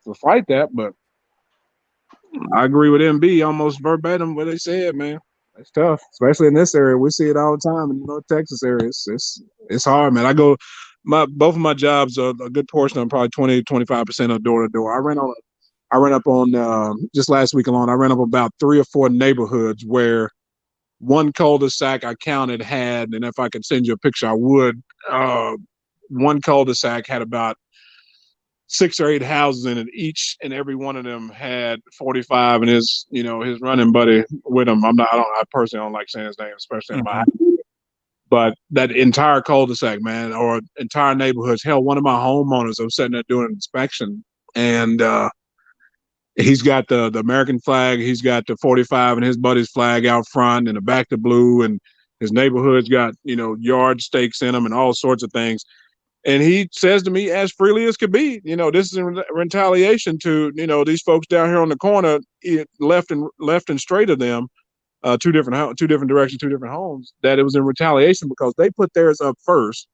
to fight that, but I agree with MB almost verbatim what they said, man. It's tough, especially in this area. We see it all the time in the North Texas area. It's hard, man. Both of my jobs are a good portion of them, probably 20-25% of door to door. I ran up on just last week alone. I ran up about 3 or 4 neighborhoods where one cul-de-sac I counted had, and if I could send you a picture, I would. One cul-de-sac had about 6 or 8 houses in it. Each and every one of them had 45 and his running buddy with him. I personally don't like saying his name, especially in my house. But that entire cul-de-sac, man, or entire neighborhoods. Hell, one of my homeowners, I was sitting there doing an inspection, and he's got the American flag. He's got the 45 and his buddy's flag out front, and the back to blue. And his neighborhood's got yard stakes in them and all sorts of things. And he says to me as freely as could be, this is in retaliation to these folks down here on the corner, left and straight of them, two different directions, 2 different homes. That it was in retaliation because they put theirs up first,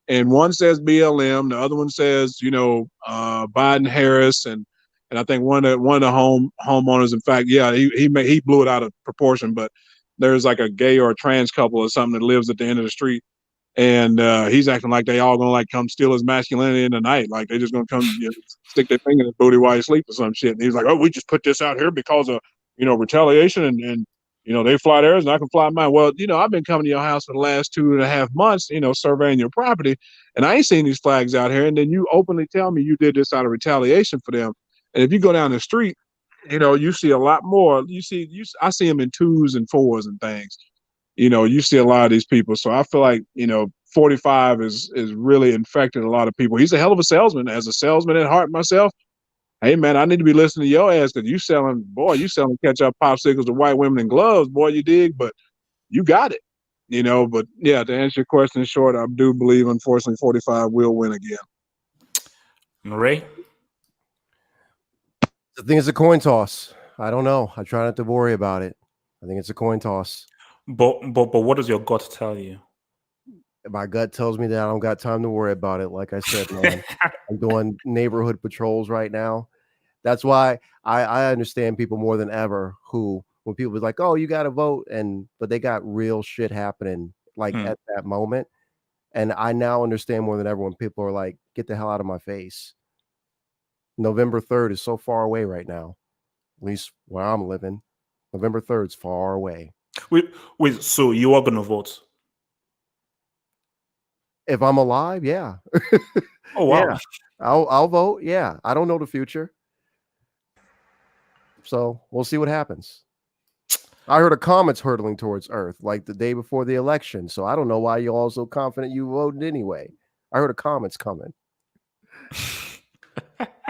and one says BLM, the other one says Biden Harris, and I think one of the homeowners, in fact, yeah, he blew it out of proportion, but there's like a gay or a trans couple or something that lives at the end of the street. And he's acting like they all gonna come steal his masculinity in the night, like they just gonna come stick their finger in his booty while he sleep or some shit. And he's like, "Oh, we just put this out here because of retaliation, and they fly theirs and I can fly mine." Well, I've been coming to your house for the last 2.5 months, surveying your property, and I ain't seen these flags out here. And then you openly tell me you did this out of retaliation for them. And if you go down the street, you see a lot more. I see them in 2s and 4s and things. You see a lot of these people. So I feel like, 45 is really infected a lot of people. He's a hell of a salesman. As a salesman at heart myself, hey, man, I need to be listening to your ass because you selling ketchup, popsicles to white women in gloves, boy, you dig, but you got it. But yeah, to answer your question short, I do believe, unfortunately, 45 will win again. Ray? I think it's a coin toss. I don't know. I try not to worry about it. I think it's a coin toss. But what does your gut tell you? My gut tells me that I don't got time to worry about it. Like I said, man, I'm doing neighborhood patrols right now. That's why I understand people more than ever who, when people was like, "Oh, you got to vote," but they got real shit happening at that moment. And I now understand more than ever when people are like, "Get the hell out of my face." November 3rd is so far away right now, at least where I'm living. November 3rd is far away. Wait, so you are going to vote? If I'm alive, yeah. Oh, wow. Yeah. I'll vote. Yeah. I don't know the future. So we'll see what happens. I heard a comet's hurtling towards Earth like the day before the election. So I don't know why you all so confident you voted anyway. I heard a comet's coming.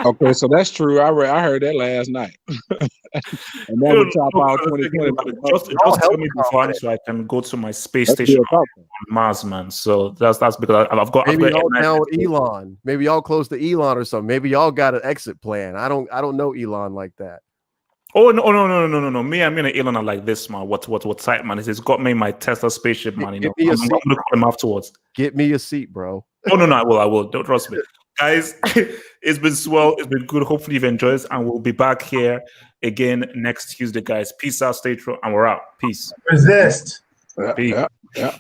Okay, so that's true. I heard that last night. And that would top out 2020. Just tell me before so I can go to my space station on Mars, man. So that's because I've got. Maybe y'all down with Elon. Maybe y'all close to Elon or something. Maybe y'all got an exit plan. I don't know Elon like that. Oh no! Me and Elon are like this, man. What type, man? He's got me my Tesla spaceship, man. I'm gonna call him afterwards. Get me a seat, bro. Oh no! I will. Don't trust me. Guys, it's been swell. It's been good. Hopefully you've enjoyed it, and we'll be back here again next Tuesday, guys. Peace out, stay true, and we're out. Peace. Resist. Peace. Yeah.